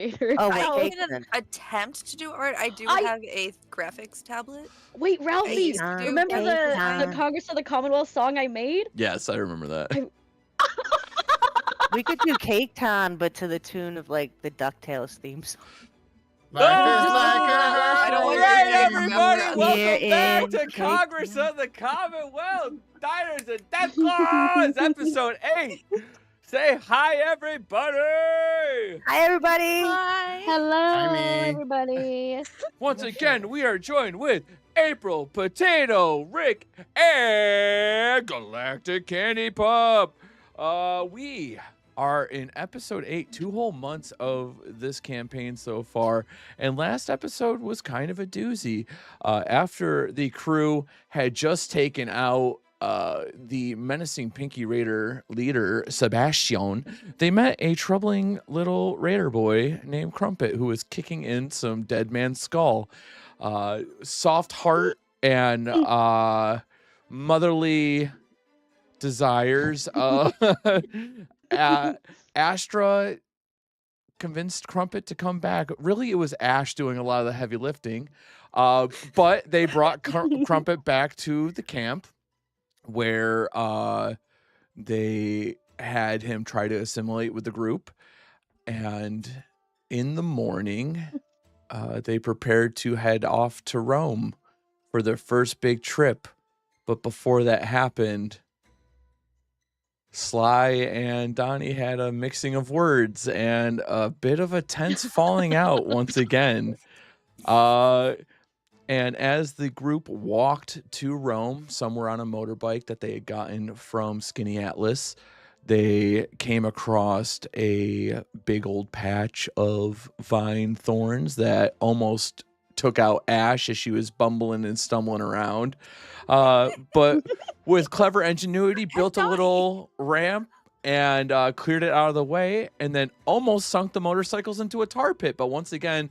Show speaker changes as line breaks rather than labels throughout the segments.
Oh,
I
wait,
can
Caitlin.
attempt to do art. I do
I-
have a graphics tablet.
Wait, Ralphie,
used to do
remember the
Caitlin.
Congress of the Commonwealth song I made?
Yes, I remember that.
We could do Cake Town, but to the tune of like the DuckTales theme song.
Life is
Oh!
like
I
a
don't want
Alright,
you to
everybody,
remember.
welcome
Here
back
in
to
Cape
Congress
Town.
of the Commonwealth, Diners and Deathclaws, episode 8. Say hi, everybody!
Hi, everybody.
Hi.
Hello,
I mean-
everybody.
Once again, we are joined with April, Potato, Rick, and Galactic Candy Pop. We are in episode 8, 2 whole months of this campaign so far. And last episode was kind of a doozy. After the crew had just taken out the menacing Pinky Raider leader, Sebastian, they met a troubling little Raider boy named Crumpet, who was kicking in some dead man's skull. Soft heart and motherly desires. Astra convinced Crumpet to come back. Really, it was Ash doing a lot of the heavy lifting. But they brought Crumpet back to the camp where they had him try to assimilate with the group. And in the morning, they prepared to head off to Rome for their first big trip. But before that happened, Sly and Donnie had a mixing of words and a bit of a tense falling out once again. And as the group walked to Rome, somewhere on a motorbike that they had gotten from Skinny Atlas, they came across a big old patch of vine thorns that almost took out Ash as she was bumbling and stumbling around. But with clever ingenuity, built a little ramp and cleared it out of the way, and then almost sunk the motorcycles into a tar pit. But once again,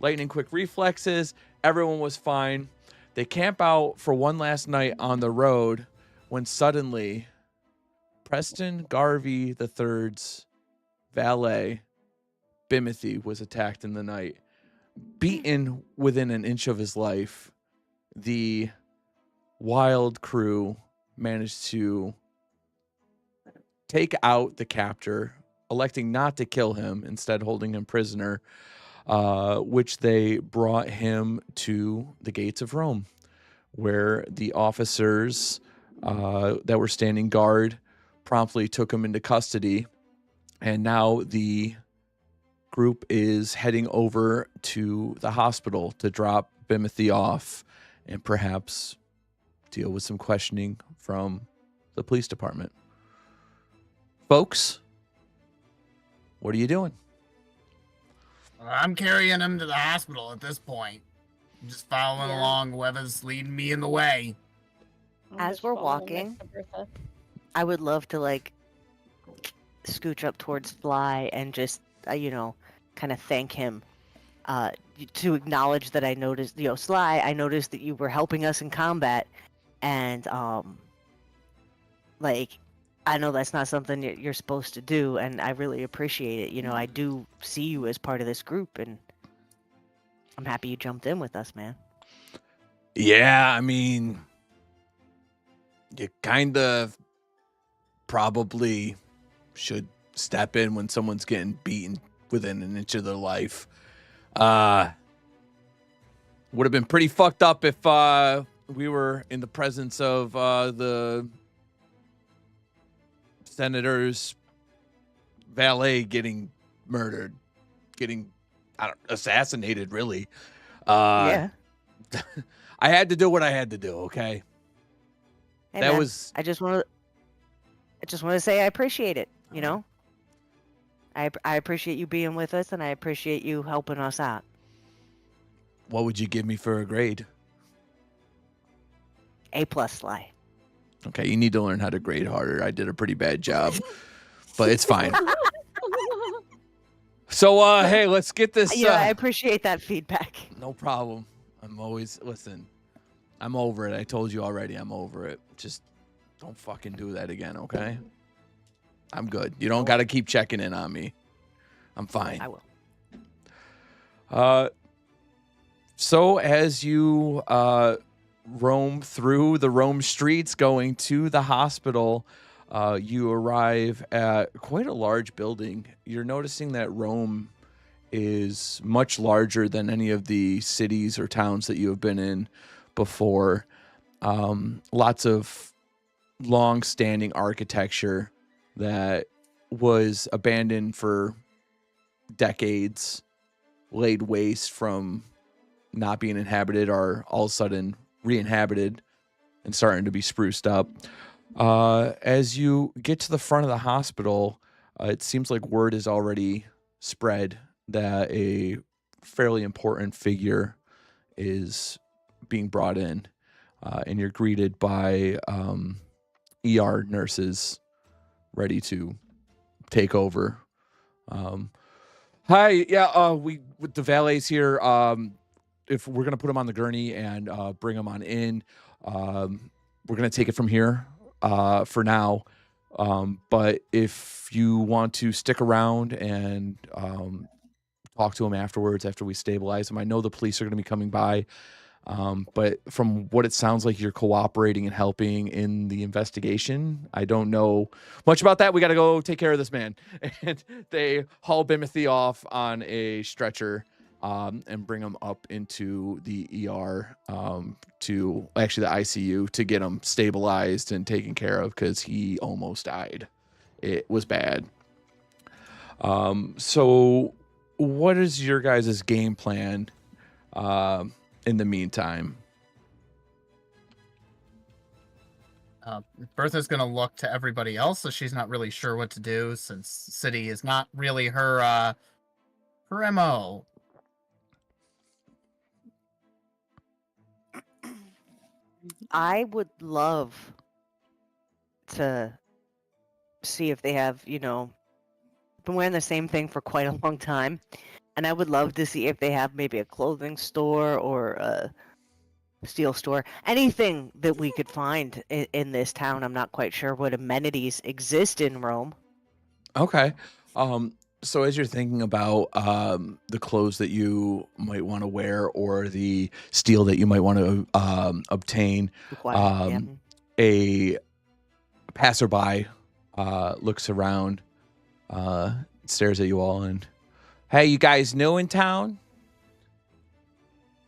lightning quick reflexes, everyone was fine. They camp out for one last night on the road when suddenly Preston Garvey III's valet, Bimothy, was attacked in the night. Beaten within an inch of his life, the wild crew managed to take out the captor, electing not to kill him, instead holding him prisoner, which they brought him to the gates of Rome, where the officers that were standing guard promptly took him into custody. And now the group is heading over to the hospital to drop Bimothy off and perhaps deal with some questioning from the police department. Folks, what are you doing?
I'm carrying him to the hospital at this point. I'm just following along whoever's leading me in the way.
As we're walking, I would love to like scooch up towards Sly and just kind of thank him to acknowledge that I noticed, Sly, I noticed that you were helping us in combat, and I know that's not something that you're supposed to do, and I really appreciate it. I do see you as part of this group, and I'm happy you jumped in with us, man.
Yeah, I mean, you kind of probably should step in when someone's getting beaten within an inch of their life. Would have been pretty fucked up if we were in the presence of the senator's valet getting murdered, getting assassinated, really.
Yeah.
I had to do what I had to do, okay?
Hey,
that
man,
was...
I just want to say I appreciate it, I appreciate you being with us, and I appreciate you helping us out.
What would you give me for a grade?
A+, Sly.
Okay, you need to learn how to grade harder. I did a pretty bad job, but it's fine. So, hey, let's get this.
Yeah, I appreciate that feedback.
No problem. I'm over it. I told you already, I'm over it. Just don't fucking do that again, okay? I'm good. You don't got to keep checking in on me. I'm fine.
I will.
So as you roam through the Rome streets going to the hospital, you arrive at quite a large building. You're noticing that Rome is much larger than any of the cities or towns that you have been in before. Lots of long-standing architecture that was abandoned for decades, laid waste from not being inhabited, are all of a sudden re-inhabited and starting to be spruced up. As you get to the front of the hospital, it seems like word is already spread that a fairly important figure is being brought in, and you're greeted by ER nurses ready to take over. Hi, yeah, we with the valets here. If we're gonna put him on the gurney and bring him on in, we're gonna take it from here for now. But if you want to stick around and talk to him afterwards, after we stabilize him, I know the police are gonna be coming by. But from what it sounds like, you're cooperating and helping in the investigation. I don't know much about that. We got to go take care of this man. And they haul Bimothy off on a stretcher and bring him up into the ER to actually the ICU to get him stabilized and taken care of because he almost died. It was bad. So what is your guys' game plan in the meantime?
Bertha's gonna look to everybody else, so she's not really sure what to do since city is not really her MO.
I would love to see if they have, been wearing the same thing for quite a long time. And I would love to see if they have maybe a clothing store or a steel store. Anything that we could find in this town. I'm not quite sure what amenities exist in Rome.
Okay. So as you're thinking about the clothes that you might want to wear or the steel that you might want to obtain, a passerby looks around, stares at you all, and, hey, you guys new in town?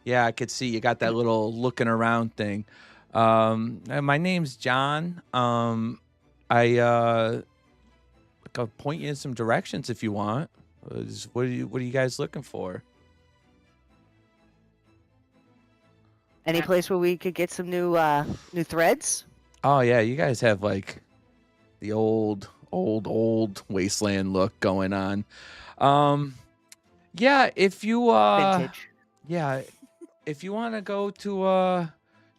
Yeah, I could see you got that little looking around thing. My name's John. I could point you in some directions if you want. What are you guys looking for?
Any place where we could get some new threads?
Oh yeah, you guys have like the old wasteland look going on. Yeah, if you
Vintage.
yeah, if you want to go to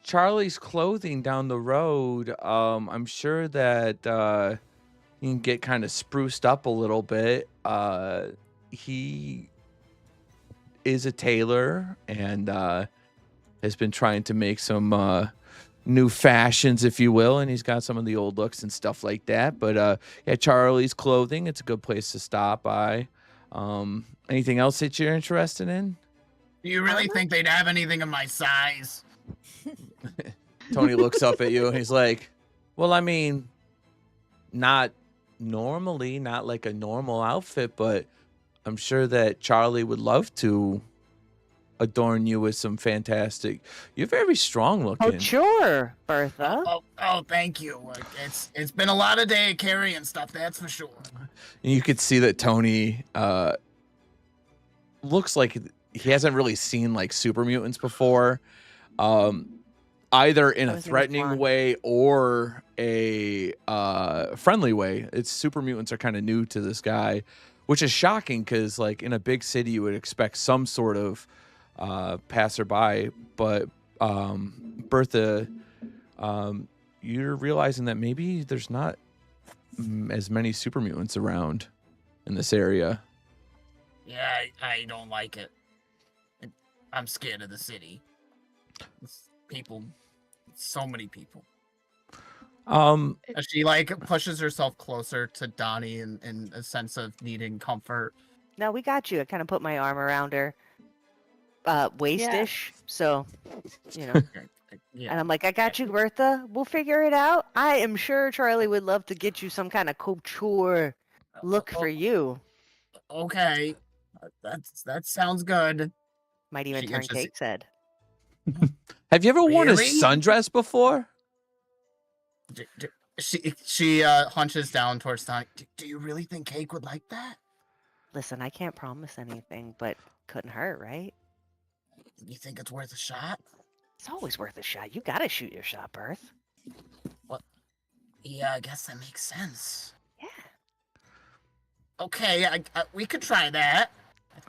Charlie's Clothing down the road, I'm sure that you can get kind of spruced up a little bit. He is a tailor and has been trying to make some new fashions, if you will, and he's got some of the old looks and stuff like that. But yeah, Charlie's Clothing, it's a good place to stop by. Anything else that you're interested in?
Do you really think they'd have anything of my size?
Tony looks up at you and he's like, well, I mean, not normally, not like a normal outfit, but I'm sure that Charlie would love to adorn you with some fantastic. You're very strong looking.
Oh, sure, Bertha.
Oh, thank you. It's been a lot of day carrying stuff, that's for sure.
And you could see that Tony looks like he hasn't really seen like super mutants before, either in a threatening way or a friendly way. It's super mutants are kind of new to this guy, which is shocking because like in a big city you would expect some sort of passerby, but Bertha, you're realizing that maybe there's not as many super mutants around in this area.
Yeah, I don't like it. I'm scared of the city. People, so many people. She like pushes herself closer to Donnie in a sense of needing comfort.
No, we got you. I kind of put my arm around her. waist-ish. So, you know.
Okay, yeah.
And I'm like, I got you, Bertha. We'll figure it out. I am sure Charlie would love to get you some kind of couture look for you.
Okay, that sounds good.
Might even
She
turn
itches.
Cake's head.
Have you ever worn a
Really?
sundress before?
She hunches down towards Tony. Do you really think Cake would like that?
Listen, I can't promise anything, but couldn't hurt, right?
You think it's worth a shot?
It's always worth a shot. You gotta shoot your shot, Berth.
Yeah, I guess that makes sense.
Yeah.
Okay, we could try that.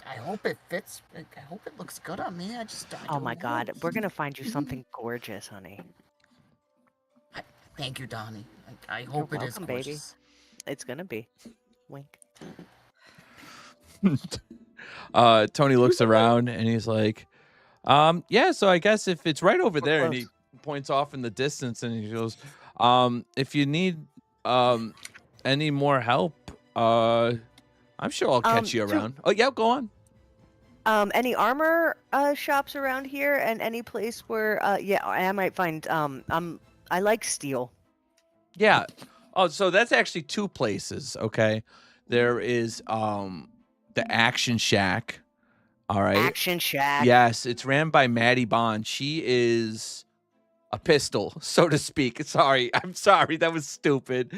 I hope it fits. I hope it looks good on me. I
Oh
don't
my
know.
God, we're gonna find you something gorgeous, honey.
Thank you, Donnie. I hope it is
welcome, baby.
gorgeous.
It's gonna be. Wink.
Tony looks around and he's like, yeah, so I guess if it's right over
We're
there, and
close.
he points off in the distance and he goes, if you need any more help, I'm sure I'll catch you
so-
around. Oh, yeah, go on.
Any armor shops around here, and any place where yeah, I might find I like steel.
Yeah. Oh, so that's actually two places, okay? There is the Action Shack. All right.
Action Shack.
Yes, it's ran by Maddie Bond. She is a pistol, so to speak. Sorry, I'm sorry. That was stupid.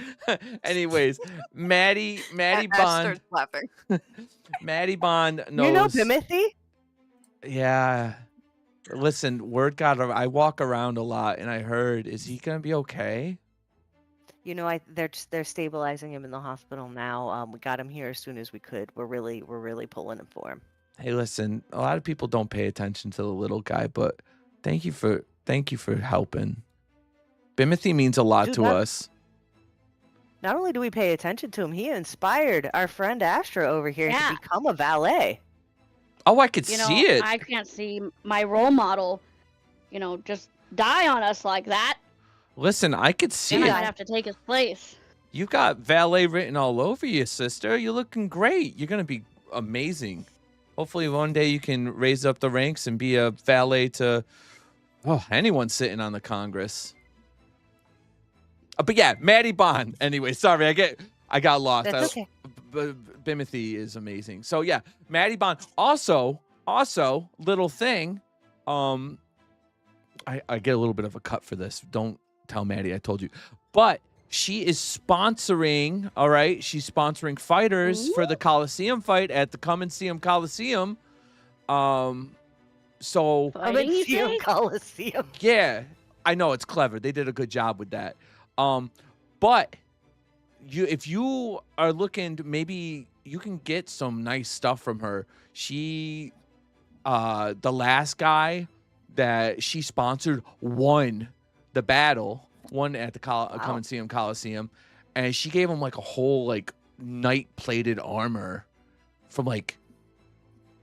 Anyways, Maddie
Ash
Bond.
starts laughing.
Maddie Bond knows.
You know Timothy?
Yeah. Listen, word got around. I walk around a lot, and I heard, is he gonna be okay?
You know, they're stabilizing him in the hospital now. We got him here as soon as we could. We're really pulling him for him.
Hey, listen, a lot of people don't pay attention to the little guy, but thank you for helping. Bimothy means a lot
Dude,
to us.
Not only do we pay attention to him, he inspired our friend Astra over here
Yeah.
to become a valet.
Oh, I could
You know,
see it.
I can't see my role model, just die on us like that.
Listen, I could see
And I
it.
might have to take his place.
You got valet written all over you, sister. You're looking great. You're gonna be amazing. Hopefully one day you can raise up the ranks and be a valet to anyone sitting on the Congress. But yeah, Maddie Bond. Anyway, sorry, I got lost.
That's okay.
Bimothy is amazing. So yeah, Maddie Bond. Also, little thing. I get a little bit of a cut for this. Don't tell Maddie I told you. But she is sponsoring, all right? She's sponsoring fighters for the Coliseum fight at the Come and See 'em Coliseum. So
Fighting, you
Coliseum,
say?
Coliseum.
yeah, I know it's clever. They did a good job with that. But if you are looking, maybe you can get some nice stuff from her. She, the last guy that she sponsored won the battle, won at the Come and See 'em Coliseum, and she gave him like a whole like knight plated armor from like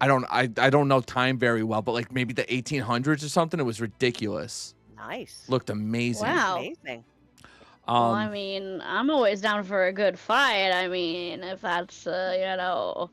I don't know time very well, but like maybe the 1800s or something. It was ridiculous.
Nice.
Looked amazing.
Wow.
Amazing.
Well, I mean, I'm always down for a good fight. I mean, if that's, on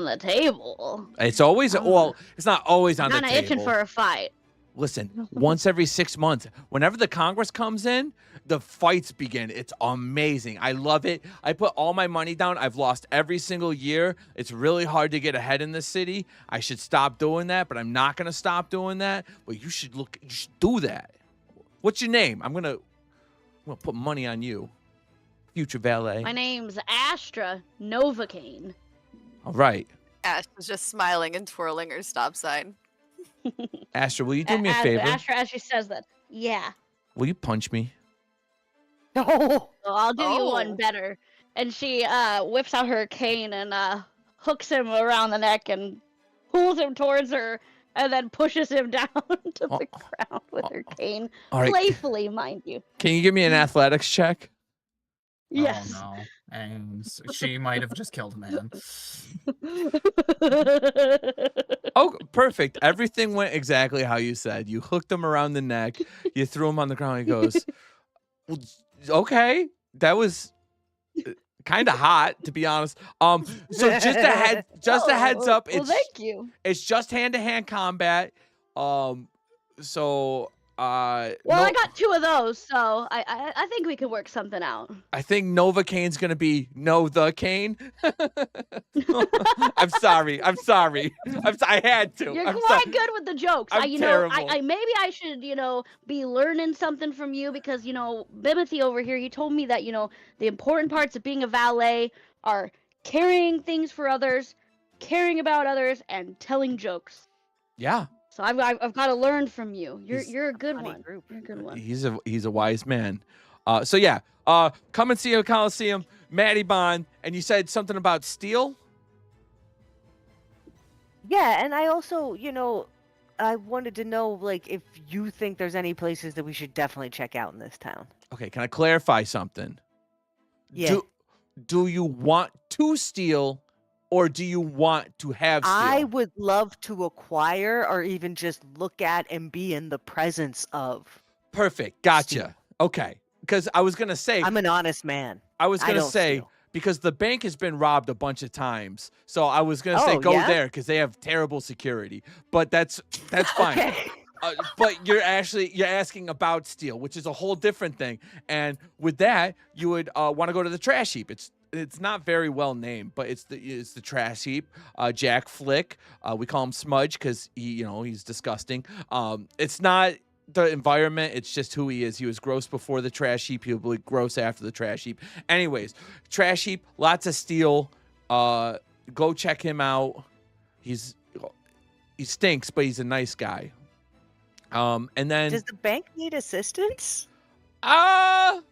the table.
It's always well, it's not always on the
Kind of
table.
itching for a fight.
Listen, once every 6 months, whenever the Congress comes in, the fights begin. It's amazing. I love it. I put all my money down. I've lost every single year. It's really hard to get ahead in the city. I should stop doing that, but I'm not going to stop doing that. But you should do that. What's your name? I'm going to put money on you. Future valet.
My name's Astra Novocaine.
All right.
Ash is just smiling and twirling her stop sign.
Astra, will you do me a favor?
Astra actually says that. Yeah.
Will you punch me?
Oh,
So I'll do you
Oh.
one better. And she whips out her cane and hooks him around the neck and pulls him towards her and then pushes him down to the ground with her cane.
All right.
Playfully, mind you.
Can you give me an athletics check?
Yes.
Oh no. And she might have just killed a man.
Oh, perfect. Everything went exactly how you said. You hooked him around the neck. You threw him on the ground. He goes, "Well, okay, that was kind of hot, to be honest. So just a heads up.
Well, thank you.
It's just hand-to-hand combat. So
Well,
no,
I got 2 of those, so I think we can work something out.
I think Novocaine's gonna be Novocaine. I'm sorry. I had to.
You're
I'm
quite
sorry.
good with the jokes.
I'm terrible.
I maybe I should, be learning something from you because, Bimothy over here, he told me that, the important parts of being a valet are carrying things for others, caring about others, and telling jokes.
Yeah.
So I've got to learn from you. You're a good
funny
one.
group.
You're a good one.
He's a wise man. So yeah, come and see him, Coliseum, Maddie Bond, and you said something about steel.
Yeah, and I also, I wanted to know, like, if you think there's any places that we should definitely check out in this town.
Okay, can I clarify something?
Yeah.
Do you want to steal, or do you want to have steel?
I would love to acquire or even just look at and be in the presence of.
Perfect. Gotcha.
Steal.
Okay. Because I was gonna say
I'm an honest man.
I was
I
gonna
don't
say
steal.
because the bank has been robbed a bunch of times, so I was gonna say
Oh,
go
yeah?
there because they have terrible security. But that's fine.
Okay.
But you're asking about steel, which is a whole different thing. And with that, you would want to go to the trash heap. It's not very well named, but it's the trash heap. Jack Flick, we call him Smudge because he's disgusting. It's not the environment, it's just who he is. He was gross before the trash heap. He'll be gross after the trash heap. Anyways, trash heap, lots of steel. Go check him out. He stinks, but he's a nice guy. And then
Does the bank need assistance?
I'm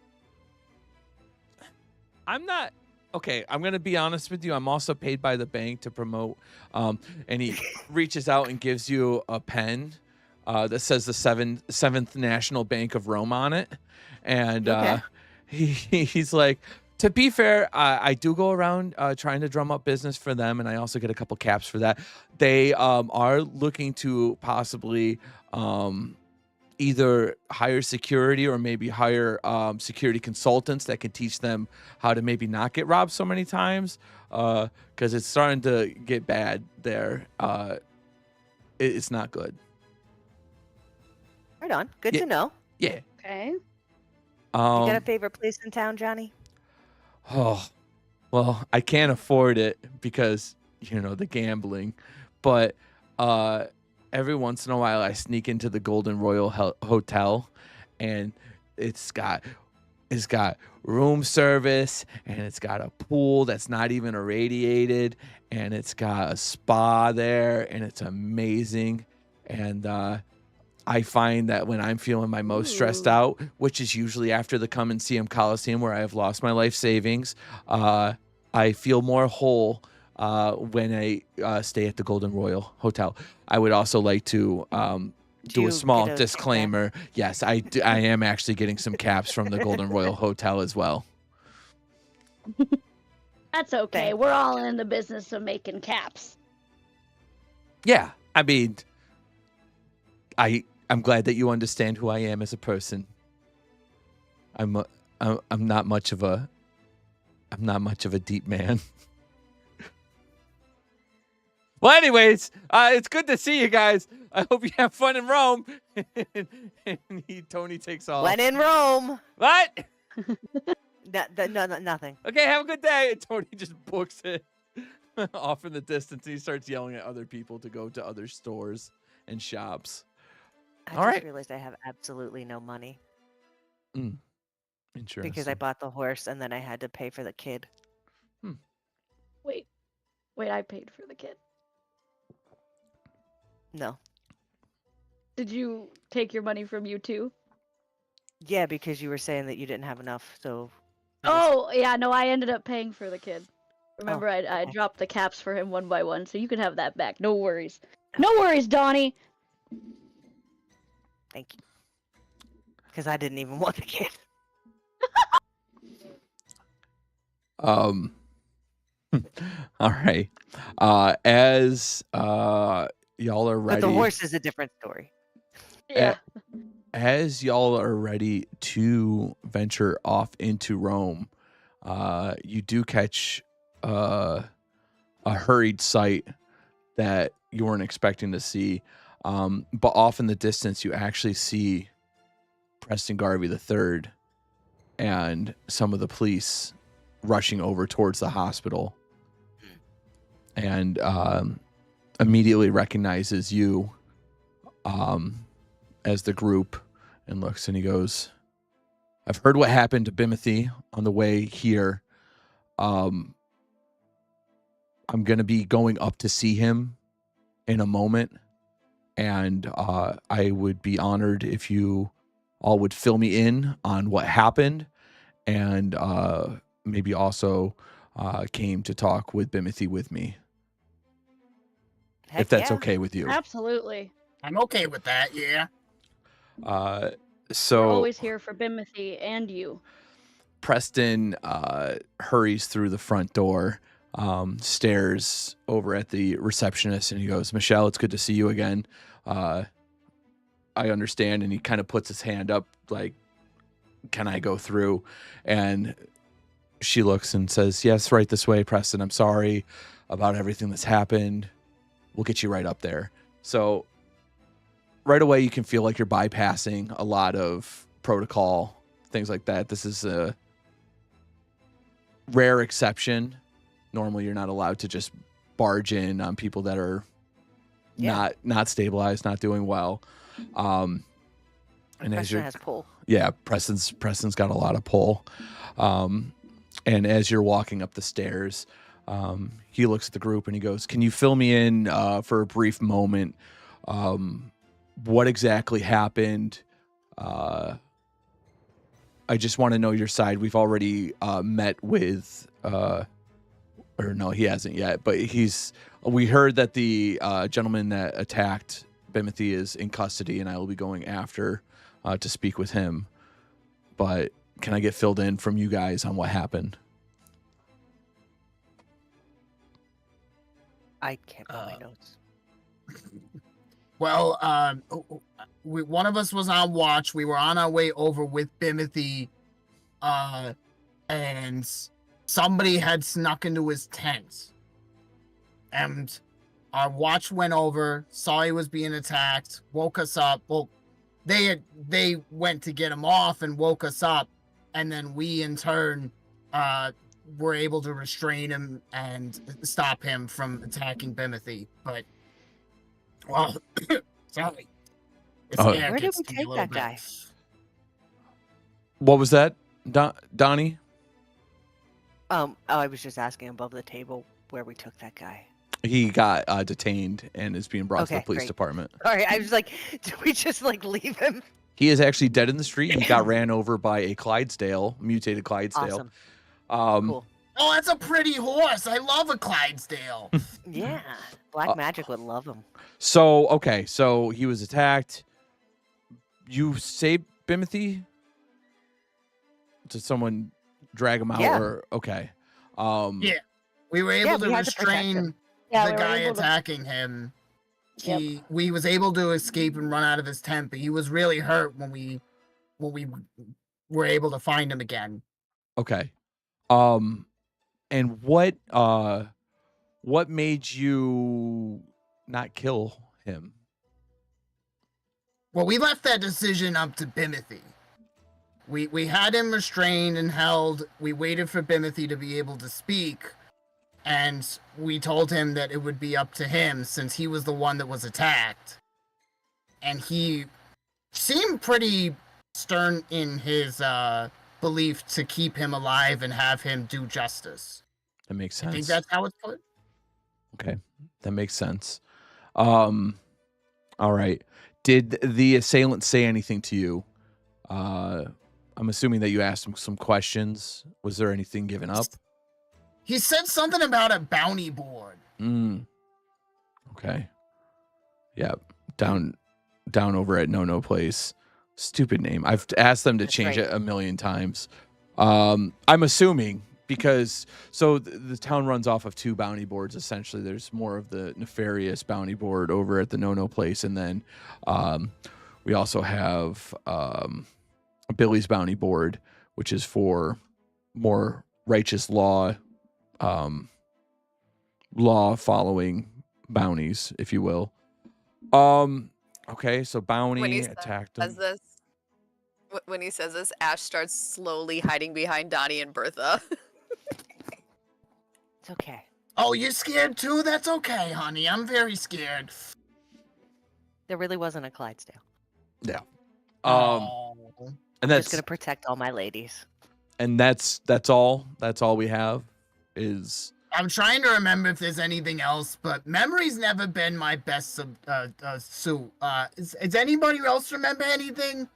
not okay. I'm gonna be honest with you. I'm also paid by the bank to promote. And he reaches out and gives you a pen that says the Seventh National Bank of Rome on it, and
Okay.
he's like, to be fair, I do go around trying to drum up business for them, and I also get a couple caps for that. They are looking to possibly either hire security or maybe hire security consultants that can teach them how to maybe not get robbed so many times, because it's starting to get bad there. It's not good.
Right on. Good
Yeah.
to know.
Yeah.
Okay.
You got a
Um,
favorite place in town, Johnny?
oh, well, I can't afford it because the gambling, but every once in a while I sneak into the Golden Royal Hotel, and it's got room service, and it's got a pool that's not even irradiated, and it's got a spa there, and it's amazing. And I find that when I'm feeling my most stressed
Ooh.
out, which is usually after the Come and See 'em Coliseum where I have lost my life savings, I feel more whole when I stay at the Golden Royal Hotel. I would also like to do
you
a small
get a kickback?
disclaimer. Yes, I am actually getting some caps from the Golden Royal Hotel as well.
That's okay.
Thank
We're all in the business of making caps.
Yeah, I mean, I'm glad that you understand who I am as a person. I'm not much of a deep man. Well, anyways, it's good to see you guys. I hope you have fun in Rome. And Tony takes off.
When in Rome.
What?
Nothing.
Okay, have a good day. And Tony just books it off in the distance. And he starts yelling at other people to go to other stores and shops.
I
All
just
right.
realized I have absolutely no money
Interesting.
because I bought the horse and then I had to pay for the kid.
Wait, I paid for the kid.
No.
Did you take your money from you too?
Yeah, because you were saying that you didn't have enough, so.
Oh, yeah, no, I ended up paying for the kid. Remember, I
okay.
dropped the caps for him one by one, so you can have that back. No worries. No worries, Donnie.
Thank you. Because I didn't even want the kid.
All right. As y'all are ready.
But the horse is a different story.
Yeah.
As y'all are ready to venture off into Rome, you do catch a hurried sight that you weren't expecting to see. But off in the distance, you actually see Preston Garvey III and some of the police rushing over towards the hospital, and immediately recognizes you as the group, and looks, and he goes, "I've heard what happened to Bimothy on the way here. I'm going to be going up to see him in a moment, and I would be honored if you all would fill me in on what happened, and maybe also came to talk with Bimothy with me,
Heck
if that's
yeah.
okay with you."
Absolutely.
I'm okay with that. Yeah.
We're
So
always here for Bimothy and you.
Preston hurries through the front door, stares over at the receptionist, and he goes, "Michelle, it's good to see you again. I understand." And he kind of puts his hand up like, "Can I go through?" And she looks and says, "Yes, right this way, Preston. I'm sorry about everything that's happened. We'll get you right up there." So right away, you can feel like you're bypassing a lot of protocol, things like that. This is a rare exception. Normally, you're not allowed to just barge in on people that are not stabilized, not doing well. And as
Preston has pull.
yeah, Preston's got a lot of pull. And as you're walking up the stairs, he looks at the group and he goes, "Can you fill me in for a brief moment? What exactly happened? I just want to know your side. We've already met with, or no, he hasn't yet, but we heard that the gentleman that attacked Bimothy is in custody, and I will be going after to speak with him. But can I get filled in from you guys on what happened?"
I can't find my notes.
Well, one of us was on watch. We were on our way over with Bimothy, and somebody had snuck into his tent. And our watch went over, saw he was being attacked, woke us up. Well, they went to get him off and woke us up, and then we in turn were able to restrain him and stop him from attacking Bimothy. But well, sorry.
Where did we take that guy?
What was that, Donnie?
I was just asking above the table where we took that guy.
He got detained and is being brought to the
Okay,
police
great.
department.
All right, I was like, did we just like leave him?
He is actually dead in the street. He got ran over by a Clydesdale, mutated Clydesdale.
Awesome. Cool.
Oh, that's a pretty horse. I love a Clydesdale.
Yeah, Black Magic would love him.
So, okay, so he was attacked. You saved Bimothy? Did someone drag him out?
Yeah.
Or okay.
Yeah. We were able to
we had to protect
restrain
him.
Yeah,
the
we were
guy
able to-
attacking him.
Yep.
We was able to escape and run out of his tent, but he was really hurt when we were able to find him again.
Okay. And what made you not kill him?
Well, we left that decision up to Bimothy. We had him restrained and held. We waited for Bimothy to be able to speak, and we told him that it would be up to him since he was the one that was attacked. And he seemed pretty stern in his belief to keep him alive and have him do justice.
That makes
I
sense.
think that's how it's put.
Okay, that makes sense. All right. Did the assailant say anything to you? I'm assuming that you asked him some questions. Was there anything given up?
He said something about a bounty board.
Okay. Yeah. Down over at No Place. Stupid name. I've asked them to
That's
change
right.
it a million times. I'm assuming because the town runs off of two bounty boards. Essentially, there's more of the nefarious bounty board over at the No Place, and then we also have Billy's bounty board, which is for more righteous law, law following bounties, if you will. Okay, so
When
bounty
he
attacked
says
him.
this, when he says this, Ash starts slowly hiding behind Donnie and Bertha.
It's okay.
Oh, you're scared too? That's okay, honey. I'm very scared.
There really wasn't a Clydesdale.
Yeah.
Oh.
And
I'm
that's
just gonna protect all my ladies.
and that's all. That's all we have. Is
I'm trying to remember if there's anything else, but memory's never been my best suit. Does anybody else remember anything?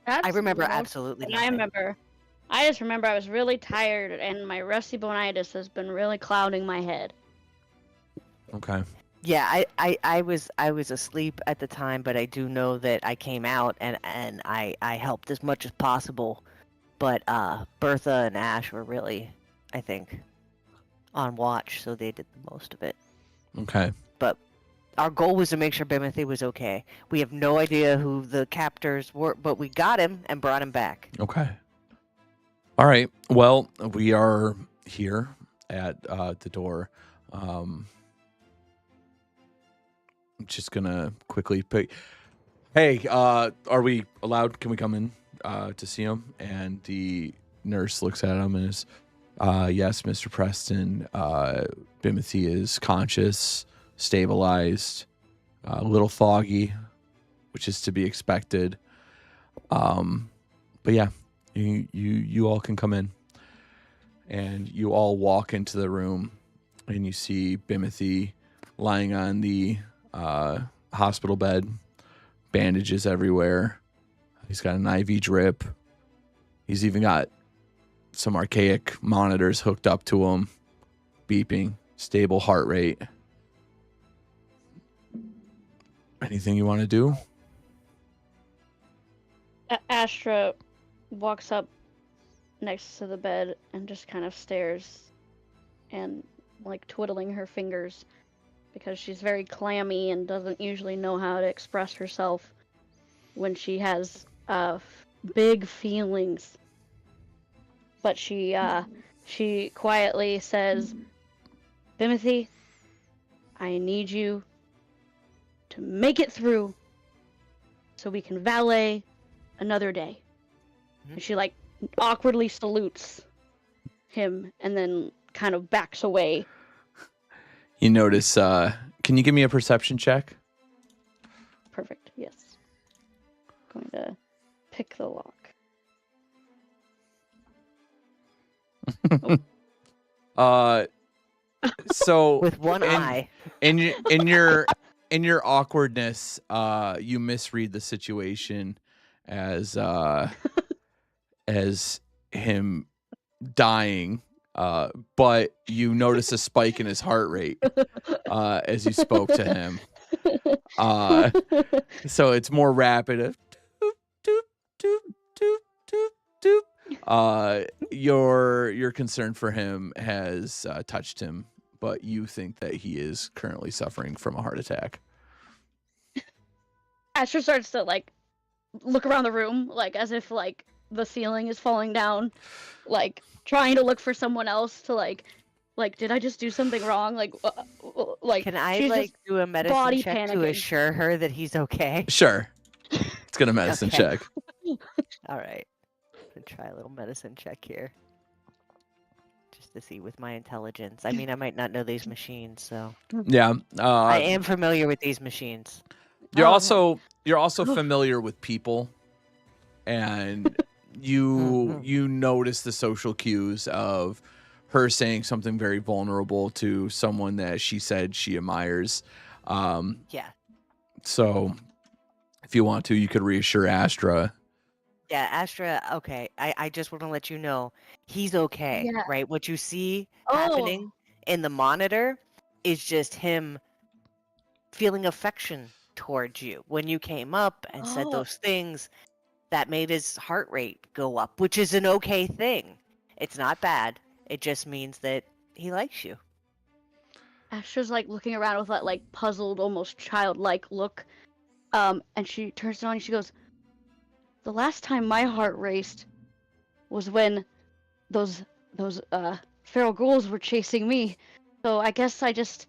I remember
Most-
absolutely
And
nothing.
I just remember I was really tired, and my rusty bonitis has been really clouding my head.
okay.
Yeah, I was asleep at the time, but I do know that I came out and I helped as much as possible. But Bertha and Ash were really, I think, on watch, so they did the most of it.
Okay.
But our goal was to make sure Bimothy was okay. We have no idea who the captors were, but we got him and brought him back.
Okay. All right. Well, we are here at the door. I'm just gonna quickly pick. Hey, are we allowed? Can we come in to see him? And the nurse looks at him and is, yes, Mr. Preston. Bimothy is conscious, stabilized, a little foggy, which is to be expected. But yeah, you all can come in, and you all walk into the room, and you see Bimothy lying on the hospital bed, bandages everywhere. He's got an IV drip. He's even got some archaic monitors hooked up to him, beeping, stable heart rate. Anything you want to do?
Astra walks up next to the bed and just kind of stares and like twiddling her fingers because she's very clammy and doesn't usually know how to express herself when she has big feelings. But she quietly says, "Bimothy, I need you to make it through so we can valet another day." And she like awkwardly salutes him and then kind of backs away.
You notice, can you give me a perception check?
Perfect, yes. Going to pick the lock.
So
With one eye.
in your awkwardness, you misread the situation as him dying, but you notice a spike in his heart rate as you spoke to him. So it's more rapid. Doop, doop, doop, doop, doop, doop. Your concern for him has touched him, but you think that he is currently suffering from a heart attack.
Asher starts to like look around the room, like as if like the ceiling is falling down, like trying to look for someone else to like did I just do something wrong? Like
Can I
she's
like
just
do a medicine
body
check to
panicking.
assure her that he's okay?
Sure. Let's get a medicine
Okay.
check.
All right. Gonna try a little medicine check here. Just to see with my intelligence. I mean, I might not know these machines, so
Yeah.
I am familiar with these machines.
You're
Oh.
also familiar with people, and you notice the social cues of her saying something very vulnerable to someone that she said she admires.
Yeah.
So if you want to, you could reassure Astra.
Yeah, Astra, okay. I just want to let you know he's okay,
Yeah.
right? What you see
Oh.
happening in the monitor is just him feeling affection towards you. When you came up and said
Oh.
those things, that made his heart rate go up, which is an okay thing. It's not bad. It just means that he likes you.
Astra's like looking around with that like puzzled, almost childlike look. And she turns around and she goes, "The last time my heart raced, was when those feral ghouls were chasing me. So I guess I just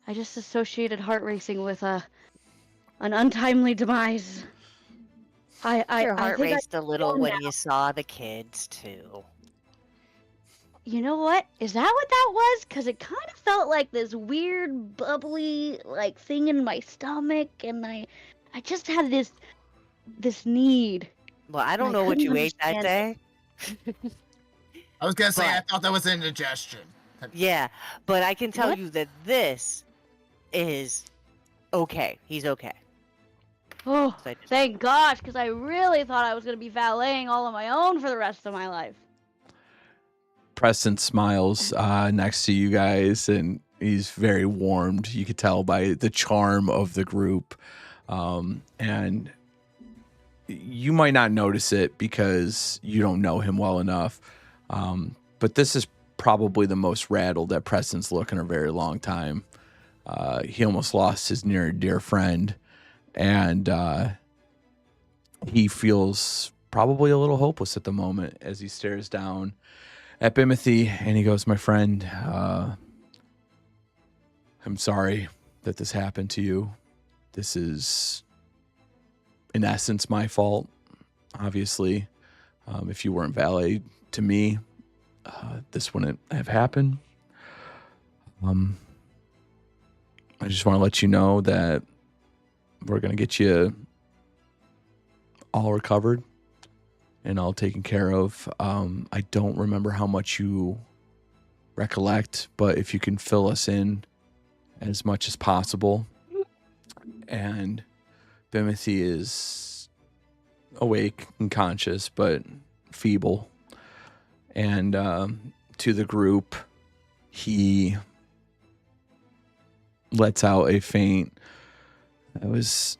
associated heart racing with an untimely demise.
Your
I
heart
think I
raced a little
understand
when
now.
you saw the kids too.
You know what? Is that what that was? Because it kind of felt like this weird, bubbly, like thing in my stomach, and I just had this need,
Well, I
and
don't
I
know what
couldn't
you ate that
understand it.
day.
I was gonna say I
But
thought that was indigestion.
yeah, but I can tell
What?
you that this is okay. He's okay.
Oh,
So I just,
thank gosh, because I really thought I was gonna be valeting all on my own for the rest of my life.
Preston smiles next to you guys, and he's very warmed. You could tell by the charm of the group. And you might not notice it because you don't know him well enough. But this is probably the most rattled that Preston's looked in a very long time. He almost lost his near and dear friend, and he feels probably a little hopeless at the moment as he stares down at Bimothy, and he goes, "My friend, I'm sorry that this happened to you. This is, in essence, my fault. Obviously, if you weren't valet to me, this wouldn't have happened. I just want to let you know that we're going to get you all recovered and all taken care of. I don't remember how much you recollect, but if you can fill us in as much as possible." And Bimothy is awake and conscious, but feeble. And to the group, he lets out a faint, "I was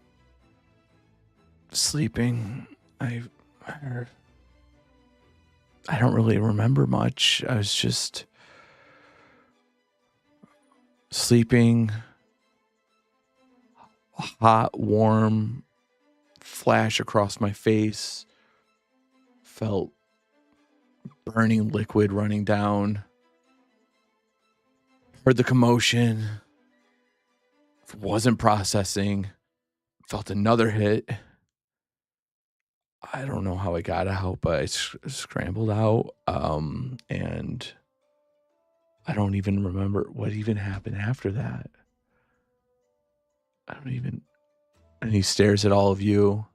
sleeping. I don't really remember much. I was just sleeping. A hot, warm flash across my face. Felt burning liquid running down. Heard the commotion. Wasn't processing. Felt another hit. I don't know how I got out, but I scrambled out. And I don't even remember what even happened after that. I don't even." And he stares at all of you.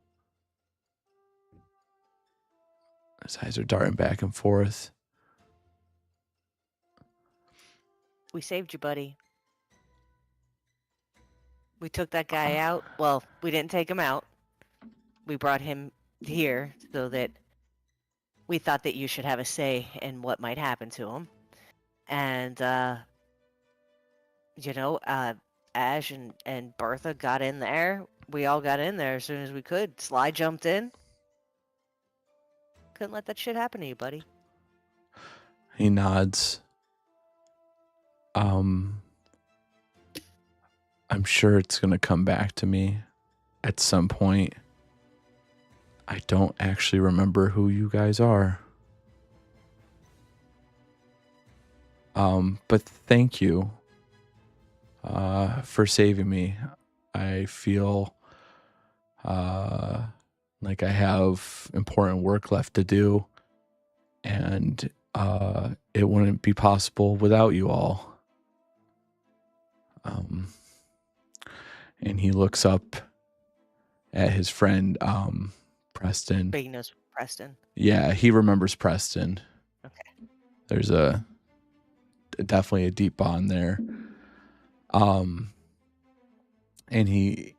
His eyes are darting back and forth.
we saved you, buddy. We took that guy out. Well, we didn't take him out. We brought him here so that we thought that you should have a say in what might happen to him. And, Ash and Bertha got in there. We all got in there as soon as we could. Sly jumped in. Couldn't let that shit happen to you, buddy.
He nods. I'm sure it's going to come back to me at some point. I don't actually remember who you guys are. But thank you for saving me. I feel like I have important work left to do, and it wouldn't be possible without you all. And he looks up at his friend, Preston.
Big nose Preston.
Yeah, he remembers Preston.
Okay.
There's definitely a deep bond there. And he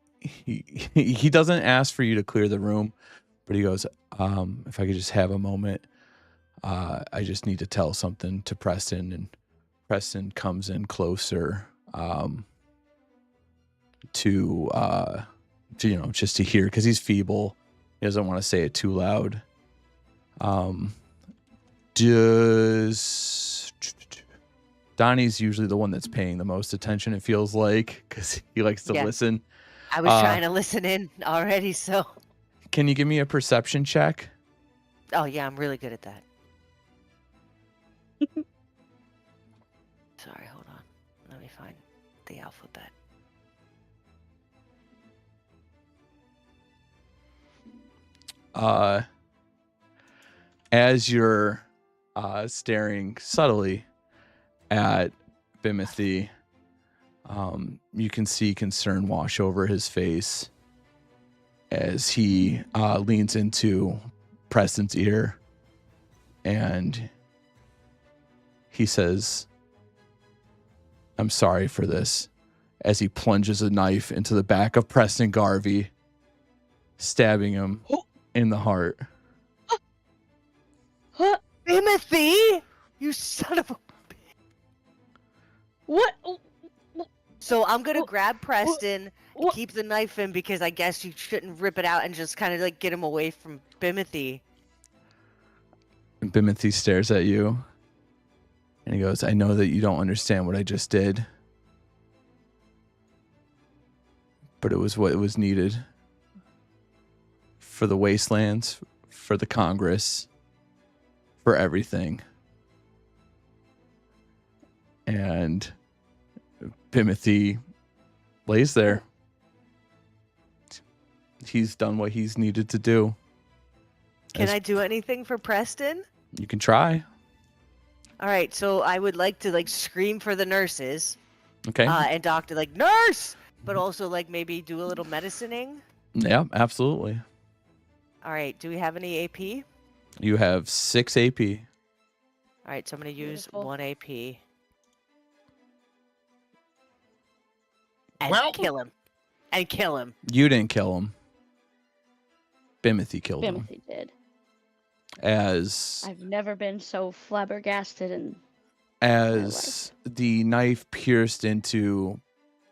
doesn't ask for you to clear the room, but he goes, if I could just have a moment, I just need to tell something to Preston. And Preston comes in closer, to just to hear, because he's feeble. He doesn't want to say it too loud. Donnie's usually the one that's paying the most attention, it feels like, because he likes to listen.
I was trying to listen in already, so.
Can you give me a perception check?
Oh, yeah, I'm really good at that. Sorry, hold on. Let me find the alphabet.
As you're staring subtly at Bimothy, you can see concern wash over his face as he leans into Preston's ear and he says, "I'm sorry for this," as he plunges a knife into the back of Preston Garvey, stabbing him in the heart.
Huh?
Timothy! You son of a...
What?
So I'm gonna
Wha-
grab Preston,
wha-
keep the knife in because I guess you shouldn't rip it out and just kind of like get him away from Bimothy.
And Bimothy stares at you and he goes, "I know that you don't understand what I just did, but it was what was needed for the wastelands, for the Congress, for everything." And Bimothy lays there. He's done what he's needed to do.
Can I do anything for Preston?
You can try.
All right, so I would like to like scream for the nurses
Okay.
and doctor, like nurse, but also like maybe do a little medicining.
Yeah, absolutely.
All right, do we have any AP?
You have 6 AP.
All right, so I'm gonna use
Beautiful.
1 AP. And
Well-
kill him. And kill him.
You didn't kill him. Bimothy killed him.
Timothy did.
As
I've never been so flabbergasted and
as the knife pierced into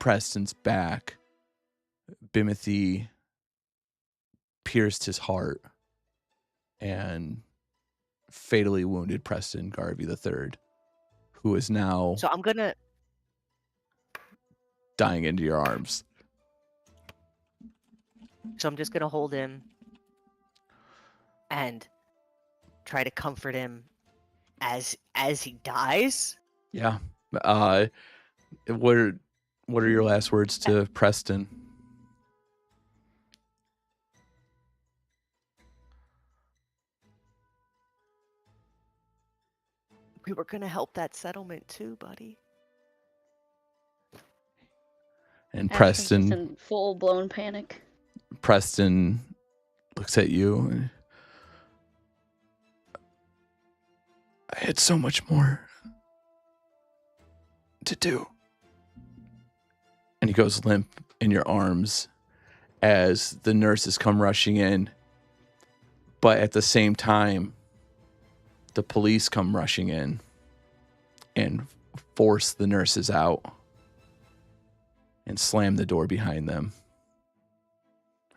Preston's back, Bimothy pierced his heart and fatally wounded Preston Garvey III, who is now
So I'm gonna...
dying into your arms.
So I'm just gonna hold him and try to comfort him as he dies.
Yeah. What are your last words to Preston?
We were gonna help that settlement too, buddy.
And
Ash is just
Preston
in full blown panic.
looks at you and I had so much more to do. And he goes limp in your arms as the nurses come rushing in. But at the same time, the police come rushing in and force the nurses out and slam the door behind them.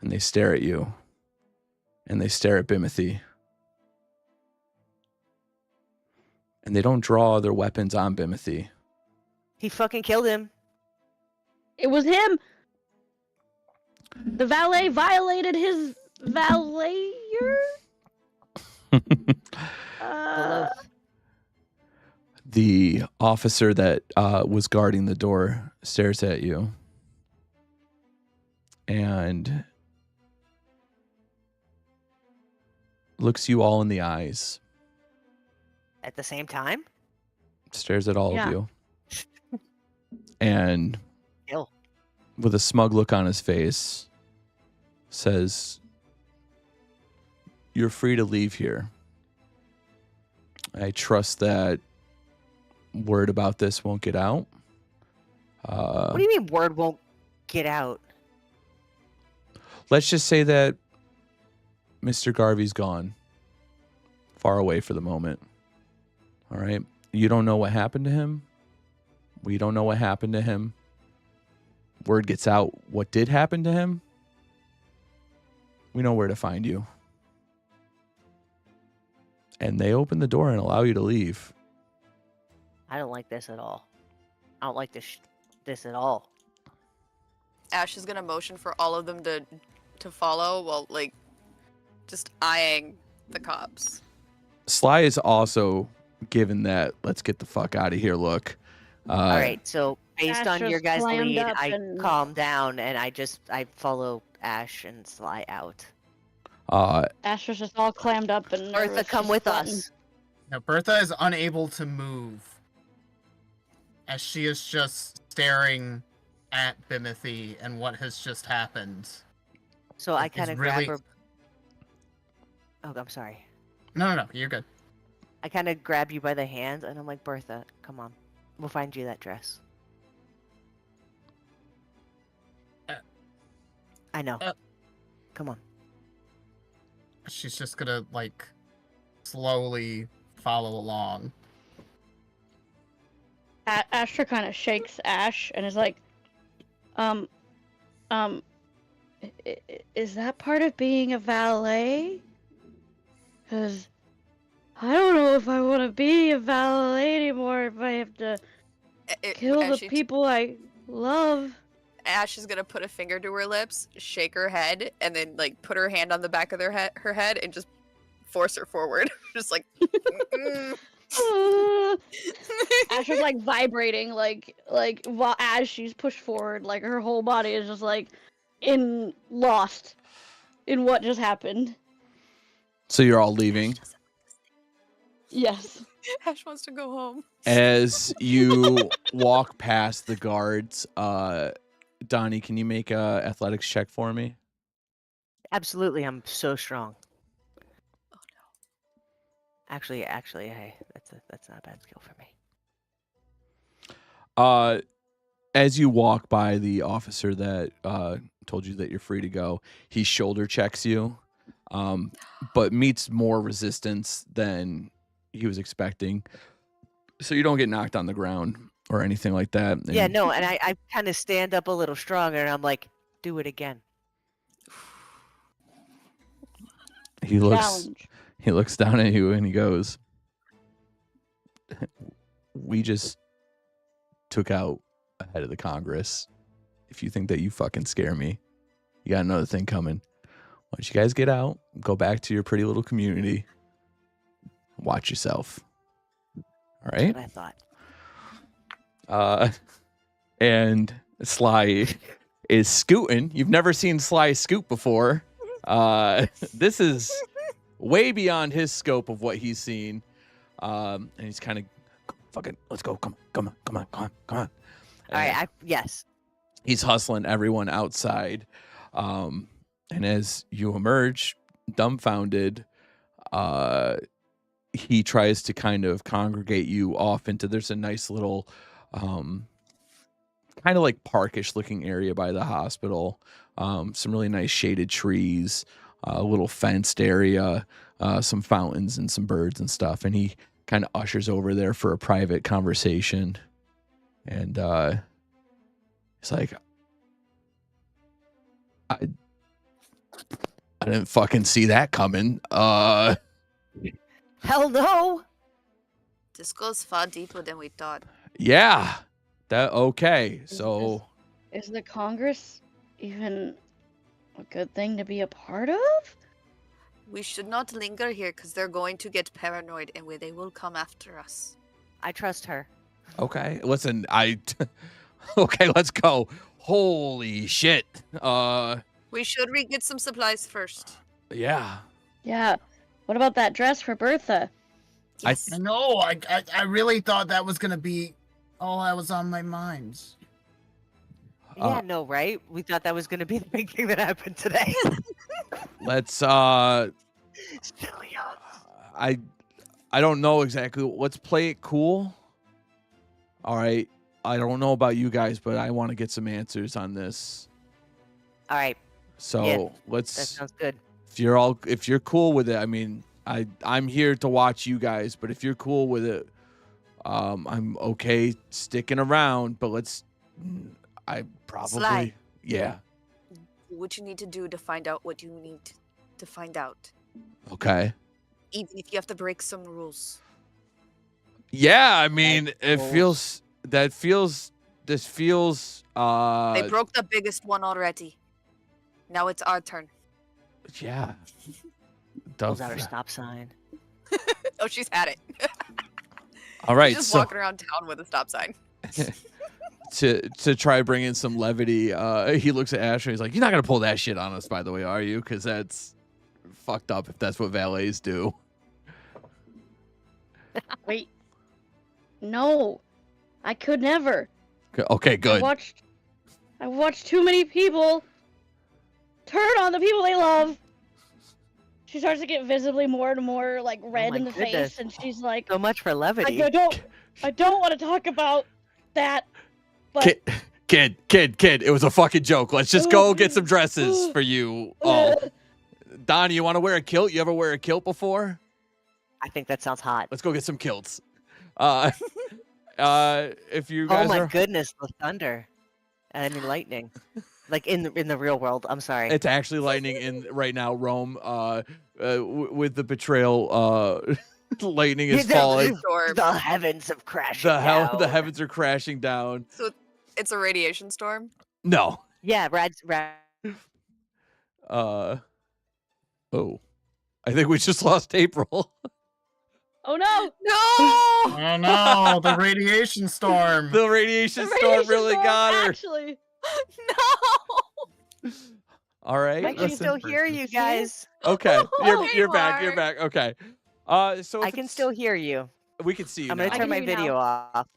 And they stare at you. And they stare at Bimothy. And they don't draw their weapons on Bimothy.
He fucking killed him.
It was him. The valet violated his valayer.
The officer that was guarding the door stares at you and looks you all in the eyes,
At the same time?
stares at all
Yeah.
of you, and
Kill.
with a smug look on his face says, "You're free to leave here. I trust that word about this won't get out."
What do you mean word won't get out?
Let's just say that Mr. Garvey's gone, far away for the moment. All right? You don't know what happened to him. We don't know what happened to him. Word gets out what did happen to him. We know where to find you. And they open the door and allow you to leave.
I don't like this at all. I don't like this at all.
Ash is gonna motion for all of them to follow while like just eyeing the cops.
Sly is also given that let's get the fuck out of here look.
All right, so based
Ash
on your
just
guys'
clammed
lead,
up
I
and-
calm down and I follow Ash and Sly out.
Ash was just all clammed up and nervous.
Bertha, come
just
with
sweating.
us.
Now, Bertha is unable to move, as she is just staring at Bimothy and what has just happened.
So I
It's
kind of
really-
grab her. Oh, I'm sorry.
No, you're good.
I kind of grab you by the hand and I'm like, Bertha, come on. We'll find you that dress. I know. Come on.
She's just gonna, like, slowly follow along.
Astra kind of shakes Ash and is like, is that part of being a valet? Because I don't know if I want to be a valet anymore if I have to kill
as
the people I love.
Ash is gonna put a finger to her lips, shake her head, and then like put her hand on the back of her head and just force her forward. Just like.
Ash is like vibrating, like while as she's pushed forward, like her whole body is just like lost in what just happened.
So you're all leaving.
Yes.
Ash wants to go home.
As you walk past the guards, Donnie, can you make a athletics check for me?
Absolutely, I'm so strong.
Oh no.
Actually, hey, that's not a bad skill for me.
As you walk by the officer that told you that you're free to go, he shoulder checks you, but meets more resistance than he was expecting. So you don't get knocked on the ground or anything like that.
Yeah, no, and I kind of stand up a little stronger and I'm like, do it again.
He looks
Challenge.
down at you and he goes, we just took out a head of the Congress. If you think that you fucking scare me, you got another thing coming. Why don't you guys get out, go back to your pretty little community, watch yourself. All right?
That's what I thought.
And Sly is scooting. You've never seen Sly scoot before. This is way beyond his scope of what he's seen. And he's kind of fucking, let's go. Come on.
All right, yes.
He's hustling everyone outside. And as you emerge, dumbfounded, he tries to kind of congregate you off into, there's a nice little kind of like parkish looking area by the hospital. Some really nice shaded trees, a little fenced area, some fountains and some birds and stuff. And he kind of ushers over there for a private conversation. And he's like, I didn't fucking see that coming.
Hell no.
This goes far deeper than we thought.
Yeah. That okay. So
Is the Congress even a good thing to be a part of?
We should not linger here because they're going to get paranoid and they will come after us.
I trust her.
okay. Listen, okay, let's go. Holy shit.
We should get some supplies first.
Yeah.
Yeah. What about that dress for Bertha?
Yes.
I know. I really thought that was gonna be all that was on my mind.
Yeah, no, right? We thought that was going to be the big thing that happened today.
Let's
Silly us.
I don't know exactly. Let's play it cool. All right. I don't know about you guys, but I want to get some answers on this.
All right,
So
Yeah, that
let's
sounds good.
if you're cool with it, I mean, I'm here to watch you guys, but if you're cool with it, I'm okay sticking around, but I probably
Sly.
yeah.
What you need to do to find out what you need to find out.
Okay.
Even if you have to break some rules.
Yeah, I mean,
rules.
this feels
They broke the biggest one already. Now it's our turn.
yeah.
Pulls out her stop sign.
Oh, she's had it.
All right,
He's just
so
walking around town with a stop sign.
to try bring in some levity, he looks at Asher. He's like, "You're not gonna pull that shit on us, by the way, are you? Because that's fucked up if that's what valets do."
Wait. No. I could never.
Okay, good.
I've watched too many people turn on the people they love. She starts to get visibly more and more like red
my
in the
goodness.
face, and she's like,
So much for levity.
I don't want to talk about that. But
Kid, it was a fucking joke. Let's just go get some dresses for you all. Donnie, you want to wear a kilt? You ever wear a kilt before?
I think that sounds hot.
Let's go get some kilts. If you guys
Oh my
are,
goodness, the thunder. I mean lightning. Like in the real world. I'm sorry.
it's actually lightning in right now, Rome. With the betrayal, lightning is falling.
Storm.
The heavens have crashed down.
The heavens are crashing down.
So it's a radiation storm.
No.
Yeah, Rad.
Oh, I think we just lost April.
oh no,
No.
Oh no, the radiation storm.
The radiation
The
storm
radiation
really
storm,
got her.
Actually,
No.
All right.
I can
listen.
still hear you guys.
Okay,
Oh,
you're back.
you
You're
are.
back. Okay. So
I
if
can
it's-
still hear you.
we can see you
I'm
now.
gonna turn my
hear you now.
video off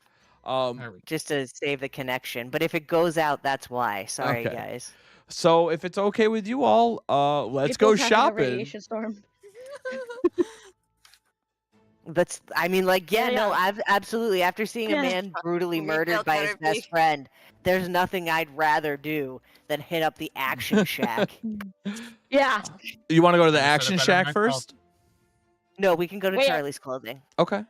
There we go.
just to save the connection. But if it goes out, that's why. Sorry,
Okay.
guys.
So if it's okay with you all, let's go
April's having a
shopping.
radiation storm.
That's. I mean, like, yeah,
Yeah,
no,
yeah.
I've absolutely. After seeing
Yeah.
a man brutally
Retail
murdered by his
therapy.
best friend, there's nothing I'd rather do than hit up the Action Shack.
Yeah.
You want to go to the
I said it
Action
better
Shack
myself.
first?
No, we can go to
Wait.
Charlie's Clothing.
Okay.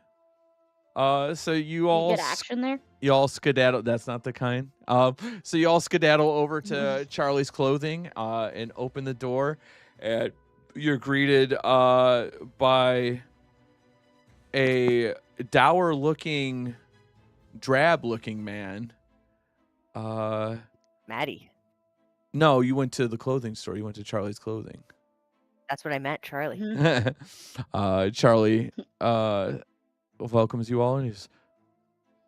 So you
You
all
get action there.
you all skedaddle. That's not the kind. So you all skedaddle over to Charlie's Clothing and open the door, and you're greeted by a dour-looking, drab-looking man.
Maddie.
No, you went to the clothing store. You went to Charlie's Clothing.
That's what I meant, Charlie.
Mhm.
Charlie welcomes you all, and he's,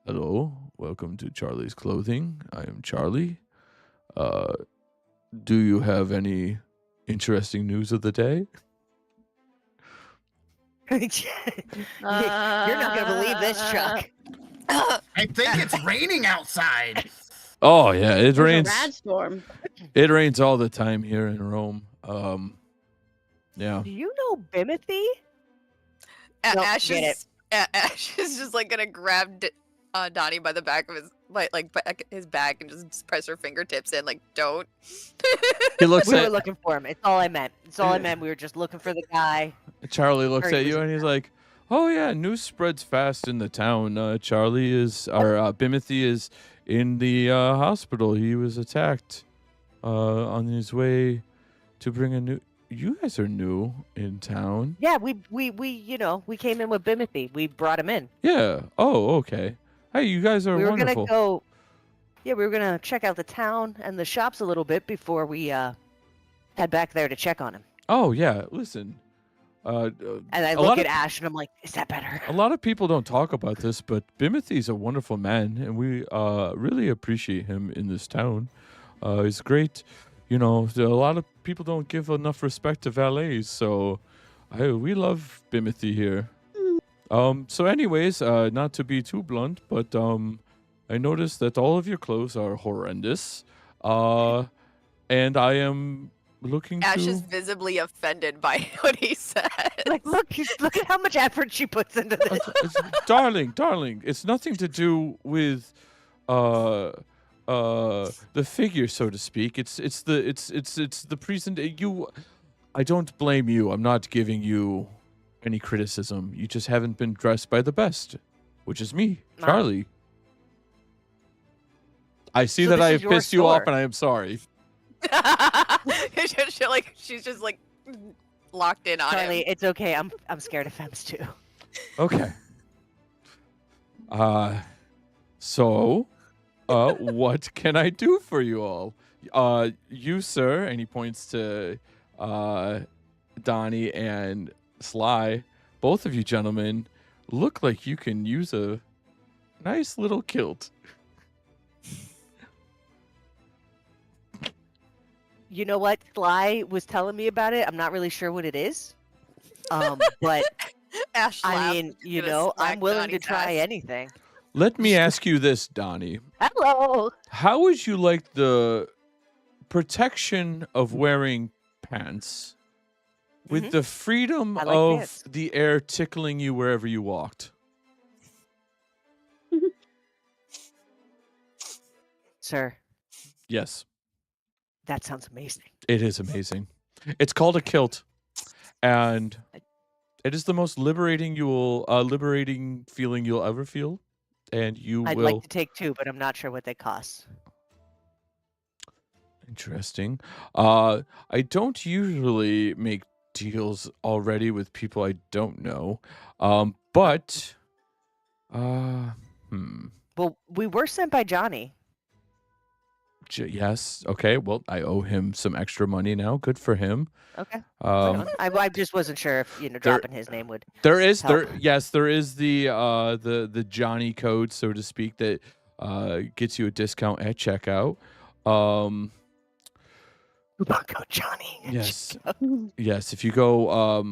"Hello, welcome to Charlie's Clothing. I am Charlie. Do you have any interesting news of the day?"
You're not gonna believe this, Chuck.
I think it's raining outside.
Oh yeah, it
There's a
rains.
rad storm.
It rains all the time here in Rome. Yeah.
Do you know Bimothy?
A-
Nope,
Ash
get
is Ash is just like gonna grab Donnie by the back of his back his back and just press her fingertips in like don't.
He looks
We were
at
looking for him. It's all I meant. It's all I meant. We were just looking for the guy.
Charlie looks
Or he
at you
was-
and he's like, "Oh yeah, news spreads fast in the town. Charlie is or Bimothy is in the hospital. He was attacked on his way to bring a new. You guys are new in town.
Yeah, we we came in with Bimothy. We brought him in.
Yeah. Oh, okay. Hey, you guys are
We were
wonderful.
gonna go. Yeah, we were gonna check out the town and the shops a little bit before we head back there to check on him.
Oh yeah. Listen.
And I
A
look
lot
at
of-
Ash and I'm like, is that better?
A lot of people don't talk about this, but Bimothy's a wonderful man, and we really appreciate him in this town. He's great. You know, a lot of people don't give enough respect to valets, so we love Bimothy here. So anyways, not to be too blunt, but I noticed that all of your clothes are horrendous. And I am looking
Ash
to...
is visibly offended by what he said.
Like, look at how much effort she puts into this.
darling, it's nothing to do with the figure, so to speak. It's the present. I don't blame you. I'm not giving you any criticism. You just haven't been dressed by the best, which is me,
No.
Charlie. I see
So
that
this
I
is
have
your
pissed you off,
store.
and I am sorry.
She's just like locked in on
Charlie,
him.
it's okay. I'm scared of femmes too.
Okay. So, what can I do for you all? You, sir, and he points to Donnie and Sly. Both of you gentlemen look like you can use a nice little kilt.
You know what? Sly was telling me about it. I'm not really sure what it is. But
Ash
I
laughed.
mean, you
Gonna
know, I'm
smack
willing
Donnie's
to try
ass.
anything.
Let me ask you this, Donnie.
Hello.
How would you like the protection of wearing pants with
Mhm.
the freedom
I like
of
pants.
the air tickling you wherever you walked?
Sir,
Yes,
that sounds amazing.
it is amazing. It's called a kilt, and it is the most liberating feeling you'll ever feel, and you
I'd
will.
like to take 2, but I'm not sure what they cost.
Interesting. I don't usually make deals already with people I don't know. But
Well, we were sent by Johnny.
Yes. Okay. Well, I owe him some extra money now. Good for him.
Okay. Right
Um,
on. I just wasn't sure if dropping his name would.
there is
help.
there is the Johnny code, so to speak, that gets you a discount at checkout.
Coupon code Johnny.
Yes. Yes, if you go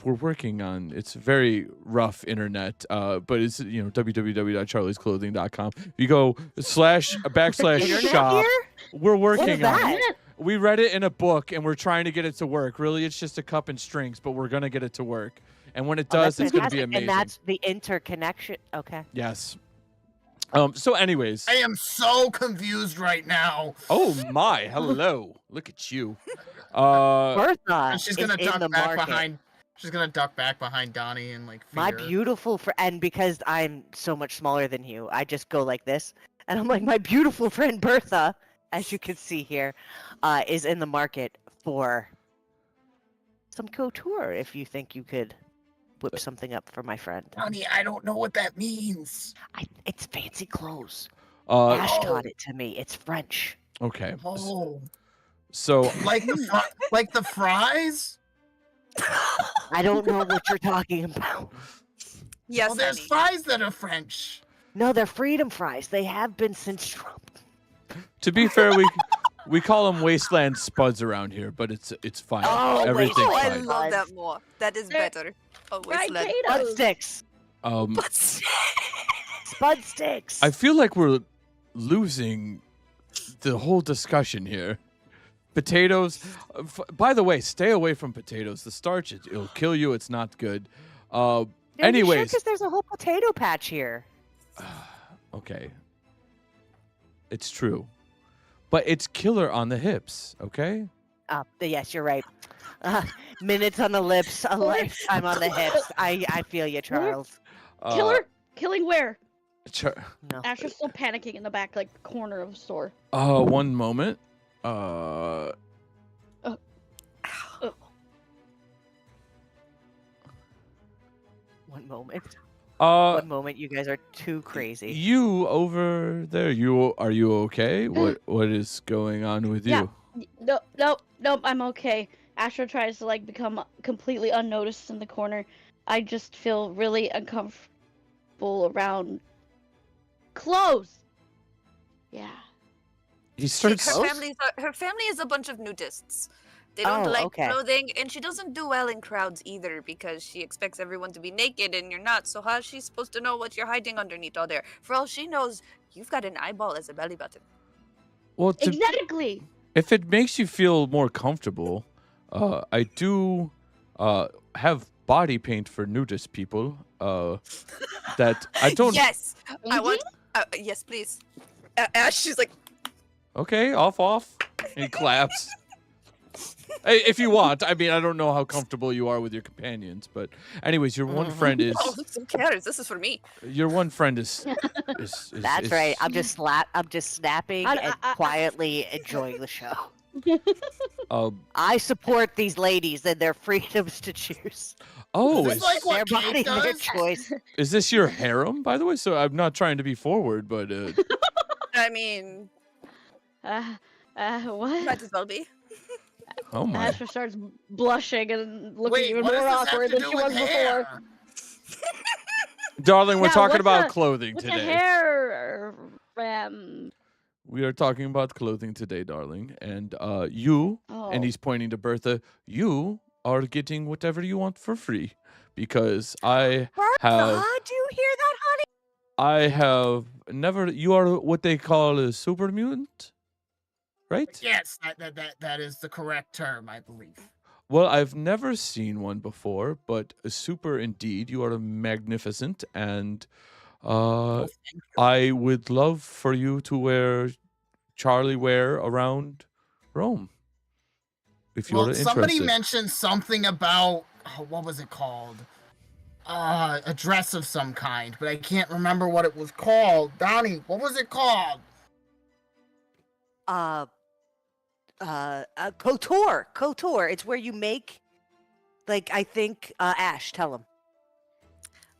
we're working on it's very rough internet, but it's www.charliesclothing.com. If you go //
Internet
shop,
here?
we're
What
working
is
on
that?
it. We read it in a book and we're trying to get it to work. Really, it's just a cup and strings, but we're gonna get it to work. And when it
Oh,
does,
that's
it's gonna be
fantastic.
amazing.
And that's the interconnection. Okay.
Yes. So anyways.
I am so confused right now.
Oh my, hello. Look at you.
Bertha
And she's gonna
is in
duck
the
back
market.
behind. She's gonna duck back behind Donnie and like.
My
fear.
beautiful friend, and because I'm so much smaller than you, I just go like this, and I'm like, my beautiful friend Bertha, as you can see here, is in the market for some couture. If you think you could whip something up for my friend,
Donnie, I don't know what that means.
it's fancy clothes.
Uh
Ash
Oh.
taught it to me. It's French.
okay.
Oh,
So
like the fries.
I don't know what you're talking about.
Yes,
Well, there's
Annie.
fries that are French.
No, they're freedom fries. They have been since Trump.
to be fair, we call them wasteland spuds around here, but it's fine.
Oh,
Everything's
Oh, I
Wasteland.
fine.
love that more. That is
They're-
better. Oh,
Fried
wasteland.
Spud
potatoes.
sticks. Spud sticks.
I feel like we're losing the whole discussion here. Potatoes. By the way, stay away from potatoes. The starch, it'll kill you. It's not good. Anyways.
because there's a whole potato patch here.
Okay. It's true. But it's killer on the hips, okay?
Yes, you're right. Minutes on the lips, a lifetime on the hips. I feel you, Charles.
Killer? Killing where?
No.
Ash is still panicking in the back, like corner of the store.
One moment.
One moment.
Uh,
One moment. You guys are too crazy.
you over there, are you okay? What is going on with
Yeah.
you?
No, I'm okay. Asher tries to like become completely unnoticed in the corner. I just feel really uncomfortable around clothes. Yeah.
He starts.
Her family is a bunch of nudists. They don't
Oh,
like
okay.
clothing, and she doesn't do well in crowds either because she expects everyone to be naked and you're not. So how's she supposed to know what you're hiding underneath all there? For all she knows, you've got an eyeball as a belly button.
Well,
Exactly.
if it makes you feel more comfortable, I do have body paint for nudist people. That I don't.
Yes, I
Painting?
want. Yes, please. Ash, she's like,
Okay, off. And he claps. Hey, if you want. I mean, I don't know how comfortable you are with your companions, but anyways, your one friend is.
oh, who cares? This is for me.
Your one friend is.
That's right. I'm just snapping
I-
and
I-
quietly enjoying the show.
Um.
I support these ladies and their freedoms to choose.
Oh,
Is this like what
Their
Kate
body, their
does?
choice.
is this your harem, by the way? So I'm not trying to be forward, but
I mean,
What?
might as well be.
oh my.
Asher starts blushing and looking
Wait,
even
what
more
does this have
awkward
to
than
do
she
with
was before.
hair?
Darling, we're
Yeah,
talking
what's
about
a
clothing
what's a
today.
hair
We are talking about clothing today, darling. And you, and
Oh,
he's pointing to Bertha, you are getting whatever you want for free. Because I have
Bertha, do you hear that, honey?
I have never you are what they call a super mutant, right?
Yes, that is the correct term, I believe.
Well, I've never seen one before, but a super indeed. You are magnificent, and
Oh, thank you.
I would love for you to wear Charlie wear around Rome, if you're
Well, somebody
interested.
mentioned something about what was it called? A dress of some kind, but I can't remember what it was called. Donnie, what was it called?
Couture. It's where you make, like, I think, Ash, tell him.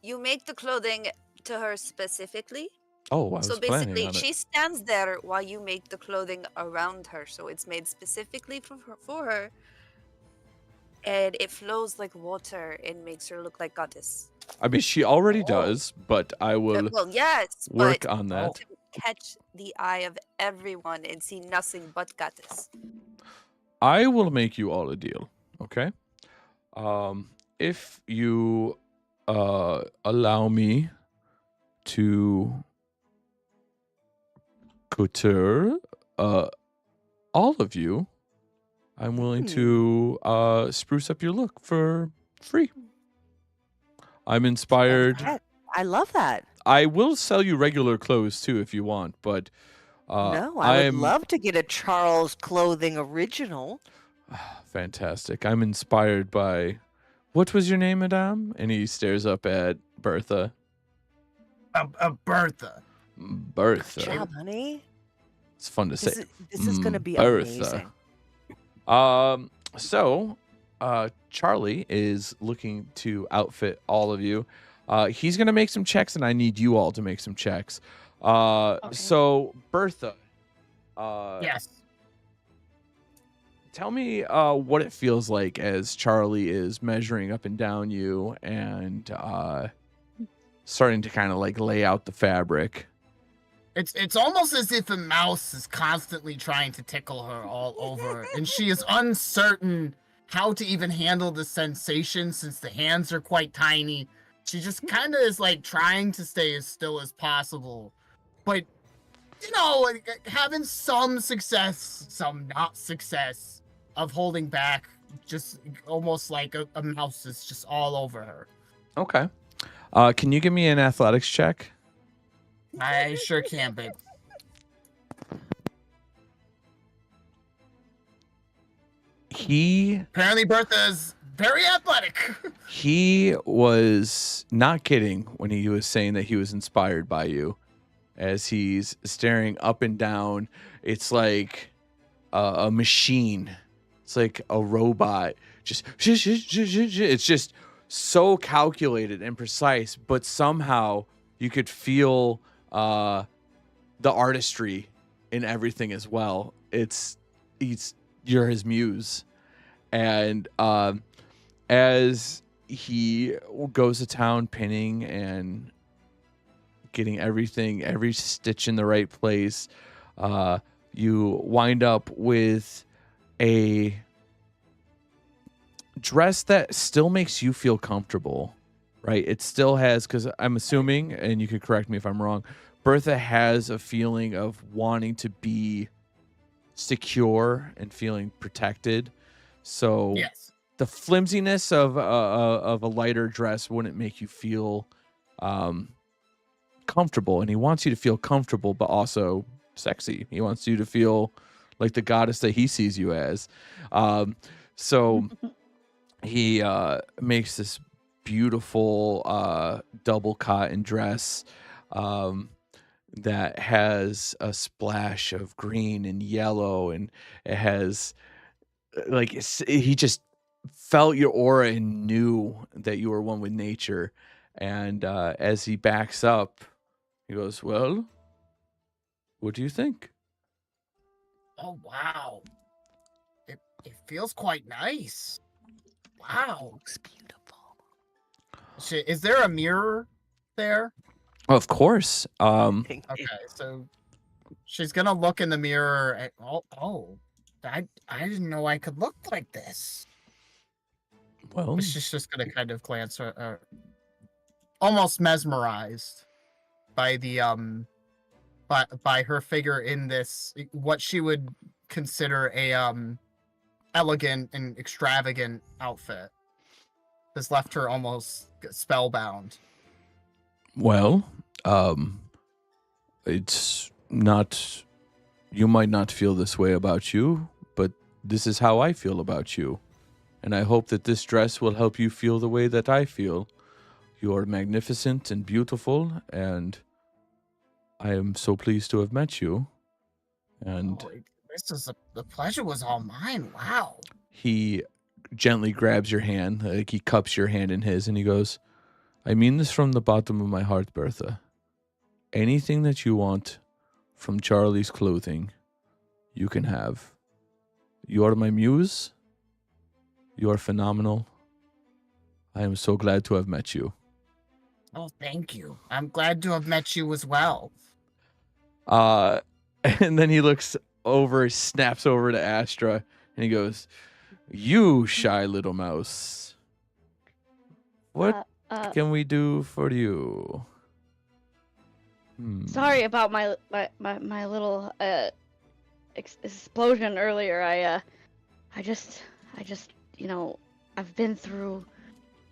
You make the clothing to her specifically.
Oh, I was
So
planning
basically,
on it.
she stands there while you make the clothing around her. So it's made specifically for her. And it flows like water and makes her look like goddess.
I mean, she already
Oh.
does, but I will
Well, yes,
work
but
on that.
to catch the eye of everyone and see nothing but goddess.
I will make you all a deal, okay? If you allow me to couture all of you, I'm willing to spruce up your look for free. I'm inspired.
I love that.
I will sell you regular clothes too if you want, but
No, I would
I'm
love to get a Charles Clothing original.
fantastic. I'm inspired by what was your name, Madame? And he stares up at Bertha.
Bertha.
Bertha.
Good job, honey.
It's fun to say.
This is going to be
Bertha.
amazing.
So Charlie is looking to outfit all of you. He's gonna make some checks, and I need you all to make some checks. So Bertha,
Yes.
tell me what it feels like as Charlie is measuring up and down you and starting to kind of like lay out the fabric.
It's almost as if a mouse is constantly trying to tickle her all over, and she is uncertain how to even handle the sensation since the hands are quite tiny. She just kind of is like trying to stay as still as possible, but you know, like, having some success, some not success of holding back, just almost like a mouse is just all over her.
Okay. Can you give me an athletics check?
I sure can, babe. Apparently Bertha's very athletic.
He was not kidding when he was saying that he was inspired by you. As he's staring up and down, it's like a machine. It's like a robot. Just it's just so calculated and precise, but somehow you could feel the artistry in everything as well. You're his muse, and as he goes to town pinning and getting every stitch in the right place, you wind up with a dress that still makes you feel comfortable, right? It still has, because I'm assuming, and you could correct me if I'm wrong, Bertha has a feeling of wanting to be secure and feeling protected. So
Yes.
the flimsiness of a lighter dress wouldn't make you feel comfortable, and he wants you to feel comfortable but also sexy. He wants you to feel like the goddess that he sees you as. So he makes this beautiful double cotton dress that has a splash of green and yellow, and it has he just felt your aura and knew that you were one with nature. And as he backs up, he goes, "Well, what do you think?"
Oh wow. It feels quite nice. Wow.
Looks beautiful.
Shit, is there a mirror there?
Of course.
Thank you.
Okay, so she's gonna look in the mirror. I didn't know I could look like this.
Well,
But she's just gonna kind of glance, almost mesmerized by the by her figure in this, what she would consider a elegant and extravagant outfit. Has left her almost spellbound.
well, it's not. You might not feel this way about you, but this is how I feel about you. And I hope that this dress will help you feel the way that I feel. You are magnificent and beautiful, and I am so pleased to have met you. And
The pleasure was all mine. Wow.
he gently grabs your hand, like he cups your hand in his, and he goes, I mean this from the bottom of my heart, Bertha. Anything that you want from Charlie's clothing, you can have. You are my muse. You are phenomenal. I am so glad to have met you.
Oh, thank you. I'm glad to have met you as well.
And then he looks over, snaps over to Astra, and he goes, You shy little mouse. What can we do for you?
Sorry about my little explosion earlier. I just I've been through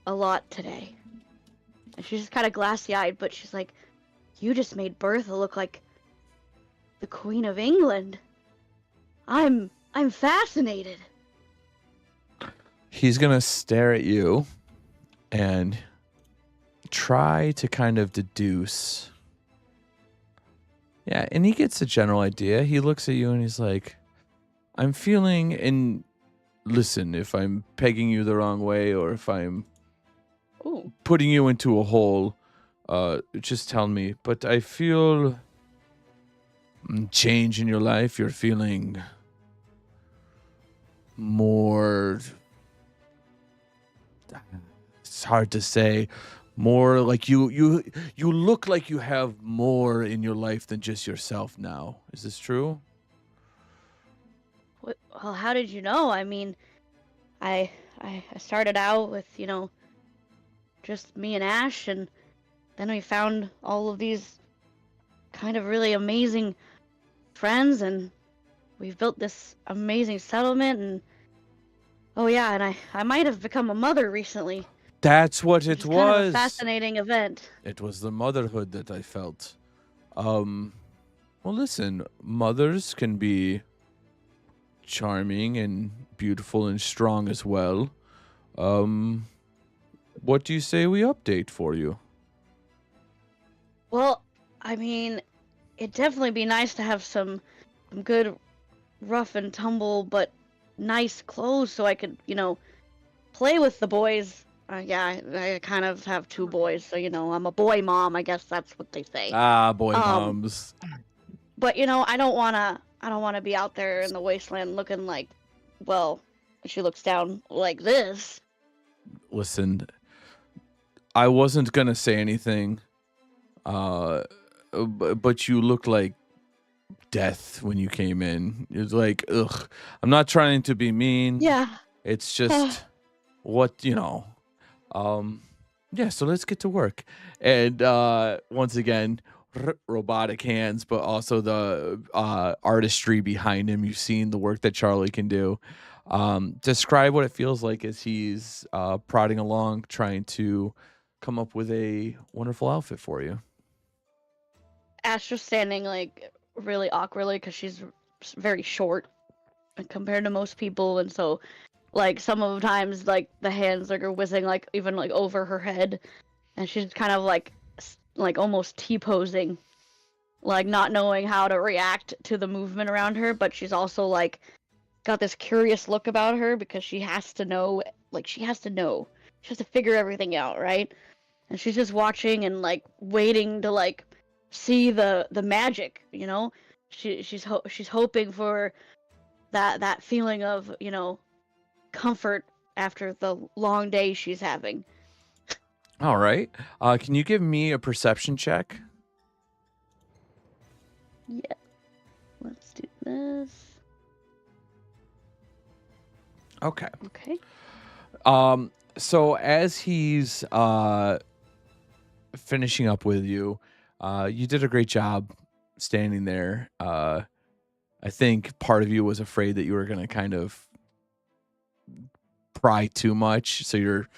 a lot today. And she's just kind of glassy-eyed, but she's like, you just made Bertha look like the Queen of England. I'm fascinated.
He's gonna stare at you and try to kind of deduce. Yeah, and he gets a general idea. He looks at you and he's like, I'm feeling, and listen, if I'm pegging you the wrong way or if I'm putting you into a hole, just tell me. But I feel change in your life. You're feeling more, it's hard to say, more like you look like you have more in your life than just yourself now. Is this true?
Well, how did you know? I mean, I started out with, just me and Ash, and then we found all of these kind of really amazing friends, and we've built this amazing settlement, and oh yeah, and I might have become a mother recently.
That's what it was.
Kind of a fascinating event.
It was the motherhood that I felt. Well, listen, mothers can be charming and beautiful and strong as well. What do you say we update for you?
Well, I mean, it'd definitely be nice to have some good rough and tumble but nice clothes so I could, play with the boys. Yeah, I kind of have two boys, so I'm a boy mom. I guess that's what they say.
Boy moms.
But I don't wanna be out there in the wasteland looking like, well, she looks down like this.
Listen, I wasn't gonna say anything, but you look like death when you came in. It's like, ugh. I'm not trying to be mean.
Yeah.
It's just what. Yeah, so let's get to work. And once again, robotic hands, but also the artistry behind him. You've seen the work that Charlie can do. Describe what it feels like as he's prodding along, trying to come up with a wonderful outfit for you.
Astra's standing like really awkwardly because she's very short compared to most people, and so like some of the times like the hands like are whizzing like even like over her head, and she's kind of like almost T-posing, like not knowing how to react to the movement around her, but she's also like got this curious look about her because she has to know, she has to figure everything out, right? And she's just watching and like waiting to like see the magic, she's hoping for that feeling of comfort after the long day she's having.
All right. Can you give me a perception check?
Yeah. Let's do this.
Okay.
Okay.
So as he's finishing up with you, you did a great job standing there. I think part of you was afraid that you were going to kind of pry too much, so you're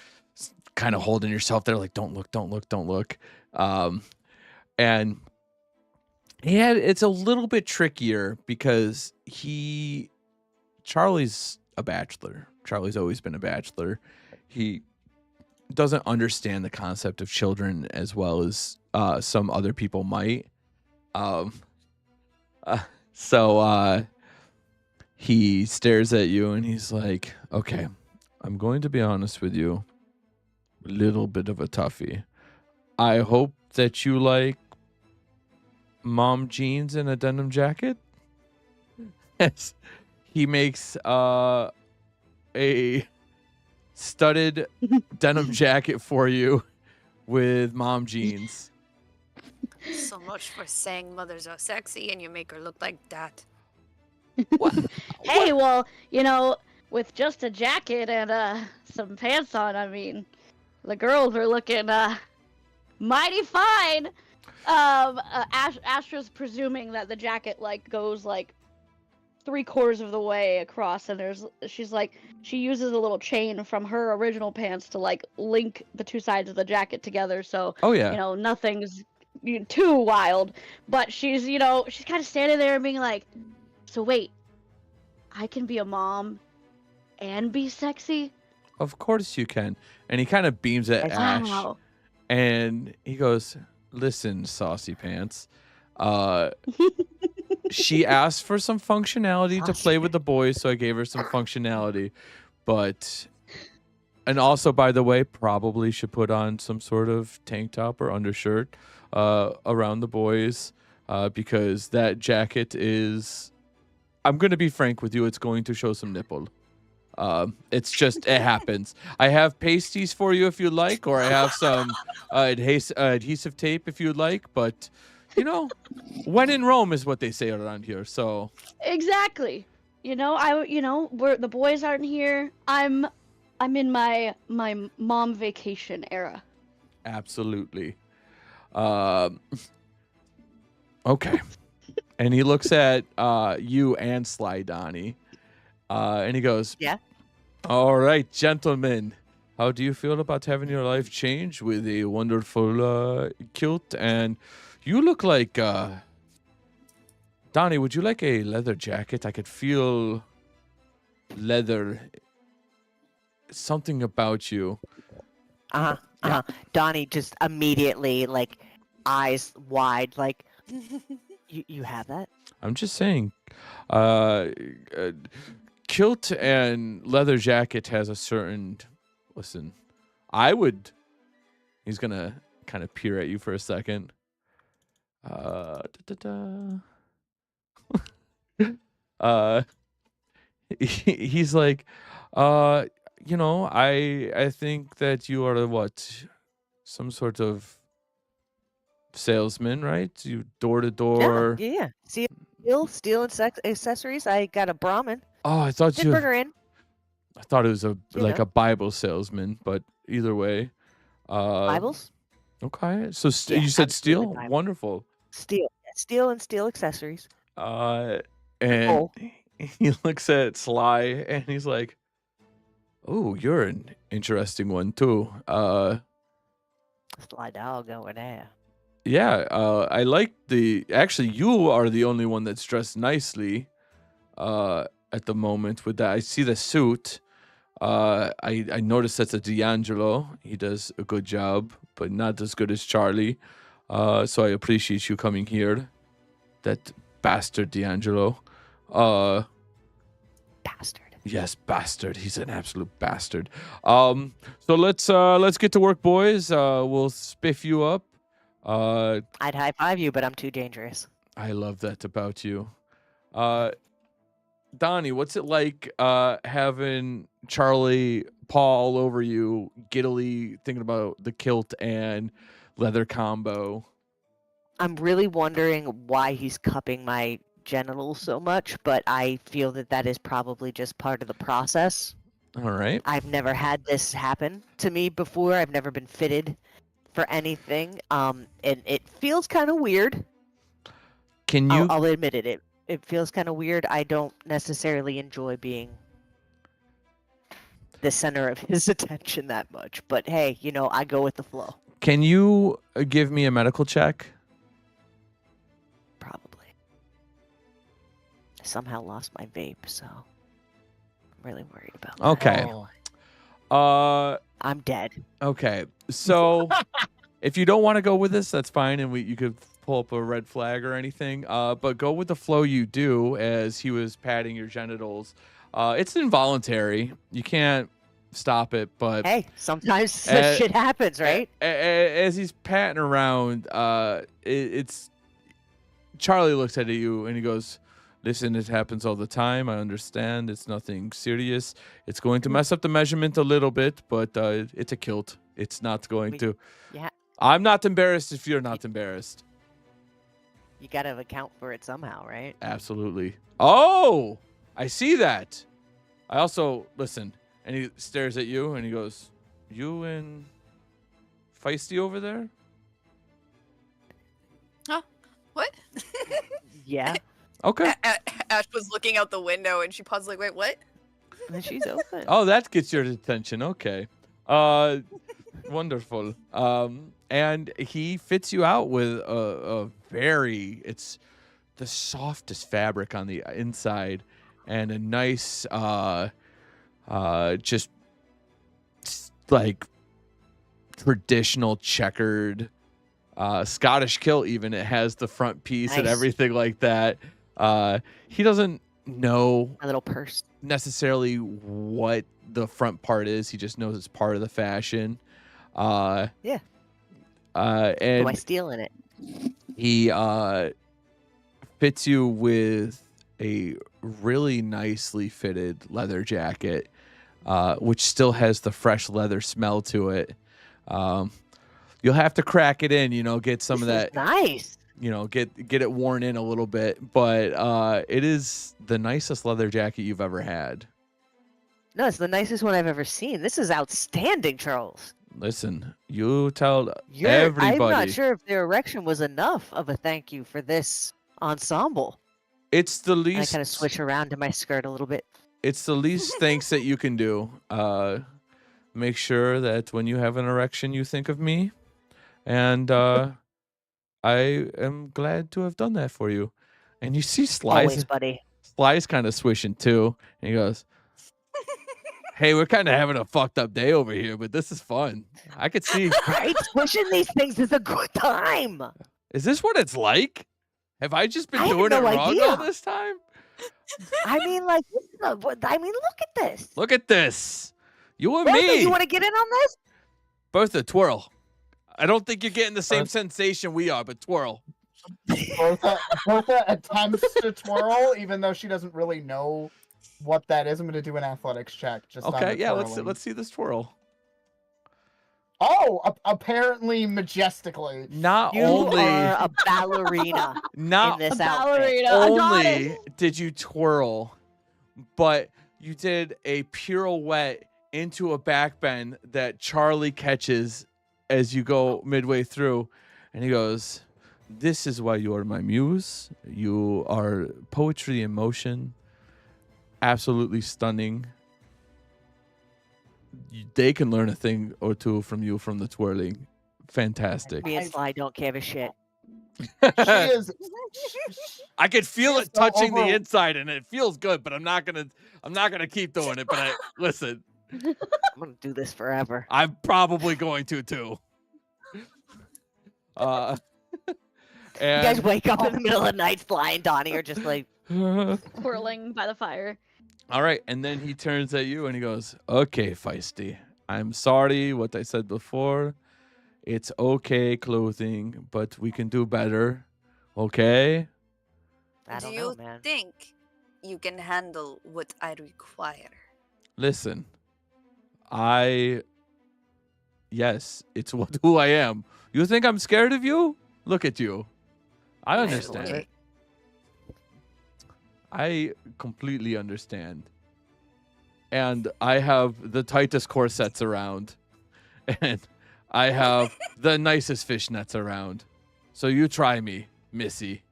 kind of holding yourself there, like don't look, don't look, don't look. And it's a little bit trickier because Charlie's a bachelor. Charlie's always been a bachelor. He doesn't understand the concept of children as well as some other people might. So he stares at you and he's like, okay, I'm going to be honest with you. A little bit of a toughie. I hope that you like mom jeans and a denim jacket. Yes. He makes a studded denim jacket for you with mom jeans.
So much for saying mothers are sexy and you make her look like that.
What?
Hey, well, with just a jacket and some pants on, I mean, the girls are looking mighty fine. Astra's presuming that the jacket goes 3/4 of the way across, and she uses a little chain from her original pants to link the two sides of the jacket together, so
Oh yeah.
nothing's too wild. But she's kind of standing there and being like, so wait, I can be a mom and be sexy?
Of course you can. And he kind of beams at Ash.
Wow.
And he goes, listen, saucy pants. She asked for some functionality to play with the boys, so I gave her some functionality. And also, by the way, probably should put on some sort of tank top or undershirt around the boys because that jacket is, I'm going to be frank with you, it's going to show some nipple. It's just, it happens. I have pasties for you if you like, or I have some adhesive tape if you'd like, but when in Rome is what they say around here. So
Exactly. We're the boys aren't here. I'm in my mom vacation era.
absolutely. Okay. And he looks at you and Sly Donnie, and he goes,
Yeah.
all right, gentlemen, how do you feel about having your life change with a wonderful kilt? And you look like Donnie, would you like a leather jacket? I could feel leather, something about you.
Donnie just immediately eyes wide, you have that?
I'm just saying, kilt and leather jacket has a certain. Listen, He's gonna kind of peer at you for a second. He's like, I think that you are some sort of salesman, right? You door to door.
Yeah. Steel and sex accessories. I got a Brahmin.
Oh, I thought
Did bring her in.
I thought it was a
know.
a Bible salesman, but either way,
Bibles?
okay. So
Yeah,
you said
absolutely
steel,
Bible.
wonderful.
Steel and steel accessories.
And
Oh.
he looks at Sly and he's like, "Oh, you're an interesting one too."
Sly dog over there.
Yeah. I like actually, you are the only one that's dressed nicely. At the moment with that, I see the suit. I noticed that's a D'Angelo. He does a good job, but not as good as Charlie. So I appreciate you coming here. That bastard D'Angelo.
Bastard.
Yes, bastard. He's an absolute bastard. So let's get to work, boys. We'll spiff you up.
I'd high five you, but I'm too dangerous.
I love that about you. Donnie, what's it like having Charlie paw all over you, giddily thinking about the kilt and leather combo?
I'm really wondering why he's cupping my genitals so much, but I feel that that is probably just part of the process.
All right.
I've never had this happen to me before. I've never been fitted for anything. And it feels kind of weird.
Can you
I'll admit it. It feels kind of weird. I don't necessarily enjoy being the center of his attention that much. But hey, I go with the flow.
can you give me a medical check?
Probably. I somehow lost my vape, so I'm really worried about that.
Okay.
Oh.
I'm dead.
Okay. So if you don't want to go with this, that's fine, and you could pull up a red flag or anything. But go with the flow you do as he was patting your genitals. It's involuntary. You can't stop it, but
Hey, sometimes that shit happens, right?
as he's patting around, it's Charlie looks at you and he goes, "Listen, it happens all the time. I understand. It's nothing serious. It's going to mess up the measurement a little bit, but it's a kilt. It's not going to."
Yeah,
I'm not embarrassed if you're not embarrassed.
you gotta account for it somehow, right?
Absolutely. Oh, I see that. I also listen, and he stares at you and he goes, "You and Feisty over there?"
What?
Yeah,
Okay.
Ash was looking out the window and she paused like, wait, what?
and then she's open.
Oh, that gets your attention. Okay. Wonderful. And he fits you out with a very, it's the softest fabric on the inside and a nice, just like traditional checkered, Scottish kilt even. It has the front piece and
Nice.
everything like that. He doesn't know
My little purse.
necessarily what the front part is. He just knows it's part of the fashion.
Yeah. Do I
And
steal in it?
he fits you with a really nicely fitted leather jacket, which still has the fresh leather smell to it. You'll have to crack it in, get some of
This is
that,
nice.
get it worn in a little bit. But it is the nicest leather jacket you've ever had.
No, it's the nicest one I've ever seen. This is outstanding, Charles.
Listen, you tell
I'm
everybody.
not sure if their erection was enough of a thank you for this ensemble.
It's the
And I
least.
kind of switch around to my skirt a little bit.
It's the least thanks that you can do. Make sure that when you have an erection, you think of me, and I am glad to have done that for you. And you see
Always,
Sly's
buddy.
kind of swishing too, and he goes, "Hey, we're kind of having a fucked up day over here, but this is fun. I could see.
Right? Switching these things is a good time.
Is this what it's like? Have I just been
I had
doing it
no
wrong all
idea.
this time?
I mean, like, look at this.
Look at this. You and
Bertha,
me.
you want to get in on this?
Bertha, twirl. I don't think you're getting the same sensation we are, but twirl.
Bertha attempts to twirl, even though she doesn't really know what that is. I'm going to do an athletics check. Just on
Okay,
the
yeah,
twirling.
let's see this twirl.
Oh, apparently majestically.
Not
You
only
are a ballerina in
not
this
A
outfit.
ballerina, a
only
goddess.
did you twirl, but you did a pirouette into a back bend that Charlie catches as you go midway through, and he goes, "This is why you are my muse. You are poetry in motion. Absolutely stunning. They can learn a thing or two from you from the twirling. Fantastic."
Me and Sly don't give a shit.
She is.
I could feel
She's
it
so
touching the
over-
inside, and it feels good. But I'm not gonna keep doing it. But listen,
I'm gonna do this forever.
I'm probably going to too. And
You guys wake up in the middle of the night, Sly and Donnie are just like,
Twirling by the fire.
all right, and then he turns at you and he goes, "Okay, Feisty, I'm sorry what I said before. It's okay clothing, but we can do better. Okay?"
I
Do
don't
you
know, man.
think you can handle what I require.
Listen, yes, it's who I am. You think I'm scared of you? Look at you. I understand.
Okay.
I completely understand. And I have the tightest corsets around. And I have the nicest fishnets around. So you try me, Missy.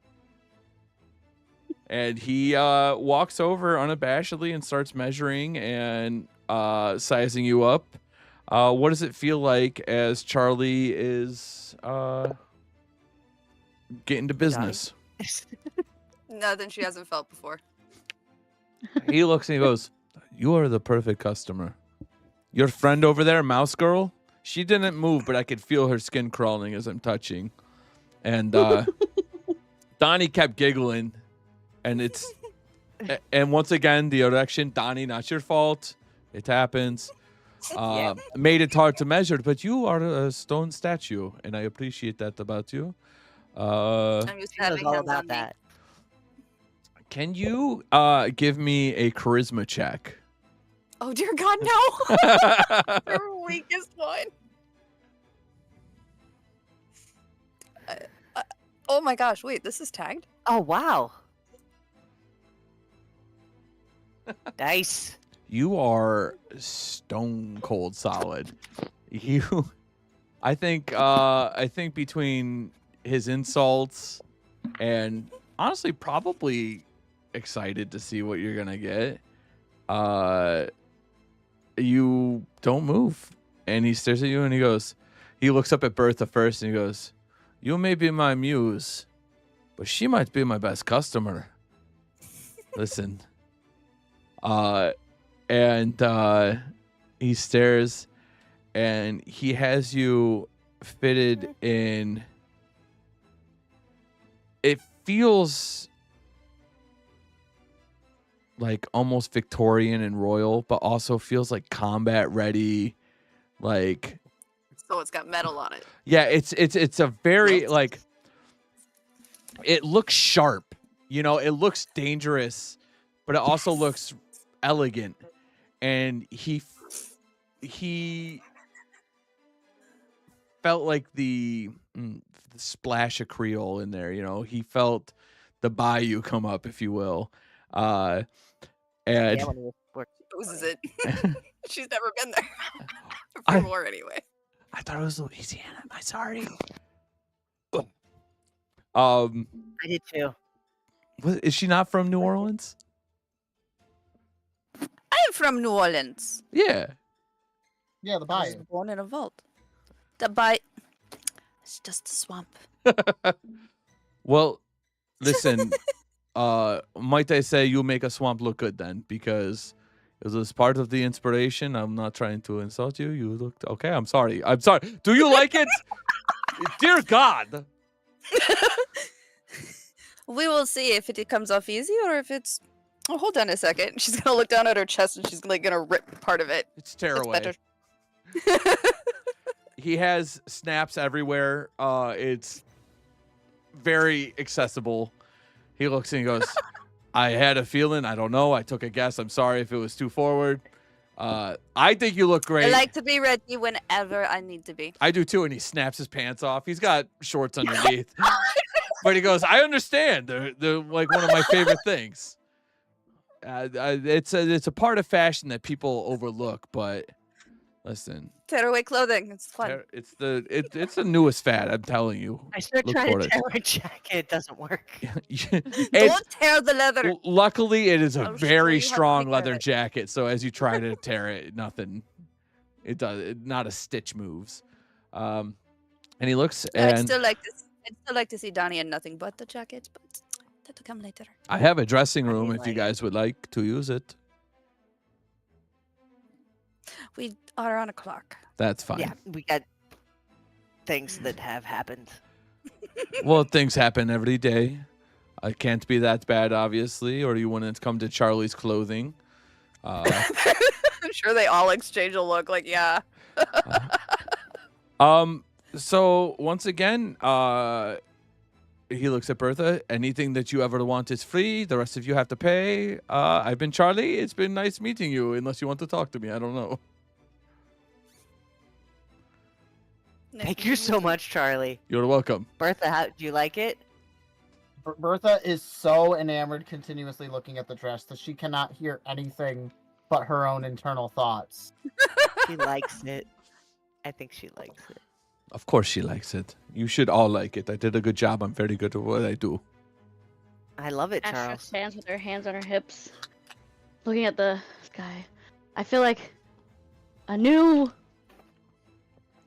And he walks over unabashedly and starts measuring and sizing you up. What does it feel like as Charlie is getting to business?
Nothing she hasn't felt before.
He looks and he goes, "You are the perfect customer. Your friend over there, Mouse Girl, she didn't move, but I could feel her skin crawling as I'm touching." And Donnie kept giggling. And once again, the erection, Donnie, not your fault. It happens. Made it hard to measure, but you are a stone statue, and I appreciate that about you.
I'm used to
She knows
having
all
hands
about
on me.
that.
Can you give me a charisma check?
Oh dear God, no! Your weakest one. Oh my gosh! Wait, this is tagged.
Oh wow. Nice.
You are stone cold solid. I think between his insults and honestly probably excited to see what you're gonna get. You don't move. And he stares at you and he looks up at Bertha first and he goes, "You may be my muse, but she might be my best customer." Listen. And he stares and he has you fitted in. It feels like almost Victorian and royal, but also feels like combat ready. Like,
So it's got metal on it.
yeah, it's a very like, it looks sharp, you know, it looks dangerous, but it also looks elegant. And he felt like the splash of Creole in there, you know. He felt the bayou come up, if you will. And
Yeah, when we were-
Oozes it. She's never been there.
I-
Before, anyway.
I thought it was Louisiana. Am I sorry?
I did too.
Is she not from New Orleans?
I'm from New Orleans.
Yeah.
Yeah, the
I was
bayou.
born in a vault. The bay. It's just a swamp.
Well, listen, might I say you make a swamp look good then, because it was part of the inspiration. I'm not trying to insult you. You looked okay. I'm sorry. Do you like it? Dear God.
We will see if it comes off easy or if it's. Oh, hold on a second. She's gonna look down at her chest and she's like gonna rip part of it.
It's tear
It's
away.
better.
He has snaps everywhere. It's very accessible. He looks and he goes, "I had a feeling. I don't know. I took a guess. I'm sorry if it was too forward. I think you look
I
great.
like to be ready whenever I need to be.
I do too." And he snaps his pants off. He's got shorts underneath. But he goes, "I understand. They're like one of my favorite things." It's a part of fashion that people overlook, but listen,
Tearaway clothing. It's fun.
it's the newest fad. I'm telling you.
I start
Look
trying
for
to
it.
tear a jacket. It doesn't work.
Don't tear the leather.
Luckily, it is a
I'll show
very
you how to
strong
take care of
leather
it.
jacket. So as you try to tear it, nothing. It does not a stitch moves. And he looks
I'd
and
still like to see Donnie in nothing but the jacket, but that'll come later.
I have a dressing
I
room
mean,
if you
like-
guys would like to use it.
We are on a clock.
That's fine.
Yeah, we got things that have happened.
Well, things happen every day. I can't be that bad, obviously, or you wouldn't come to Charlie's clothing.
I'm sure they all exchange a look like, yeah.
So once again, he looks at Bertha. Anything that you ever want is free. The rest of you have to pay. I've been Charlie. It's been nice meeting you. Unless you want to talk to me, I don't know.
Thank you so much, Charlie.
You're welcome.
Bertha, how do you like it?
Bertha is so enamored, continuously looking at the dress that she cannot hear anything but her own internal thoughts.
She likes it. I think she likes it.
Of course she likes it. You should all like it. I did a good job. I'm very good at what I do.
I love it,
Astra
Charles.
stands with her hands on her hips, looking at the sky. I feel like a new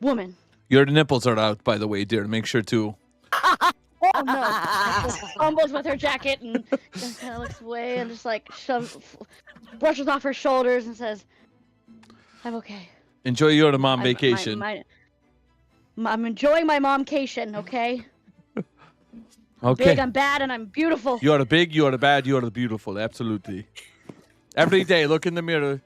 woman.
Your nipples are out, by the way, dear. Make sure to.
Oh no! Fumbles with her jacket and just kind of looks away and just like brushes off her shoulders and says, "I'm okay.
Enjoy your mom vacation.
I'm enjoying my momcation. Okay.
Okay.
Big, I'm bad, and I'm beautiful."
You are the big, you are the bad, you are the beautiful. Absolutely. Every day, look in the mirror.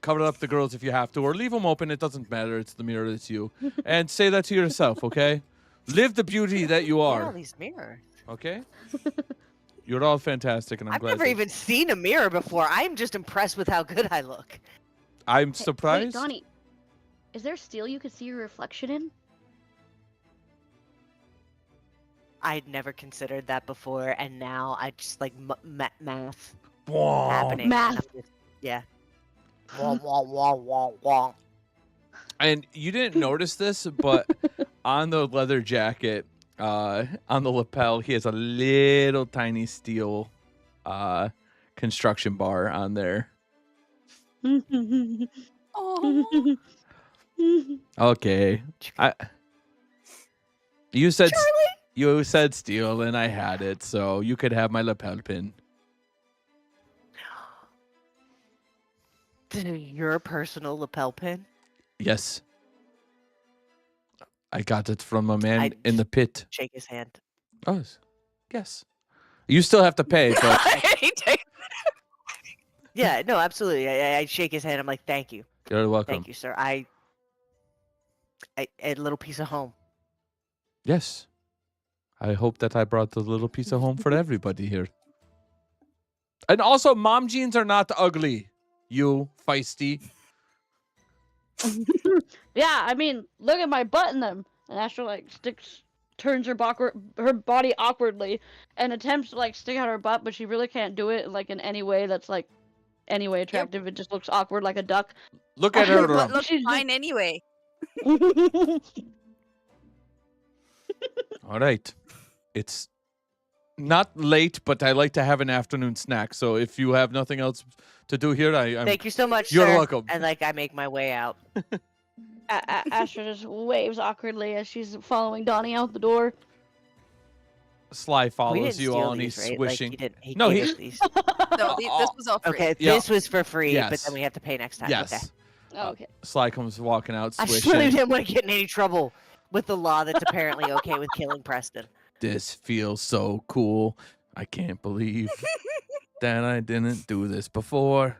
Cover up the girls if you have to, or leave them open. It doesn't matter. It's the mirror. It's you. And say that to yourself, okay? Live the beauty that you
Look at all
are.
these mirrors.
Okay? You're all fantastic, and I'm
I've
glad.
never even seen a mirror before. I'm just impressed with how good I look.
I'm
Wait,
surprised.
Donnie, is there steel you could see your reflection in?
I'd never considered that before, and now I just like math
Whoa.
happening.
Math.
And I'm just- yeah. Wah, wah, wah, wah, wah.
And you didn't notice this, but on the leather jacket, on the lapel, he has a little tiny steel construction bar on there.
Oh,
Okay. You said you said steel, and I had it, so you could have my lapel pin.
Your personal lapel pin?
Yes. I got it from a man
I-
in the pit.
Shake his hand.
Oh, yes. You still have to pay, but
He takes-
Yeah, no, absolutely. I shake his hand. I'm like, thank you.
you're welcome.
Thank you, sir. A little piece of home.
Yes. I hope that I brought the little piece of home for everybody here. And also, mom jeans are not ugly. You feisty.
Yeah, I mean, look at my butt in them. And Astra like turns her body awkwardly and attempts to like stick out her butt, but she really can't do it like in any way that's like any way attractive. It just looks awkward like a duck.
Look at her.
But looks
She's
fine anyway.
All right. It's not late, but I like to have an afternoon snack. So if you have nothing else to do here, I'm.
Thank you so much,
You're
sir.
welcome.
And like, I make my way out.
Astra just waves awkwardly as she's following Donnie out the door.
Sly
We
follows
didn't
you
steal
all, and
these,
he's
right?
swishing.
Like, he
No,
gave
he-
us these.
No, this was all free.
Okay,
Yeah.
this was for free, but
Yes.
then we have to pay next time.
Yes.
Okay.
Oh, okay.
Sly comes walking out,
I just
swishing.
really didn't want to get in any trouble with the law that's apparently okay with killing Preston.
This feels so cool. I can't believe that I didn't do this before.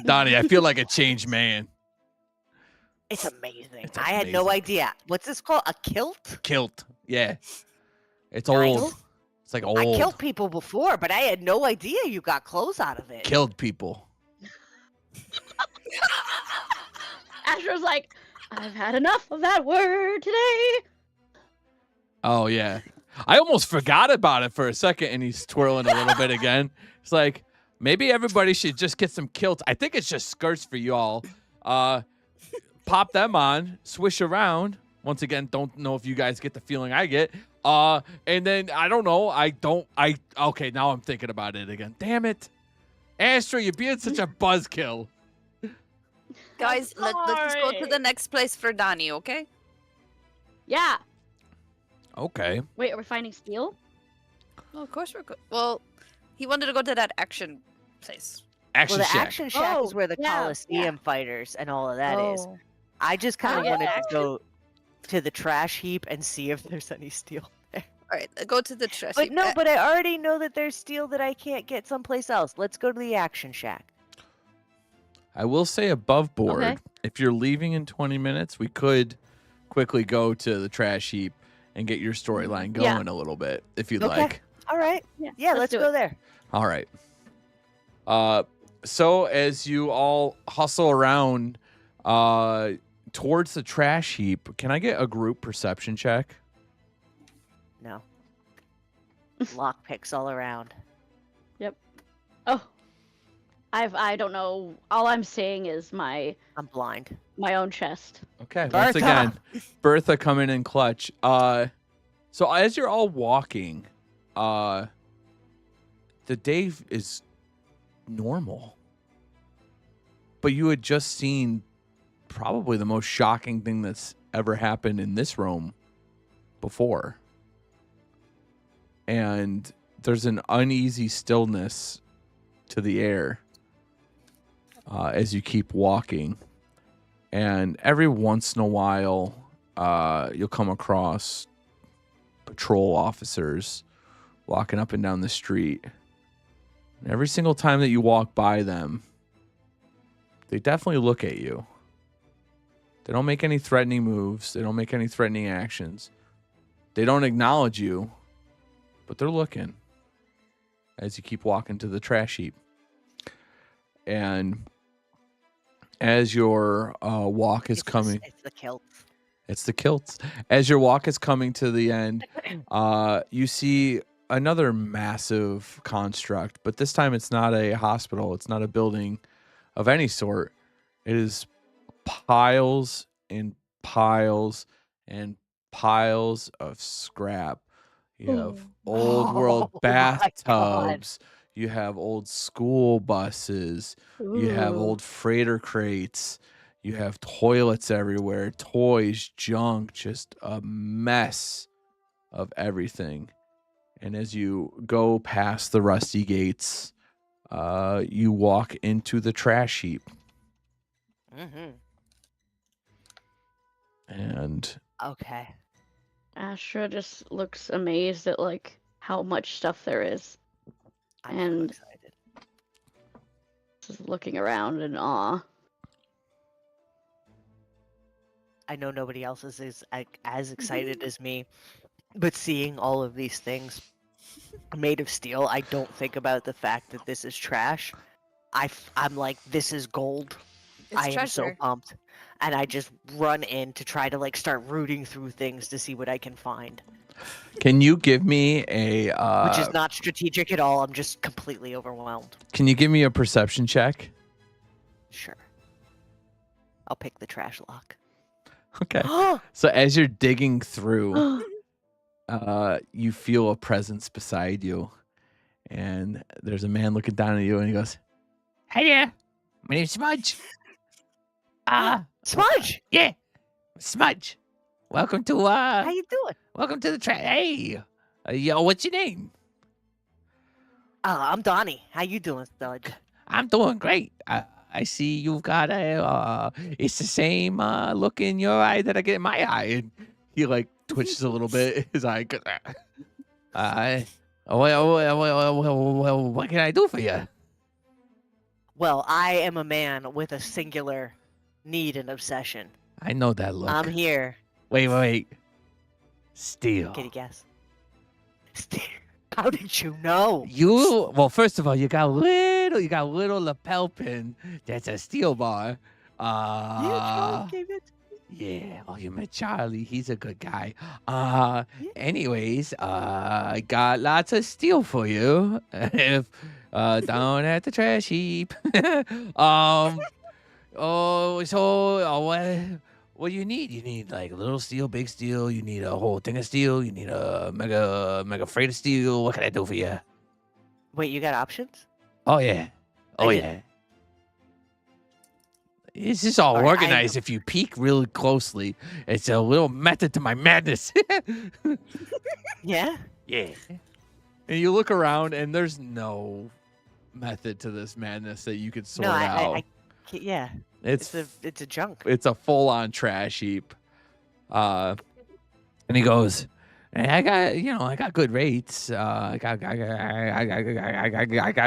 Donnie, I feel like a changed man.
It's amazing.
It's
I had no
amazing.
idea. What's this called? A kilt?
Kilt. Yeah. It's
Nice.
old. It's like old.
I killed people before, but I had no idea you got clothes out of it.
Killed people.
Astra's like, I've had enough of that word today.
Oh, yeah. I almost forgot about it for a second, and he's twirling a little bit again. It's like, maybe everybody should just get some kilts. I think it's just skirts for y'all. Pop them on, swish around. Once again, don't know if you guys get the feeling I get. And then, I don't know. Okay, now I'm thinking about it again. Damn it. Astra, you're being such a buzzkill.
Guys, let's just go to
sorry.
the next place for Donnie, okay?
Yeah.
Okay.
Wait, are we finding steel?
Well, of course we're good. Well, he wanted to go to that action place.
Action
Well, the
Shack.
action shack is
Oh,
where the
yeah,
Coliseum fighters and all of that is.
Oh.
I just kind of
yeah,
wanted to
action.
go to the trash heap and see if there's any steel.
All right, go to the trash.
But
heap.
no, but I already know that there's steel that I can't get someplace else. Let's go to the action shack.
I will say above board,
Okay.
if you're leaving in 20 minutes, we could quickly go to the trash heap and get your storyline
Yeah.
going a little bit, if you'd
Okay.
like.
All right. Yeah, let's
do
go
it.
there.
All right. So as you all hustle around towards the trash heap, can I get a group perception check?
No. Lockpicks all around.
Oh, I don't know. All I'm seeing is my
I'm blind.
own chest.
Okay, once
Bertha!
again, Bertha coming in clutch. So as you're all walking, the day is normal. But you had just seen probably the most shocking thing that's ever happened in this room before. And there's an uneasy stillness to the air as you keep walking. And every once in a while, you'll come across patrol officers walking up and down the street. And every single time that you walk by them, they definitely look at you. They don't make any threatening moves. They don't make any threatening actions. They don't acknowledge you, but they're looking as you keep walking to the trash heap. And as your walk is coming...
It's the kilts.
It's the kilts. As your walk is coming to the end, you see another massive construct, but this time it's not a hospital. It's not a building of any sort. It is piles and piles and piles of scrap. You have old world
Oh my God.
bathtubs. You have old school buses. You have
Ooh.
old freighter crates. You have toilets everywhere, toys, junk, just a mess of everything. And as you go past the rusty gates, you walk into the trash heap.
Mm-hmm.
And
Okay.
Astra just looks amazed at like how much stuff there is.
I'm so
And-
excited.
Just looking around in awe.
I know nobody else is as excited as me, but seeing all of these things made of steel, I don't think about the fact that this is trash. I'm like, this is gold.
It's
I am so
treasure.
pumped. And I just run in to try to like start rooting through things to see what I can find.
can you give me a
Which is not strategic at all. I'm just completely overwhelmed.
can you give me a perception check?
Sure. I'll pick the trash lock.
Okay. So as you're digging through, you feel a presence beside you, and there's a man looking down at you, and he goes, "Hey there, my name's Smudge.
Smudge!
Yeah, Smudge. Welcome to
How you doing?
welcome to the trash. Hey, yo, what's your name?
I'm Donnie. How you doing, Smudge?
I'm doing great. I see you've got a it's the same look in your eye that I get in my eye." And he like twitches a little bit. His eye goes, what can I do for you?
Well, I am a man with a singular need and obsession.
I know that look.
I'm here.
Wait. Steel.
Can you guess? How did you know?
Well, first of all, you got a little lapel pin. That's a steel bar.
Charlie gave it to me.
Yeah. Oh, you met Charlie. He's a good guy. Anyways, I got lots of steel for you. If down at the trash heap. What do you need? You need like a little steel, big steel. You need a whole thing of steel. You need a mega freight of steel. What can I do for you?
Wait, you got options?
Oh yeah. Oh
I
yeah.
didn't-
It's just all
All right,
organized. If you peek really closely, it's a little method to my madness.
Yeah?
Yeah. And you look around, and there's no method to this madness that you could sort
no,
out.
I can't, yeah.
it's
It's a junk.
it's a full-on trash heap. And he goes, "Hey, I got good rates. I got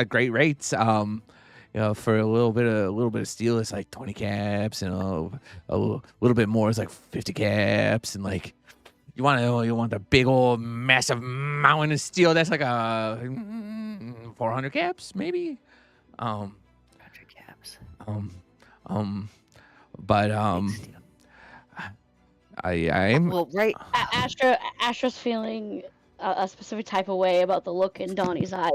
great rates. For a little bit of steel, it's like 20 caps, and a little bit more is like 50 caps, and like You want the big old massive mountain of steel that's like a 400 caps, maybe.
100 caps.
But I'm
Well, right.
Astra's feeling a specific type of way about the look in Donnie's eyes,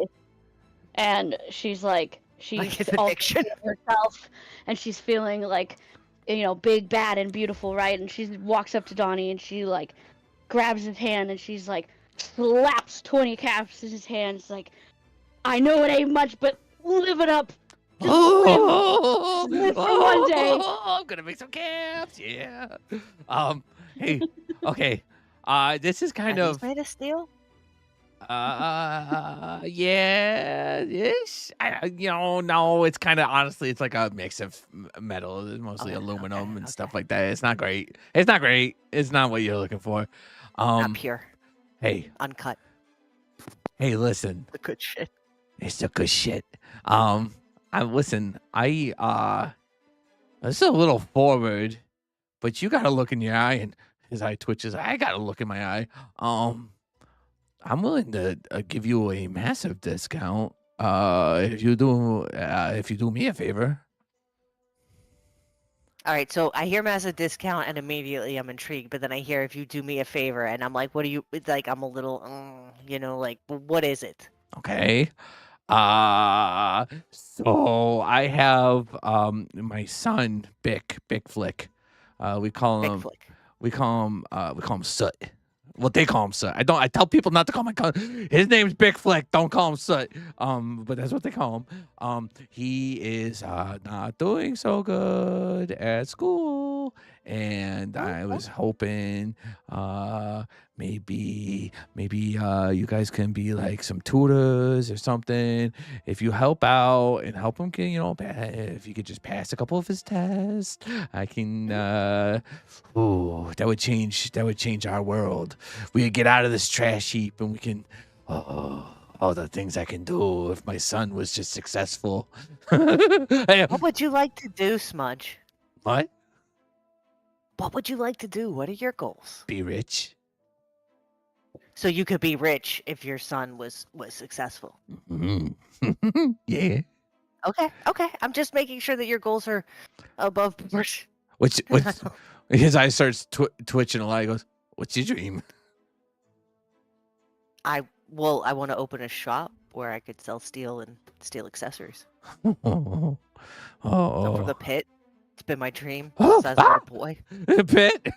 and she's like,
Like
she's
his
also
addiction.
feeling herself, and she's feeling like, big, bad, and beautiful, right? And she walks up to Donnie, and she like grabs his hand, and she's like slaps 20 caps in his hand. It's like, I know it ain't much, but live it up. Just live for one day.
I'm gonna make some caps. Yeah. Hey. Okay. This is kind
Are
of.
these made of steel?
Yeah. Ish. No. It's kind of honestly, it's like a mix of metal, mostly aluminum and stuff like that. It's not great. It's not great. It's not what you're looking for.
Not pure.
Hey.
Uncut.
Hey. Listen.
The good shit.
It's the good shit. Listen. This is a little forward, but you gotta look in your eye, and his eye twitches. I gotta look in my eye. I'm willing to give you a massive discount. If you do me a favor.
All right, so I hear massive discount, and immediately I'm intrigued. But then I hear if you do me a favor, and I'm like, what do you like? I'm a little, like, what is it?
Okay. So I have my son Bick Flick. We call
Big
him
flick.
we call him Soot. Well, they call him Soot. I tell people not to call his name's Big Flick. Don't call him Soot. But that's what they call him. He is not doing so good at school, and I was hoping maybe you guys can be like some tutors or something. If you help out and help him get, if you could just pass a couple of his tests, I can that would change our world. We could get out of this trash heap, and we can all the things I can do if my son was just successful.
What would you like to do, Smudge?
What?
What would you like to do? What are your goals?
Be rich.
So you could be rich if your son was successful.
Yeah.
Okay. I'm just making sure that your goals are above proportion.
Which his eye starts twitching a lot. He goes, "What's your dream?"
I want to open a shop where I could sell steel and steel accessories.
Oh.
Come from the pit. It's been my dream since I was a little boy.
The pit.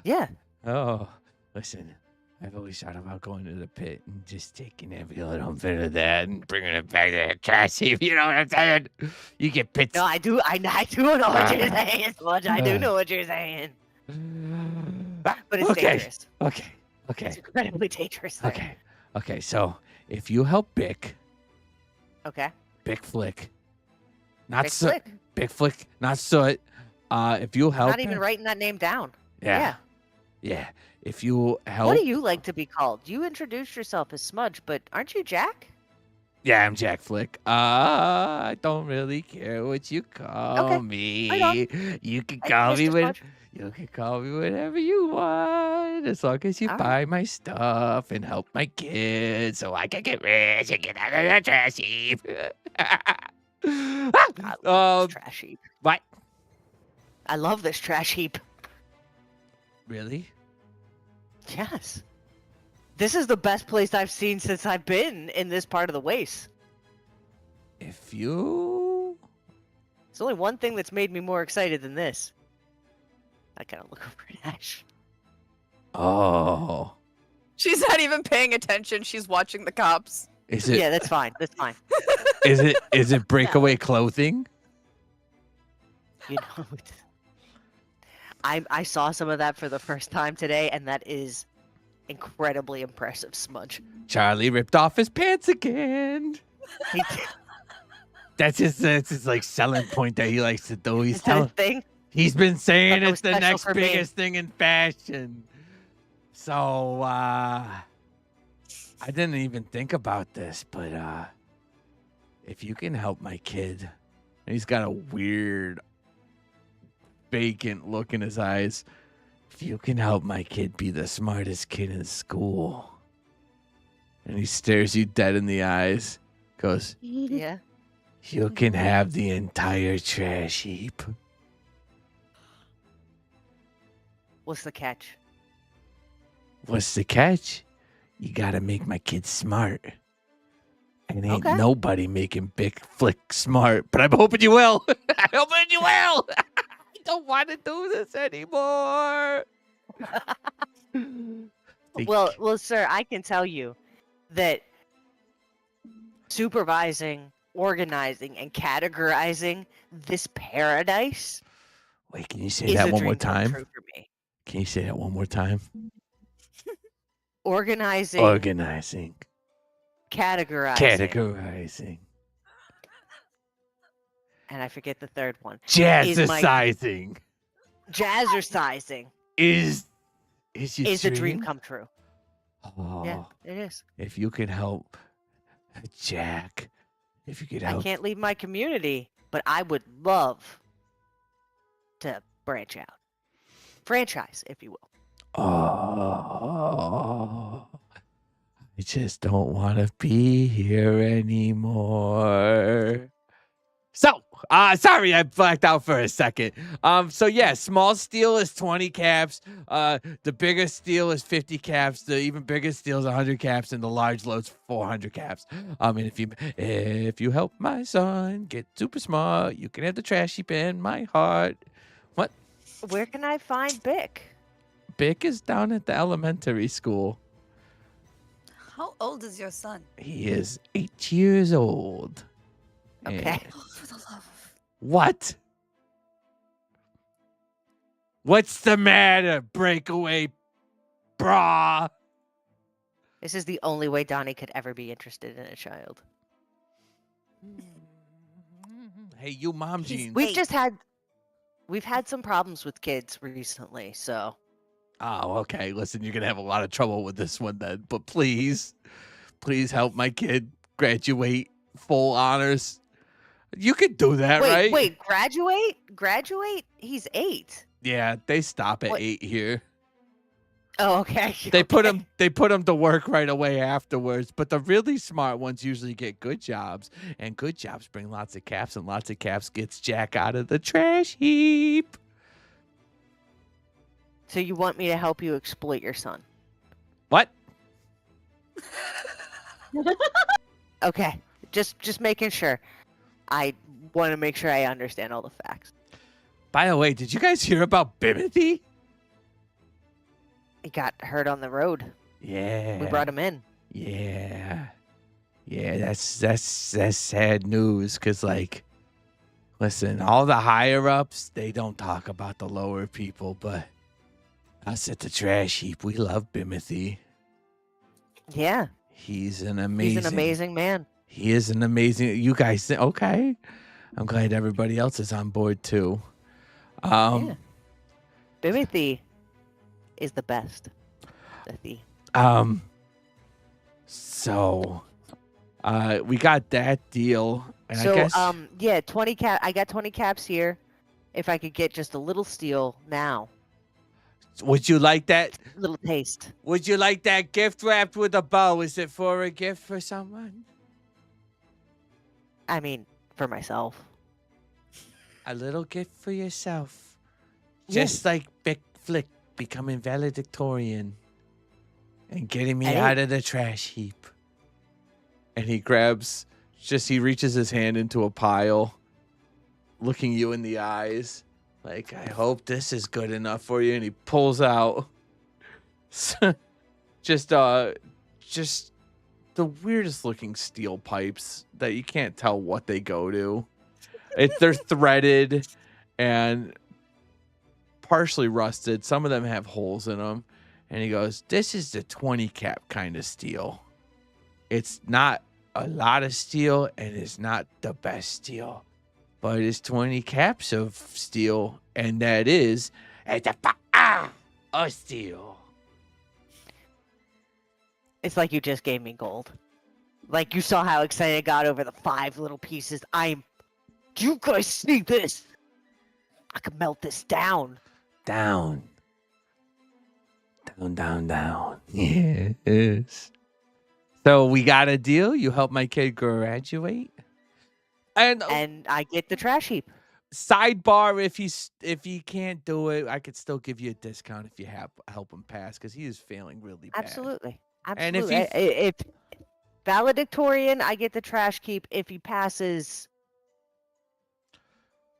Yeah.
Oh, listen. I've always thought about going to the pit and just taking every little bit of that and bringing it back to the trash heap. You know what I'm saying? You get pits.
No, I do know what you're saying, Smudge. I do know what you're saying. But it's dangerous.
Okay.
It's incredibly dangerous.
Okay. So if you help Bick.
Okay.
Big Flick. Not
Big
Soot.
Flick.
Big Flick. Not Soot. If you help.
I'm not even writing that name down.
Yeah. If you help.
What do you like to be called? You introduced yourself as Smudge, but aren't you Jack?
Yeah, I'm Jack Flick. I don't really care what you call me.
Right on.
You can call me
Mr. Smudge.
you can call me whatever you want, as long as you
All
buy my stuff and help my kids, so I can get rich and get out of the trash heap.
I love this trash heap.
What?
I love this trash heap.
Really?
Yes. This is the best place I've seen since I've been in this part of the waste.
If you.
There's only one thing that's made me more excited than this. I gotta look over at Ash.
Oh.
She's not even paying attention. She's watching the cops.
Is it?
Yeah, that's fine. That's fine.
Is it breakaway clothing?
You know, I saw some of that for the first time today, and that is incredibly impressive, Smudge.
Charlie ripped off his pants again.
He did.
That's his like selling point that he likes to do.
Is that a thing?
He's been saying
That
it's the
was special
next
for me.
biggest thing in fashion. So I didn't even think about this, but if you can help my kid, and he's got a weird vacant look in his eyes. if you can help my kid be the smartest kid in school. And he stares you dead in the eyes. Goes,
Yeah.
you can have the entire trash heap.
What's the catch?
What's the catch? You gotta make my kid smart. And ain't
Okay.
nobody making Big Flick smart, but I'm hoping you will. I'm hoping you will. I don't want to do this anymore.
Well, sir, I can tell you that supervising, organizing, and categorizing this paradise
Wait, can you say
is
that
a
one more
dream come
time?
true for me.
Can you say that one more time?
Organizing,
Organizing.
categorizing,
Categorizing.
and I forget the third one.
Jazzercising.
Jazzercising
Is your
is a dream come true.
Oh,
Yeah, it is.
if you could help Jack, if you could
I
help.
can't leave my community, but I would love to branch out. Franchise, if you will.
Oh, I just don't want to be here anymore. So, sorry, I blacked out for a second. So yeah, small steel is 20 caps. The biggest steel is 50 caps. The even bigger steel is 100 caps, and the large load's 400 caps. And if you help my son get super smart, you can have the trash heap in my heart. What?
Where can I find Bick?
Bick is down at the elementary school.
How old is your son?
He is 8 years old.
Okay.
And-
Oh, for the love of...
What? What's the matter, breakaway bra?
This is the only way Donnie could ever be interested in a child.
Hey, you mom jeans.
We've had some problems with kids recently, so
Oh, okay. Listen, you're going to have a lot of trouble with this one then. But please help my kid graduate full honors. You could do that, right?
Wait, graduate? He's 8.
Yeah, they stop at
What?
8 here.
Oh, okay.
They put
okay.
them to work right away afterwards. But the really smart ones usually get good jobs, and good jobs bring lots of caps, and lots of caps gets Jack out of the trash heap.
So you want me to help you exploit your son?
What?
Okay. Just making sure. I want to make sure I understand all the facts.
By the way, did you guys hear about Bimothy?
He got hurt on the road.
Yeah.
We brought him in.
Yeah. Yeah, that's sad news, cause like, listen, all the higher ups, they don't talk about the lower people, but us at the trash heap, we love Bimothy.
Yeah.
He's an
He's an amazing man.
He is an amazing. You guys think okay? I'm glad everybody else is on board too.
Yeah. Bimothy is the best. Bimothy.
So, we got that deal, and
So
I guess
20 cap. I got 20 caps here. If I could get just a little steel now,
would you like that?
little taste.
Would you like that gift wrapped with a bow? Is it for a gift for someone?
I mean, for myself.
A little gift for yourself.
Yeah.
Just like Big Flick becoming valedictorian and getting me
Hey.
out of the trash heap. And he reaches his hand into a pile, looking you in the eyes. Like, I hope this is good enough for you. And he pulls out just the weirdest looking steel pipes that you can't tell what they go to. They're threaded and partially rusted. Some of them have holes in them. And he goes, this is the 20 cap kind of steel. It's not a lot of steel and it's not the best steel. But it's 20 caps of steel, and that is a steel.
It's like you just gave me gold. Like you saw how excited I got over the 5 little pieces. You guys see this? I could melt this down.
Down. Down. Yes. So we got a deal. You help my kid graduate. And
I get the trash heap.
sidebar, if he can't do it, I could still give you a discount if you help him pass because he is failing really bad.
Absolutely.
And if
Absolutely.
he
If valedictorian, I get the trash keep. If he passes,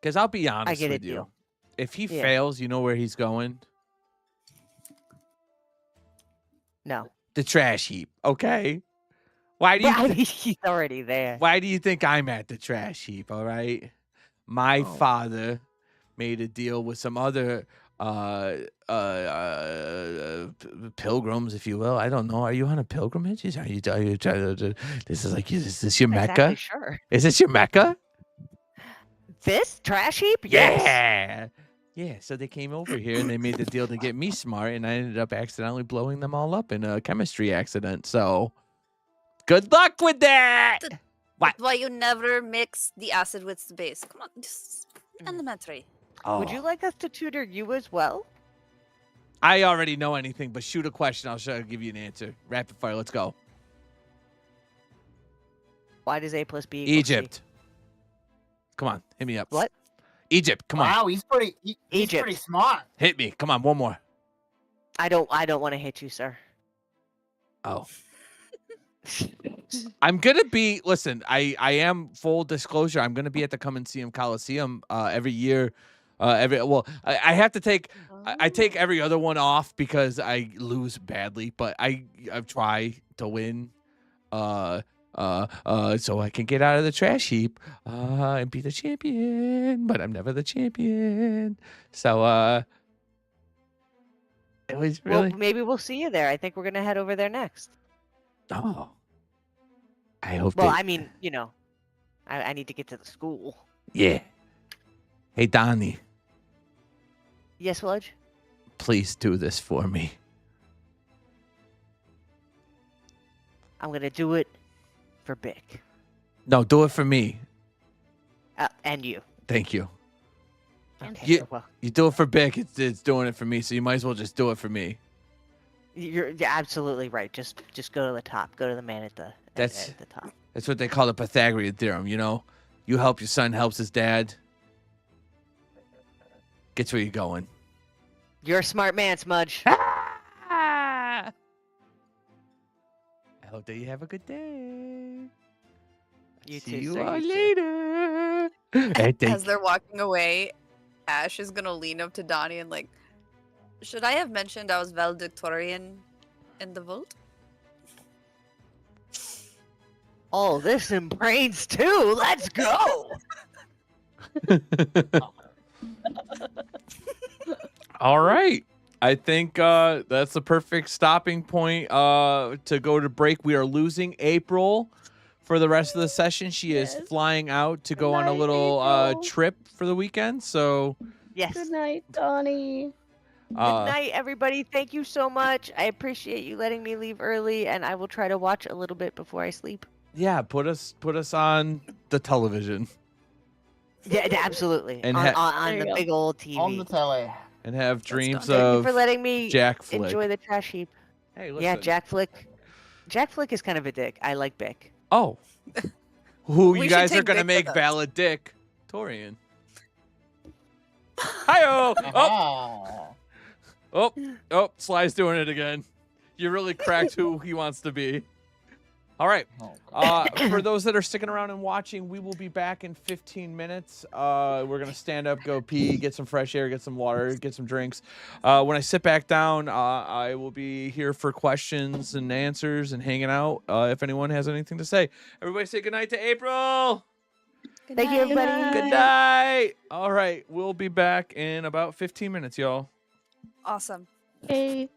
because I'll be
I
honest
get a
with you,
deal.
if he
Yeah.
fails, you know where he's going?
No.
The trash heap. Okay. Why do
But
you
I mean, he's already there.
Why do you think I'm at the trash heap? All right. My father made a deal with some other pilgrims, if you will. I don't know. Are you on a pilgrimage? Are you trying to? This is like, is this your
Not
Mecca?
exactly sure.
Is this your Mecca?
This trash heap? Yes.
Yeah. So they came over here and they made the deal to get me smart, and I ended up accidentally blowing them all up in a chemistry accident. So good luck with that. What?
That's why you never mix the acid with the base. Come on, just elementary.
Would you like us to tutor you as well?
I already know anything, but shoot a question. I'll give you an answer. Rapid fire. Let's go.
Why does A plus B equal C?
Egypt. Come on, hit me up.
What?
Egypt. Come on,
Wow, he's pretty. He's
Egypt.
pretty smart.
hit me. Come on, one more.
I don't want to hit you, sir.
Oh. I'm gonna be. Listen, I am full disclosure. I'm gonna be at the Come and See Him Coliseum every year. I have to take. I take every other one off because I lose badly, but I try to win. So I can get out of the trash heap and be the champion, but I'm never the champion. So it was really.
Well, maybe we'll see you there. I think we're gonna head over there next.
Oh. I hope.
Well, I mean, you know, I need to get to the school.
Yeah. Hey, Donnie,
Yes, Sludge?
please do this for me.
I'm gonna do it for Bick.
No, do it for me.
And you.
Thank you.
Okay.
You-
Well,
You do it for Bick, it's doing it for me, so you might as well just do it for me.
you're absolutely right. Just go to the top. Go to the man at the
That's-
at the top.
That's what they call the Pythagorean theorem, you know? You help your son, helps his dad. Gets where you're going.
You're a smart man, Smudge.
I hope that you have a good day.
You
See
too,
you
sir.
all
You too.
later. Hey,
As they're walking away, Ash is gonna lean up to Donnie and like, should I have mentioned I was valedictorian in the vote?
Oh, this and brains too. Let's go.
All right. I think that's the perfect stopping point to go to break. We are losing April for the rest of the session. She is
Yes.
flying out to
Good
go on a
night,
little
April.
trip for the weekend. So
Yes.
Good night, Donnie.
Good night, everybody. Thank you so much. I appreciate you letting me leave early, and I will try to watch a little bit before I sleep.
yeah, put us on the television
Yeah, absolutely.
And
on
ha-
on
There you
the
go.
big old TV.
On the telly.
and have
go.
dreams
Thank you
of
for letting me
Jack Flick.
enjoy the trash heap.
Hey, listen.
Yeah, Jack Flick. Jack Flick is kind of a dick. I like Bick.
Oh, who
We
you
should
guys are
take
gonna
Vic
make
with us.
valedictorian? Hi-oh! Oh,
Oh.
oh, Sly's doing it again. You really cracked who he wants to be. All right. For those that are sticking around and watching, we will be back in 15 minutes. We're going to stand up, go pee, get some fresh air, get some water, get some drinks. When I sit back down, I will be here for questions and answers and hanging out if anyone has anything to say. Everybody say goodnight to April.
Thank you, everybody.
Good night. All right. We'll be back in about 15 minutes, y'all.
Awesome.
Hey.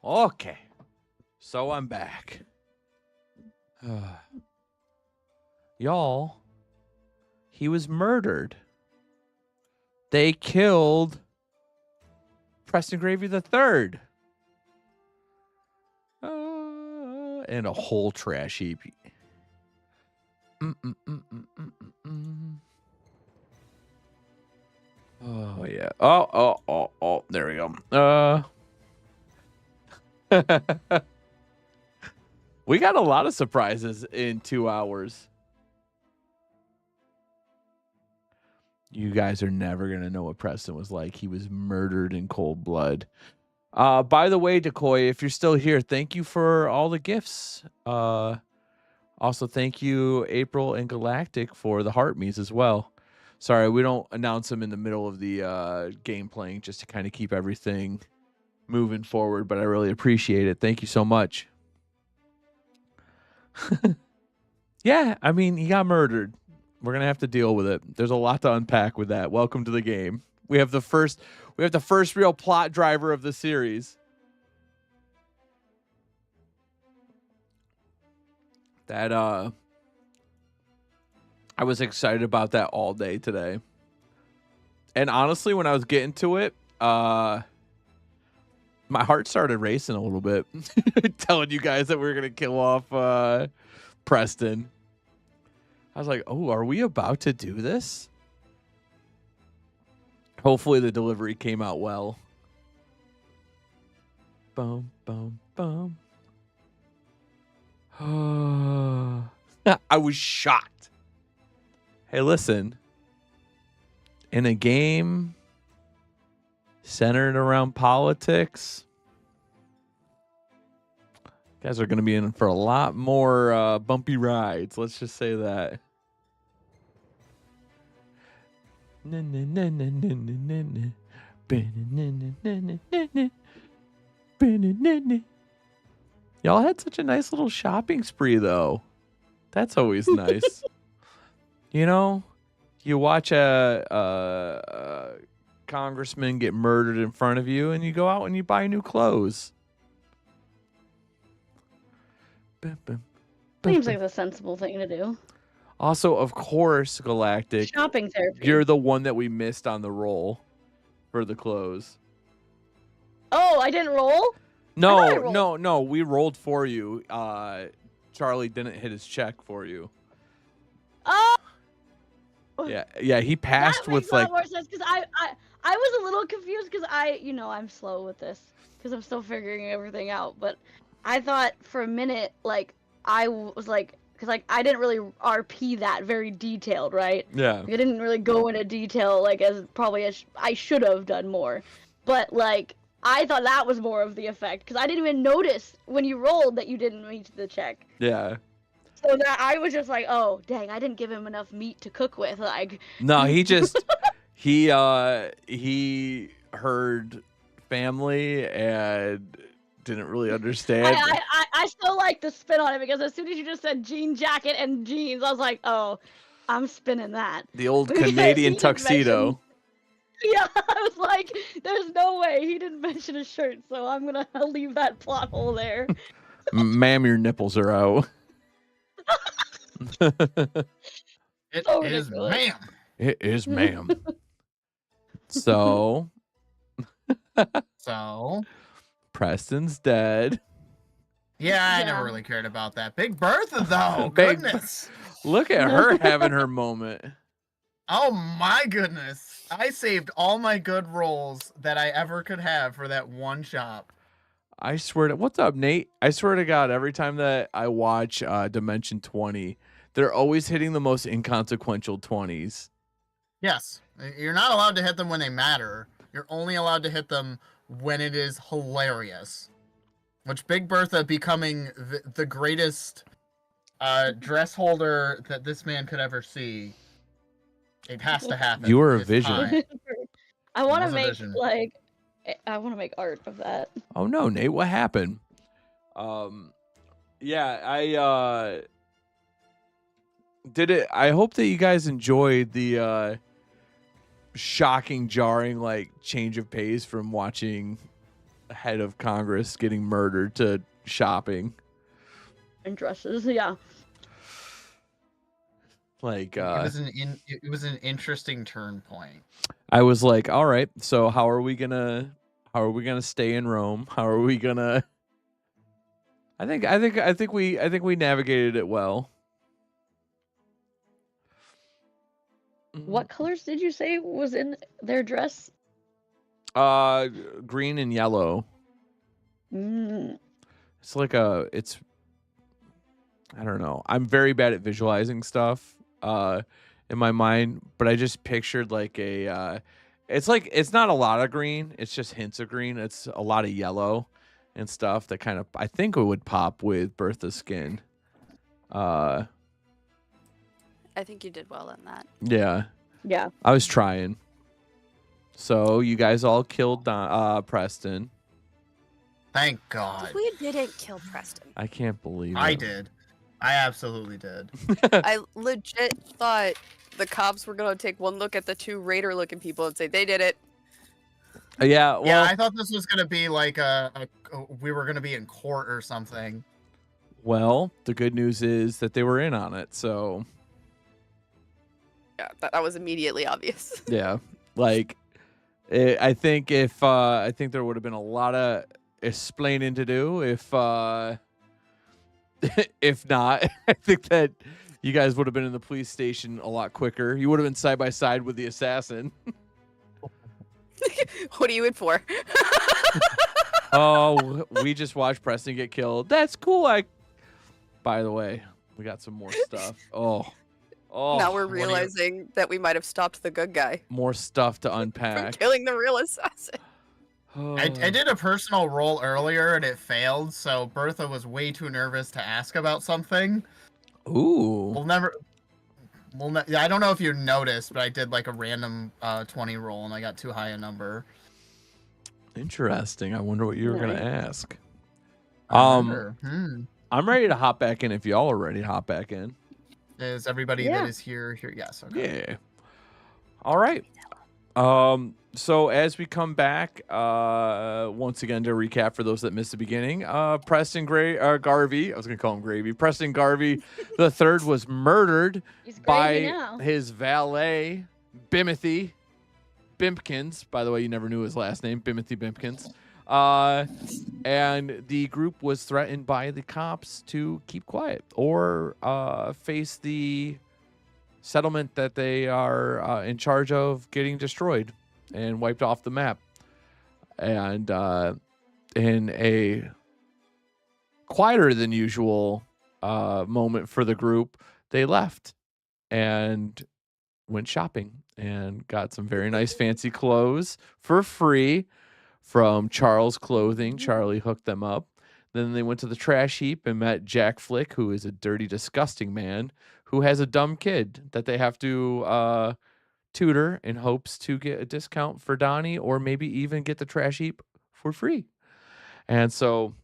Okay. So I'm back. Y'all, he was murdered. They killed Preston Gravy the Third. And a whole trash heap. Oh, yeah. Oh. There we go. We got a lot of surprises in 2 hours. You guys are never going to know what Preston was like. He was murdered in cold blood. By the way, Decoy, if you're still here, thank you for all the gifts. Also, thank you, April and Galactic, for the heart me's as well. Sorry, we don't announce them in the middle of the game playing just to kind of keep everything moving forward, but I really appreciate it. Thank you so much. Yeah, I mean, he got murdered. We're going to have to deal with it. There's a lot to unpack with that. Welcome to the game. We have the first real plot driver of the series. That I was excited about that all day today. And honestly, when I was getting to it, my heart started racing a little bit. Telling you guys that we were going to kill off Preston. I was like, oh, are we about to do this? Hopefully the delivery came out well. Boom, boom, boom. I was shocked. Hey, listen. In a game centered around politics, you guys are going to be in for a lot more bumpy rides. Let's just say that. Y'all had such a nice little shopping spree, though. That's always nice. You know, you watch a congressman get murdered in front of you, and you go out and you buy new clothes.
Seems like the sensible thing to do.
Also, of course, Galactic,
Shopping therapy.
you're the one that we missed on the roll for the clothes.
Oh, I didn't roll?
No, we rolled for you. Charlie didn't hit his check for you.
Oh!
Yeah, he passed
that
with
makes a lot
like
more sense because I was a little confused because I'm slow with this because I'm still figuring everything out. But I thought for a minute like I was like because like I didn't really RP that very detailed, right?
Yeah.
I didn't really go into detail like as probably as I should have done more. But like I thought that was more of the effect because I didn't even notice when you rolled that you didn't reach the check.
Yeah.
So that I was just like, oh dang, I didn't give him enough meat to cook with. Like
No, he just he heard family and didn't really understand.
I still like the spin on it because as soon as you just said jean jacket and jeans, I was like, oh, I'm spinning that.
The old
Because
Canadian
he didn't
tuxedo.
Yeah, I was like, there's no way he didn't mention a shirt, so I'm gonna leave that plot hole there.
Ma'am, your nipples are out.
It
So
is,
ridiculous.
ma'am.
It is, ma'am. So
So,
Preston's dead.
yeah, I
Yeah.
never really cared about that. Big Bertha, though.
Big-
Goodness.
Look at her having her moment.
Oh my goodness. I saved all my good rolls that I ever could have for that one shop.
I swear to what's up, Nate? I swear to God, every time that I watch Dimension 20, they're always hitting the most inconsequential 20s.
Yes. You're not allowed to hit them when they matter. You're only allowed to hit them when it is hilarious. Which Big Bertha becoming the greatest dress holder that this man could ever see. It has to happen.
You are a
It's
vision.
time.
I want to
Was a
make
vision.
like I want to make art of that.
Oh no, Nate, what happened? Yeah, I did it. I hope that you guys enjoyed the shocking, jarring like change of pace from watching head of Congress getting murdered to shopping.
And dresses, yeah.
Like
it was an interesting turn point.
I was like, all right, so how are we gonna stay in Rome? How are we gonna I think we navigated it well.
What colors did you say was in their dress?
Green and yellow.
Mm.
It's like it's I don't know. I'm very bad at visualizing stuff in my mind, but I just pictured like it's not a lot of green, it's just hints of green. It's a lot of yellow and stuff that kind of I think it would pop with Bertha's skin.
I think you did well on that.
Yeah.
Yeah.
I was trying. So you guys all killed Preston.
Thank God.
We didn't kill Preston.
I can't believe it.
I did. I absolutely did.
I legit thought the cops were gonna take one look at the two raider-looking people and say they did it.
Yeah, well,
yeah, I thought this was gonna be like we were gonna be in court or something.
Well, the good news is that they were in on it, so
Yeah, that was immediately obvious.
yeah, like I think I think there would have been a lot of explaining to do if if not. I think that you guys would have been in the police station a lot quicker. You would have been side by side with the assassin.
What are you in for?
Oh, we just watched Preston get killed. That's cool. By the way, we got some more stuff. Oh,
now we're realizing that we might have stopped the good guy
more stuff to
from
unpack.
killing the real assassin.
I did a personal roll earlier and it failed, so Bertha was way too nervous to ask about something.
Ooh.
I don't know if you noticed, but I did like a random 20 roll and I got too high a number.
Interesting. I wonder what you were gonna ask.
I'm
ready to hop back in if y'all are ready to hop back in.
Is everybody that is here? Yes. Okay.
Yeah. All right. So as we come back, once again to recap for those that missed the beginning, Preston Garvey, I was gonna call him Gravy. Preston Garvey the third was murdered by his valet, Bimothy Bimpkins. By the way, you never knew his last name, Bimothy Bimpkins. And the group was threatened by the cops to keep quiet or face the settlement that they are in charge of getting destroyed and wiped off the map. And in a quieter than usual moment for the group, they left and went shopping and got some very nice fancy clothes for free from Charles Clothing. Charlie hooked them up. Then they went to the trash heap and met Jack Flick, who is a dirty, disgusting man who has a dumb kid that they have to tutor in hopes to get a discount for Donnie or maybe even get the trash heap for free. And so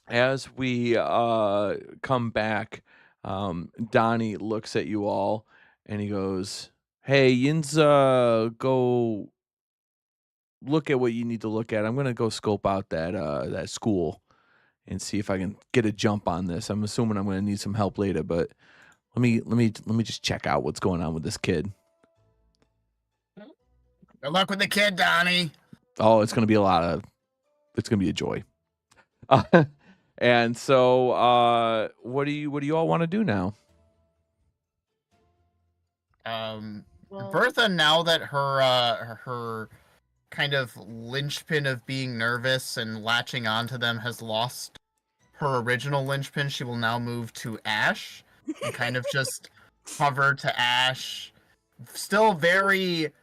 as we come back, Donnie looks at you all and he goes, "Hey, Yins, go look at what you need to look at. I'm gonna go scope out that school and see if I can get a jump on this. I'm assuming I'm gonna need some help later, but let me just check out what's going on with this kid."
Good luck with the kid, Donnie.
Oh, it's gonna be a joy. And so what do you all want to do now?
Bertha, now that her kind of linchpin of being nervous and latching onto them has lost her original linchpin, she will now move to Ash and kind of just hover to Ash. Still very...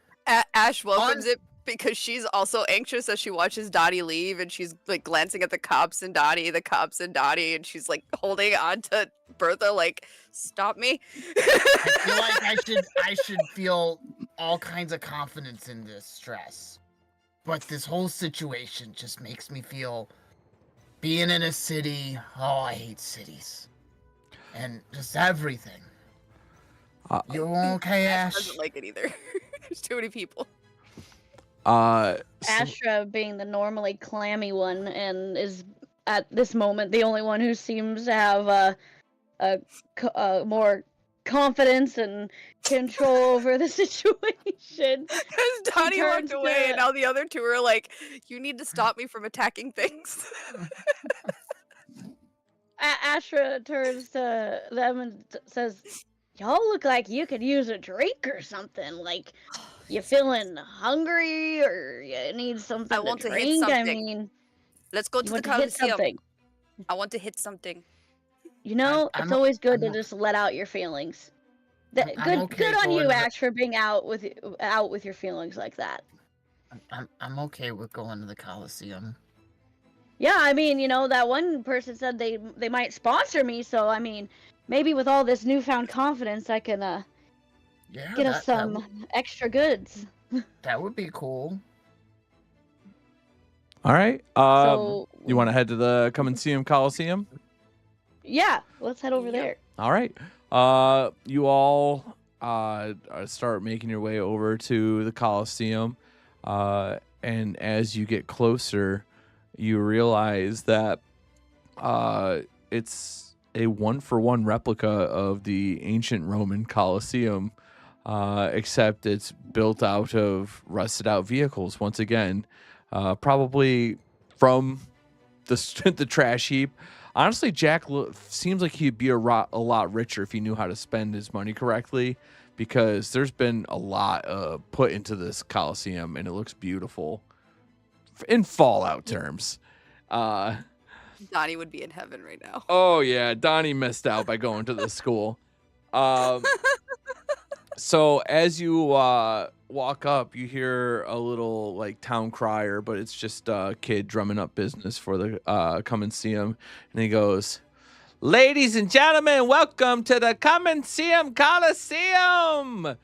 Ash welcomes it because she's also anxious as she watches Dottie leave, and she's like glancing at the cops and Dottie, and she's like holding on to Bertha like, "Stop me."
I feel like I should feel all kinds of confidence in this stress. But this whole situation just makes me feel being in a city. Oh, I hate cities. And just everything. You okay, Ash?
Ash doesn't like it either. There's too many people.
Astra being the normally clammy one and is at this moment the only one who seems to have more confidence and control over the situation.
Because Donnie walked away, and now the other two are like, "You need to stop me from attacking things."
Astra turns to them and says, "Y'all look like you could use a drink or something. Like, you feeling hungry or you need something
I want
to
to hit
drink? I
something.
mean,
Let's go
you
to the
want to hit
Coliseum.
something.
I want to hit something.
You know,
I'm
it's
o-
always good
I'm
to
o-
just let out your feelings.
I'm okay
Good on
going
you,
to the-
Ash, for being out with your feelings like that.
I'm okay with going to the Coliseum.
Yeah, I mean, you know, that one person said they might sponsor me, so I mean, maybe with all this newfound confidence, I can
Yeah,
get us some extra goods.
that would be cool.
All right.
So
You want to head to the Commonwealth Coliseum?
yeah, let's head over
Yep.
there.
All right. You all start making your way over to the Coliseum, and as you get closer, you realize that it's a one-for-one replica of the ancient Roman Colosseum, except it's built out of rusted-out vehicles once again, probably from the trash heap. Honestly, Jack seems like he'd be a lot richer if he knew how to spend his money correctly, because there's been a lot put into this Coliseum, and it looks beautiful in Fallout terms.
Donnie would be in heaven right now.
Oh yeah, Donnie missed out by going to the school. So as you walk up, you hear a little like town crier, but it's just a kid drumming up business for the come and see him. And he goes, "Ladies and gentlemen, welcome to the Commonwealth Coliseum.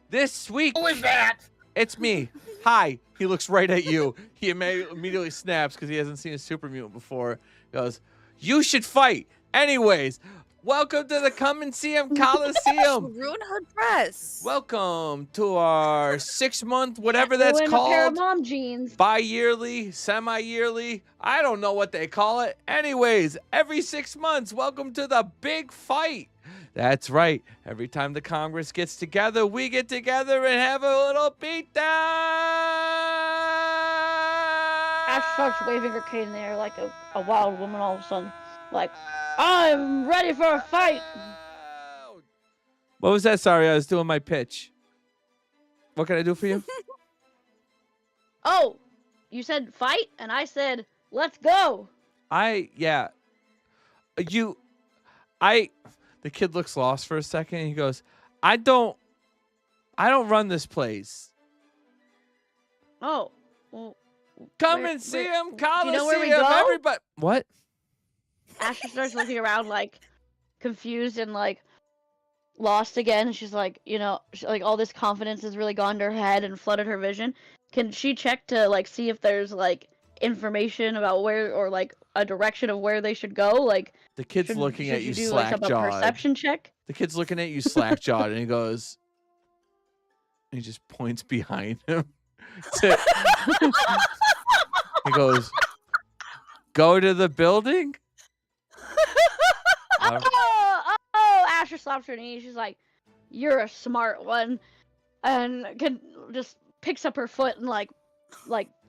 This week,
Who is that?
it's me. Hi." He looks right at you. He immediately snaps because he hasn't seen a super mutant before. He goes, "You should fight. Anyways, welcome to the Commonwealth Coliseum.
Ruin her dress.
Welcome to our 6-month, whatever that's
Ruin a pair of
called,
mom jeans.
bi-yearly, semi-yearly. I don't know what they call it. Anyways, every 6 months, welcome to the big fight. That's right. Every time the Congress gets together, we get together and have a little beatdown."
Ash starts waving her cane in the air like a wild woman all of a sudden. Like, I'm ready for a fight.
What was that? Sorry, I was doing my pitch. What can I do for you?
Oh, you said fight, and I said, let's go.
The kid looks lost for a second. And he goes, I don't run this place.
Oh, well,
Come
Where-
and see
where-
him,
do you know where we
Coliseum,
go?
everybody. What?
Asher starts looking around like confused and like lost again. And she's like, you know, like all this confidence has really gone to her head and flooded her vision. Can she check to like see if there's like information about where or like a direction of where they should go? Like
The kid's looking at you
do like some
slack-jawed.
perception check?
The kid's looking at you slack-jawed, and he goes, he just points behind him. He goes, "Go to the building?"
Asher slaps her knee. She's like, "You're a smart one," and just picks up her foot and like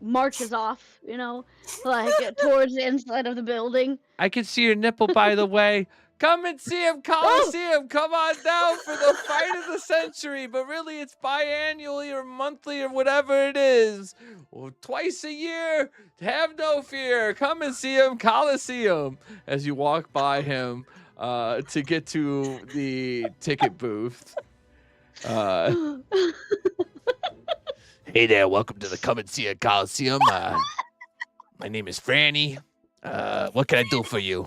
marches off. You know, like towards the inside of the building.
I can see your nipple, by the way. Come and see him, Coliseum. Come on down for the fight of the century. But really, it's biannually or monthly or whatever it is. Or twice a year. Have no fear. Come and see him, Coliseum. As you walk by him to get to the ticket booth. Hey there. Welcome to the Come and See Him Coliseum. My name is Franny. What can I do for you?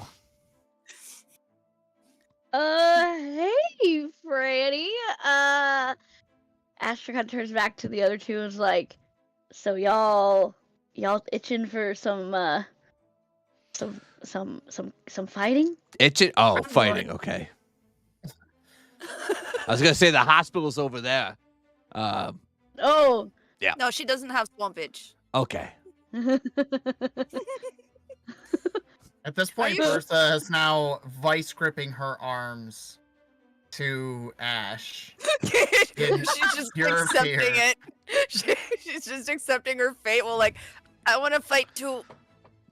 Hey, Franny. Asher kind of turns back to the other two and is like, "So y'all itching for some fighting?"
Itching? Oh, fighting. Okay. I was gonna say the hospital's over there.
Oh,
No, she doesn't have swamp itch.
Okay.
At this point,
you-
Bertha is now vice gripping her arms to Ash.
She's just
pure
accepting
fear.
it. She's just accepting her fate. Well, like, I want to fight too.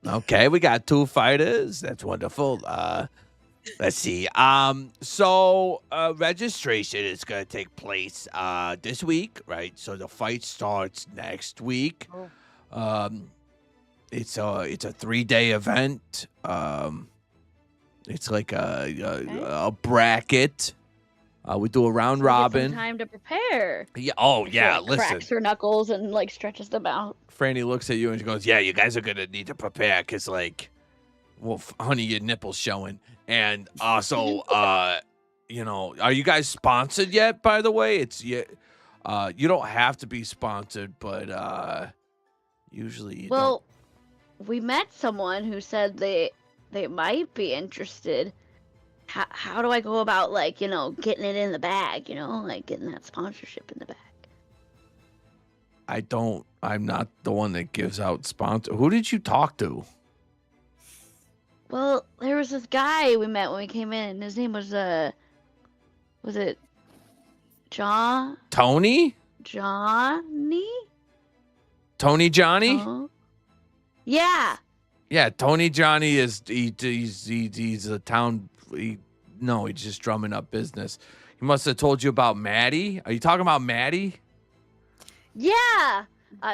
Okay, we got 2 fighters. That's wonderful. Let's see. So registration is gonna take place this week, right? So the fight starts next week. It's a 3-day event. It's like a bracket. We do a round
So get some
robin.
time to prepare.
Yeah. Oh
She,
yeah.
like,
Listen,
cracks her knuckles and like stretches them out.
Franny looks at you and she goes, "Yeah, you guys are gonna need to prepare because, like, well, honey, your nipples showing, and also, you know, are you guys sponsored yet? By the way, you don't have to be sponsored, but usually you
Well, we met someone who said they might be interested. How do I go about, like, you know, getting it in the bag, you know, like getting that sponsorship in the bag?
I'm not the one that gives out sponsor. Who did you talk to?
Well, there was this guy we met when we came in, and his name was it John?
Tony?
Johnny?
Tony Johnny?
Oh. Yeah.
Yeah, Tony Johnny is he's a town. He's just drumming up business. He must have told you about Maddie. Are you talking about Maddie?
Yeah.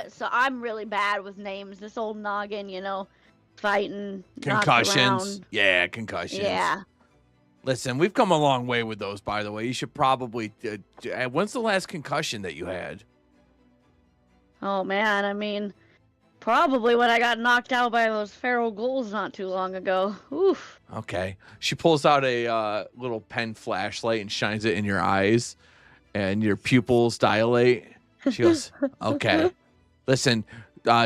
So I'm really bad with names. This old noggin, you know, fighting, knocked
Concussions.
around.
Yeah, concussions.
Yeah.
Listen, we've come a long way with those, by the way. You should probably. When's the last concussion that you had?
Oh man, I mean, probably when I got knocked out by those feral ghouls not too long ago. Oof.
Okay. She pulls out a little pen flashlight and shines it in your eyes, and your pupils dilate. She goes, "Okay, listen.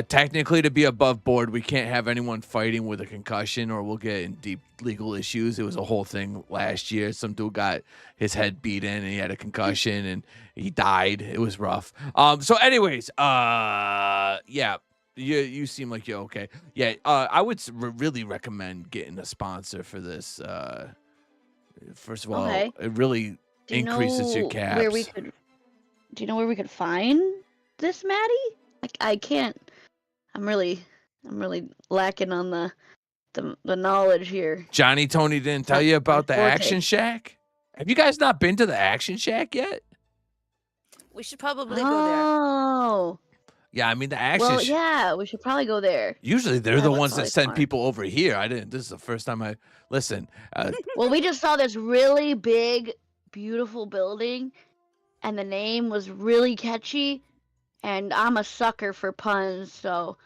Technically, to be above board, we can't have anyone fighting with a concussion, or we'll get in deep legal issues. It was a whole thing last year. Some dude got his head beat in, and he had a concussion, and he died. It was rough. So, anyways, yeah, you seem like you're okay. Yeah, I would really recommend getting a sponsor for this. First of all,
Okay.
it really
Do you
increases your
know
caps.
where we could? Do you know where we could find this Maddie? I can't. I'm really lacking on the knowledge here.
Johnny Tony didn't tell
Not
you about the
my forte.
Action Shack? Have you guys not been to the Action Shack yet?
We should probably go
Oh.
Yeah, I mean the Action
Well,
Shack.
yeah, we should probably go there.
Usually they're
Yeah,
the
that's
ones that
probably
send
smart.
people over here. I didn't. This is the first time I listen.
Well, we just saw this really big, beautiful building, and the name was really catchy. And I'm a sucker for puns, so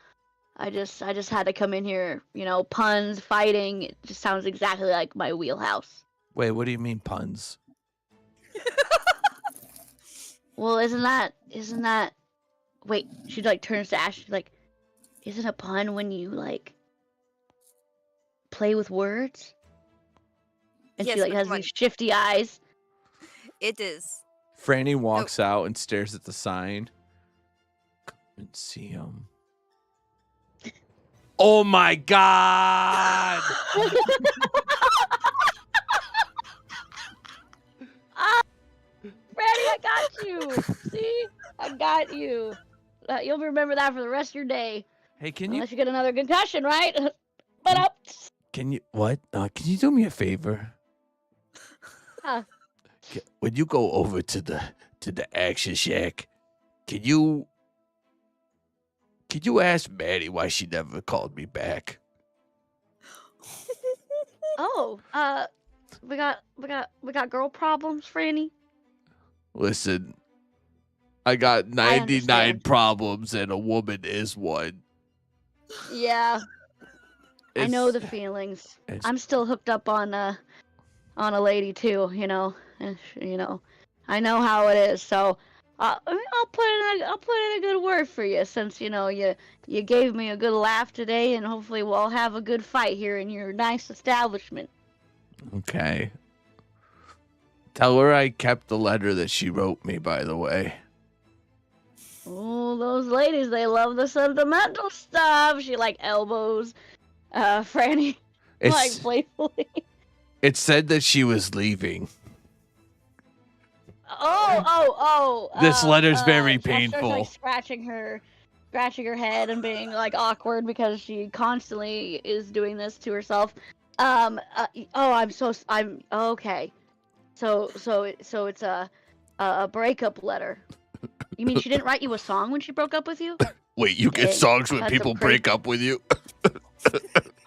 I just had to come in here. You know, puns, fighting. It just sounds exactly like my wheelhouse.
Wait, what do you mean puns?
Well, isn't that? Wait, she like turns to Ash. She's like, isn't a pun when you like play with words? And
Yes,
she like
but
has
come on.
these shifty eyes.
It is.
Franny walks out and stares at the sign. Come and see him. Oh my God!
Freddy, I got you. See, I got you. You'll remember that for the rest of your day,
Hey, can you
unless you get another concussion, right? But up.
what? Can you do me a favor?
Huh.
When you go over to the Action Shack, can you ask Maddie why she never called me back?
Oh, we got girl problems, Franny.
Listen, I got 99
understand.
problems and a woman is one.
Yeah, I know the
It's-
feelings.
it's-
I'm still hooked up on a lady too. You know, I know how it is. So I mean, I'll put in a good word for you, since you know you gave me a good laugh today, and hopefully we'll have a good fight here in your nice establishment.
Okay. Tell her I kept the letter that she wrote me, by the way.
Oh, those ladies, they love the sentimental stuff. She like elbows Franny like
It's
playfully.
it said that she was leaving. This letter's very
She starts like
painful.
scratching her head and being like awkward because she constantly is doing this to herself. I'm okay. So it's a breakup letter. You mean she didn't write you a song when she broke up with you?
Wait, you get
Dang,
songs when
that's
people
some
break
crazy-
up with you?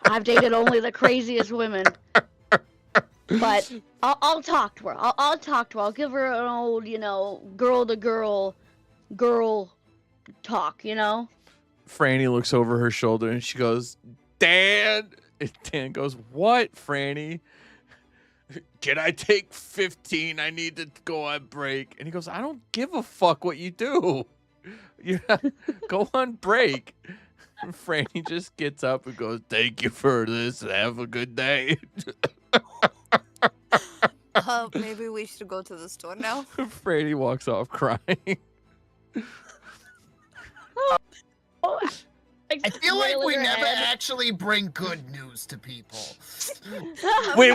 I've dated only the craziest women. But I'll talk to her. I'll talk to her. I'll give her an old, girl to girl talk,
Franny looks over her shoulder and she goes, Dan. And Dan goes, what, Franny? Can I take 15? I need to go on break. And he goes, I don't give a fuck what you do. Yeah, go on break. And Franny just gets up and goes, thank you for this and have a good day.
Maybe we should go to the store now.
Franny walks off crying.
I feel like we
Wailing her
never
head.
actually bring good news to people.
Wait.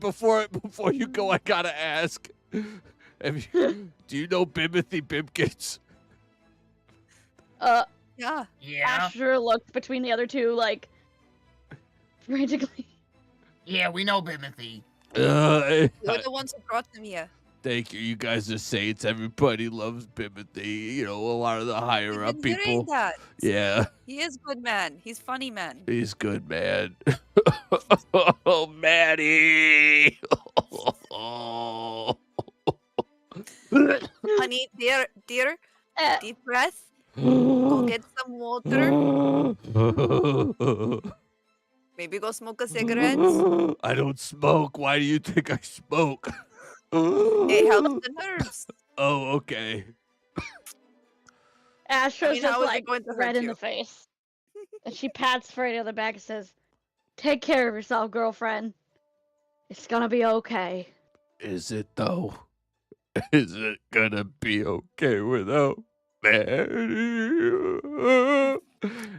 Before you go, I gotta ask. Do you know Bimothy Bimkins?
Yeah.
Yeah.
Asher looked between the other two, like, frantically.
Yeah, we know Bimothy.
You're the ones who brought them here.
Thank you. You guys are saints. Everybody loves Bimothy. You know, a lot of the higher up
I've been hearing
people.
that.
Yeah,
He is good man. He's funny man.
he's good, man. Oh, Maddie.
Honey, dear,
Uh,
deep breath. Go get some water. Maybe go smoke a cigarette.
I don't smoke. Why do you think I smoke?
It helps the nerves.
Oh, okay.
Asher's
how
just
is it
like
going to hurt
red in
you?
the face. And she pats Freddy on the back and says, take care of yourself, girlfriend. It's gonna be okay.
Is it though? Is it gonna be okay without Maddie?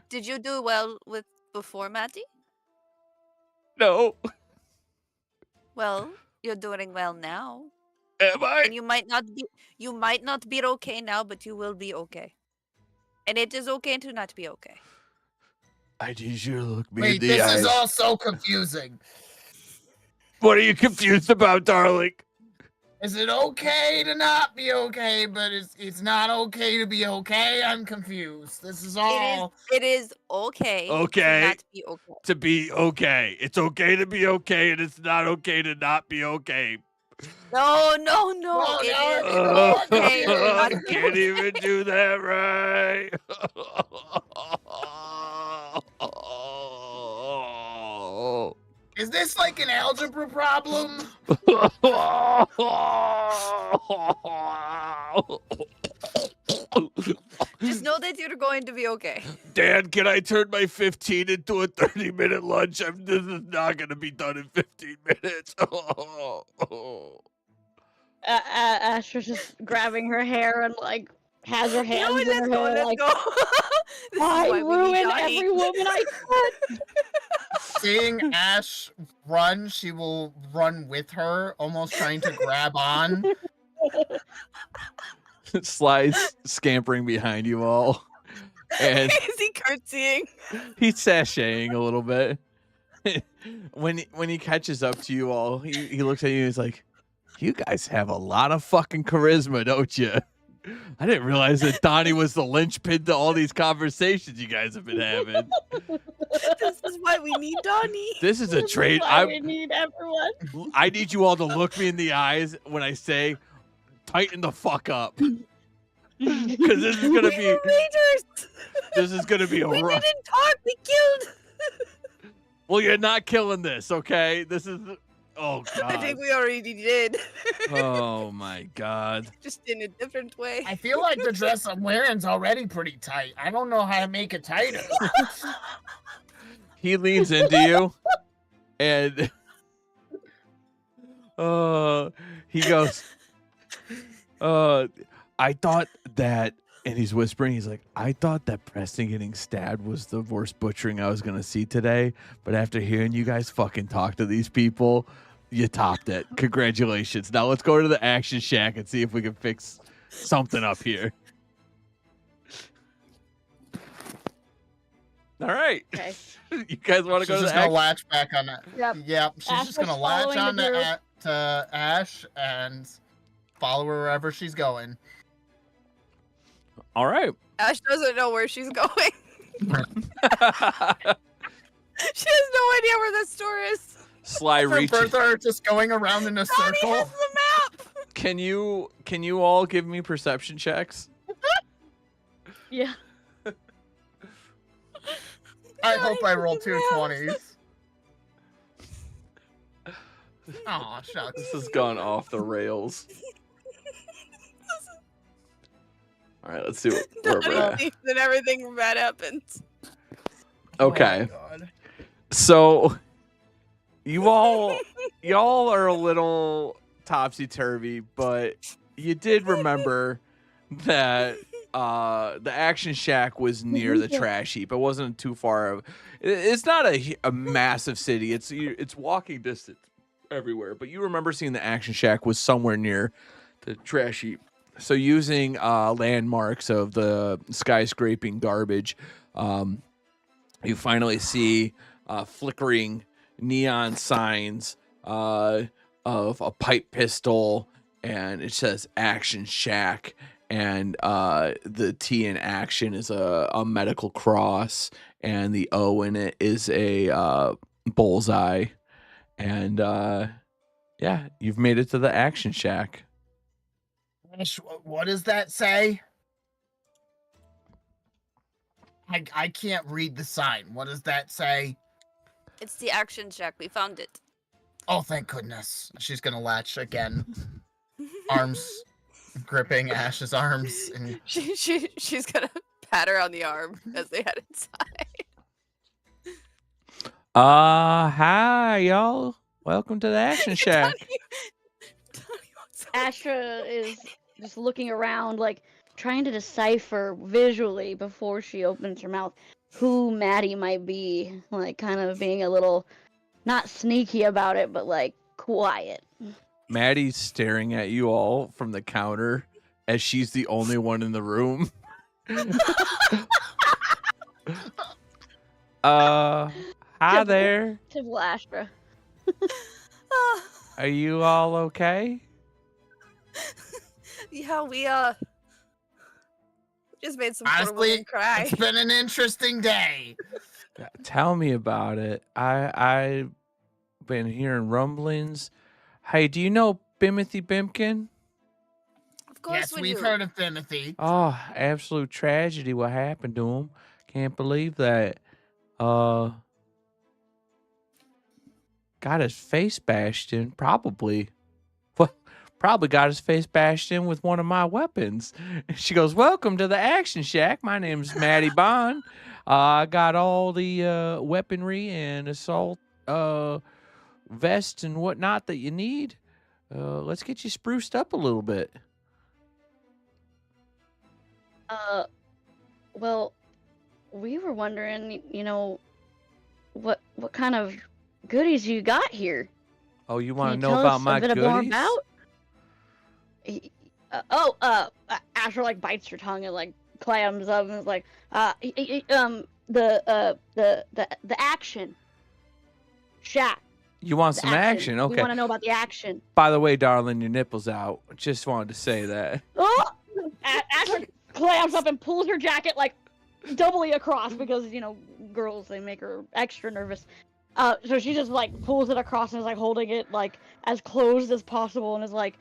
Did you do well with before, Matty?
No.
Well, you're doing well now.
Am I?
And you might not be okay now, but you will be okay. And it is okay to not be okay.
I need you to look me
Wait,
in the
this
eyes.
is all so confusing.
What are you confused about, darling?
Is it okay to not be okay, but it's not okay to be okay? I'm confused. This is all.
It is okay.
Okay.
To not be okay.
To be okay. It's okay to be okay, and it's not okay to not be okay.
No.
No,
It
no,
is
no,
okay to
no.
not
I
be
can't
okay.
even do that right.
Is this like an algebra problem?
Just know that you're going to be okay.
Dan, can I turn my 15 into a 30-minute lunch? This is not going to be done in 15 minutes.
Asher's just grabbing her hair and like has her hands
No,
in
let's
her
go.
hair
Let's
like,
go. This is
I
why we need
ruin
Donnie.
every woman I could.
Seeing Ash run, she will run with her, almost trying to grab on.
Sly's scampering behind you all. And
Is he curtsying?
he's sashaying a little bit. When he catches up to you all, he looks at you and he's like, you guys have a lot of fucking charisma, don't you? I didn't realize that Donnie was the linchpin to all these conversations you guys have been having.
This is why we need Donnie.
This is a
This is
trade.
why we need everyone.
I need you all to look me in the eyes when I say, tighten the fuck up. Because this is gonna be
Rangers.
this is gonna be a
We
rough.
didn't talk. We killed.
Well, you're not killing this, okay? This is oh
I
god.
think we already did.
Oh my god.
Just in a different way.
I feel like the dress I'm wearing's already pretty tight. I don't know how to make it tighter.
He leans into you and he goes, I thought that, and he's whispering, he's like, I thought that Preston getting stabbed was the worst butchering I was going to see today. But after hearing you guys fucking talk to these people, you topped it. Congratulations. Now let's go to the Action Shack and see if we can fix something up here. All right.
Okay.
You guys want to go to the
She's just gonna latch back on that.
Yep.
She's
Ash
just
was
gonna latch
following
on
the group.
to Ash and follow her wherever she's going.
All right.
Ash doesn't know where she's going. She has no idea where the store is.
Sly
For
reach.
Bertha just going around in a
Donnie
circle.
has the map.
Can you all give me perception checks?
Yeah.
I hope I roll 2 20s. Aw, shucks.
This has gone off the rails. All right, let's see where we're
Donnie
at.
leaves and everything bad happens.
Okay.
Oh my God.
So y'all are a little topsy-turvy, but you did remember that the Action Shack was near the trash heap. It wasn't too far. It's not a massive city. It's walking distance everywhere. But you remember seeing the Action Shack was somewhere near the trash heap. So using landmarks of the skyscraping garbage, you finally see flickering neon signs of a pipe pistol, and it says Action Shack, and the T in action is a medical cross, and the O in it is a bullseye, and yeah, you've made it to the Action Shack.
Ash, what does that say? I can't read the sign. What does that say?
It's the Action Shack. We found it.
Oh, thank goodness. She's gonna latch again. Arms gripping Ash's arms. And
She's gonna pat her on the arm as they head inside.
Hi y'all. Welcome to the Action Shack.
Donnie wants to-
Astra is just looking around, like trying to decipher visually before she opens her mouth who Maddie might be. Like, kind of being a little, not sneaky about it, but like quiet.
Maddie's staring at you all from the counter as she's the only one in the room. Hi
Typical.
there.
Typical Astra.
Are you all okay?
Yeah, we just made some poor
honestly,
woman cry.
it's been an interesting day.
Tell me about it. I've been hearing rumblings. Hey, do you know Bimothy Bimkin?
Of course
Yes,
we
we've
do.
heard of Timothy.
Oh, absolute tragedy what happened to him. Can't believe that. Got his face bashed in, probably. Well, probably got his face bashed in with one of my weapons. And she goes, welcome to the Action Shack. My name's Maddie Bond. I got all the weaponry and assault vests and whatnot that you need. Let's get you spruced up a little bit.
Well, we were wondering, what kind of goodies you got here.
Oh, you
Can
want
you
to know
tell
about
us
my
a bit
goodies?
more about? Asher like bites her tongue and like clams up and is like, the action shack.
You want
The
some action?
We
Okay.
want to know about the action.
By the way, darling, your nipples out. Just wanted to say that.
Oh! Asher clams up and pulls her jacket like doubly across because girls, they make her extra nervous. So she just like pulls it across and is like holding it like as closed as possible and is like,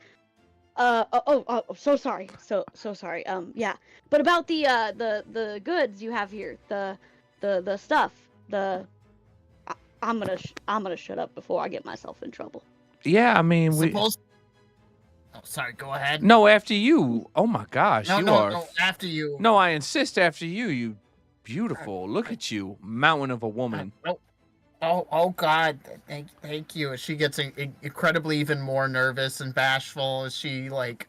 so sorry, so sorry. Yeah, but about the goods you have here, the stuff, I'm gonna shut up before I get myself in trouble.
Yeah, I mean,
Suppose. Oh, sorry. Go ahead.
No, after you. Oh my gosh,
No,
you
no,
are.
no. After you.
No, I insist after you. You beautiful. Look at you, mountain of a woman.
Oh God! Thank you. She gets incredibly even more nervous and bashful as she like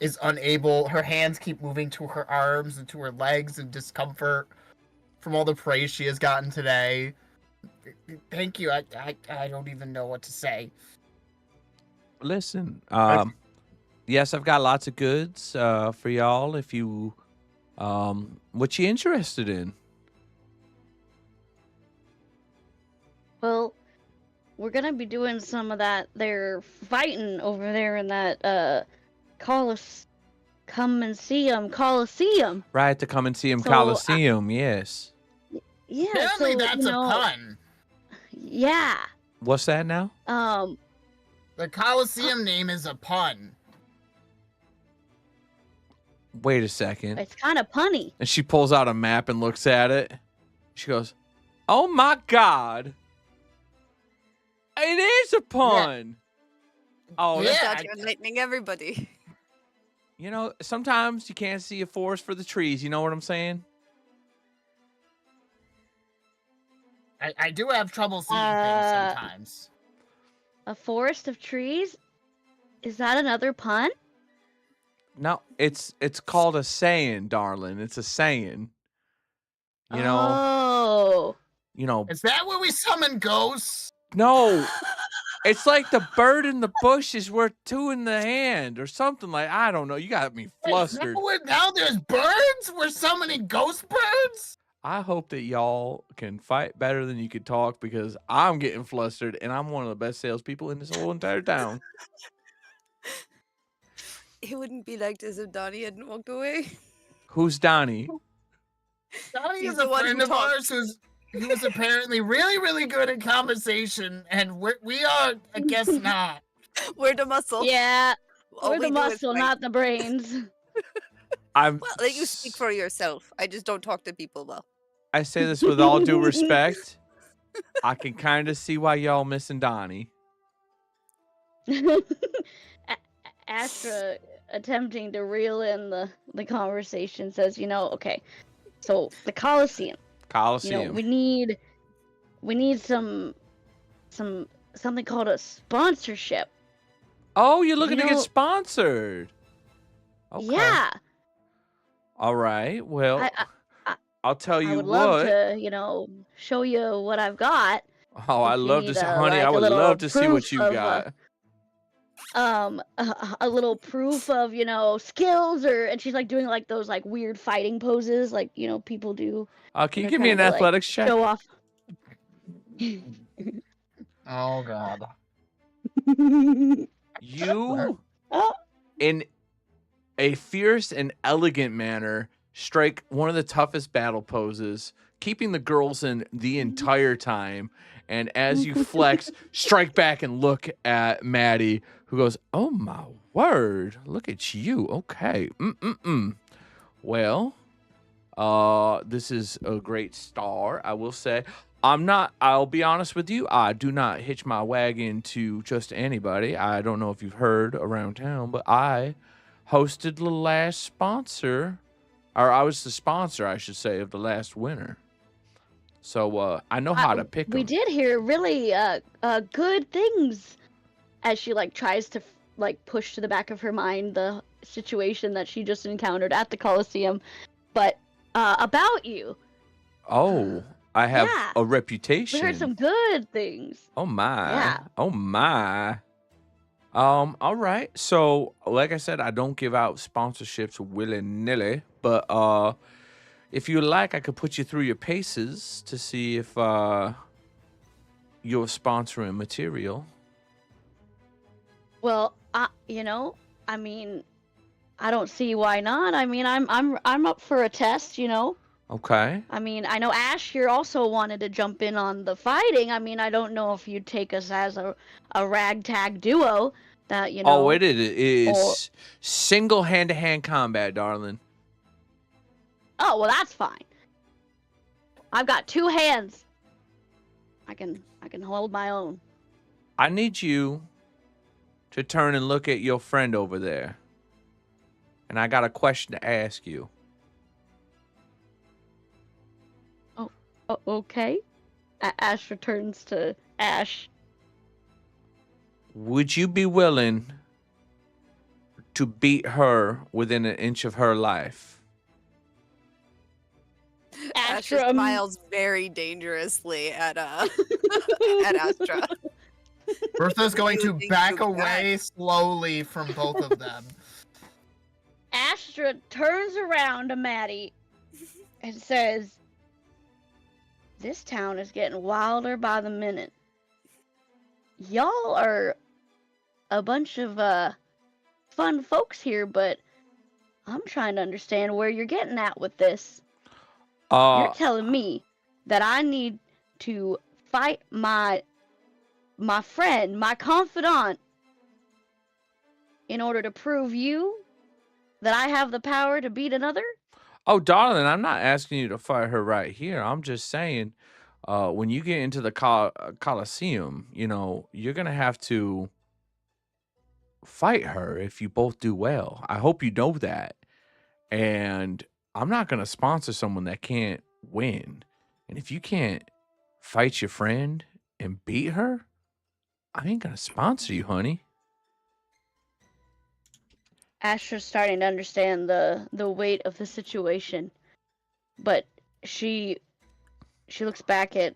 is unable. Her hands keep moving to her arms and to her legs in discomfort from all the praise she has gotten today. Thank you. I don't even know what to say.
Listen, yes, I've got lots of goods for y'all. If you, what you interested in?
Well, we're gonna be doing some of that. They're fighting over there in that Come and see 'em Coliseum.
Right, to come and see him
So,
Coliseum. Yes.
Yeah,
Apparently
so
that's a pun.
Yeah.
What's that now?
The Coliseum name is a pun.
Wait a second.
It's kind of punny.
And she pulls out a map and looks at it. She goes, "Oh my God. It is a pun." Yeah. Oh,
I thought you were enlightening everybody.
You know, sometimes you can't see a forest for the trees. You know what I'm saying?
I do have trouble seeing things sometimes.
A forest of trees? Is that another pun?
No, it's called a saying, darling. It's a saying. You know.
Oh.
You know.
Is that where we summon ghosts?
No. It's like the bird in the bush is worth two in the hand or something like. I don't know. You got me flustered.
Now there's birds? We're summoning ghost birds?
I hope that y'all can fight better than you could talk, because I'm getting flustered and I'm one of the best salespeople in this whole entire town.
It wouldn't be like this if Donnie hadn't walked away.
Who's Donnie?
Donnie is a friend of ours who's apparently really, really good at conversation, and we are, I guess, not.
We're the muscle.
Yeah,
All
we're the
we do is
muscle,
fight.
not the brains.
Well,
let you speak for yourself. I just don't talk to people well.
I say this with all due respect. I can kind of see why y'all missing Donnie.
Astra, attempting to reel in the conversation, says, okay, so the Coliseum.
Coliseum.
We need something called a sponsorship.
Oh, you're looking to get sponsored. Okay.
Yeah.
All right. Well, I'll tell you
I would
what.
love to, show you what I've got.
Oh, I love to see, honey. I would love to see what you got.
A little proof of, skills, and she's like doing like those like weird fighting poses, like, people do.
Can you give me an athletics check?
Show off.
Oh God.
You, in a fierce and elegant manner, strike one of the toughest battle poses, keeping the girls in the entire time. And as you flex, strike back and look at Maddie, who goes, "Oh my word, look at you. Okay. Well, this is a great star, I will say. I'll be honest with you, I do not hitch my wagon to just anybody. I don't know if you've heard around town, but I hosted the last sponsor, or I was the sponsor, I should say, of the last winner. So I know how to pick them.
We did hear really good things, as she like tries to like push to the back of her mind the situation that she just encountered at the Coliseum, but about you.
Oh, I have a reputation.
We heard some good things.
Oh my.
Yeah.
Oh my. All right. So, like I said, I don't give out sponsorships willy-nilly, but if you like, I could put you through your paces to see if you're sponsoring material.
Well, I mean, I don't see why not. I mean, I'm up for a test,
Okay.
I mean, I know Ash here also wanted to jump in on the fighting. I mean, I don't know if you'd take us as a ragtag duo that,
Oh, it is single hand-to-hand combat, darling.
Oh, well, that's fine. I've got 2 hands. I can hold my own.
I need you to turn and look at your friend over there. And I got a question to ask you.
Oh, okay. Ash returns to Ash.
Would you be willing to beat her within an inch of her life.
Astra
Astra
smiles very dangerously at Astra.
Bertha's going
You
to
would think
back
you would
away slowly from both of them.
Astra turns around to Maddie and says, "This town is getting wilder by the minute. Y'all are a bunch of fun folks here, but I'm trying to understand where you're getting at with this. You're telling me that I need to fight my friend, my confidant, in order to prove you that I have the power to beat another?"
Oh, darling, I'm not asking you to fight her right here. I'm just saying, when you get into the Coliseum, you know, you're going to have to fight her if you both do well. I hope you know that. And I'm not going to sponsor someone that can't win. And if you can't fight your friend and beat her, I ain't going to sponsor you, honey.
Astra's starting to understand the weight of the situation, but she looks back at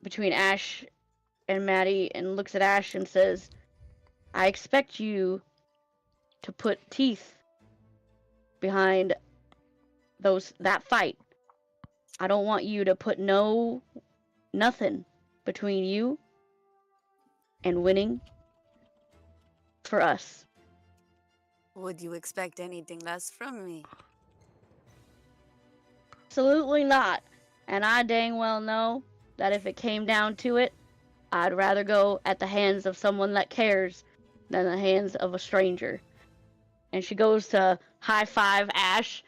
between Ash and Maddie and looks at Ash and says, "I expect you to put teeth behind that fight. I don't want you to put nothing between you and winning for us."
Would you expect anything less from me?
Absolutely not. And I dang well know that if it came down to it, I'd rather go at the hands of someone that cares than the hands of a stranger. And she goes to high five Ash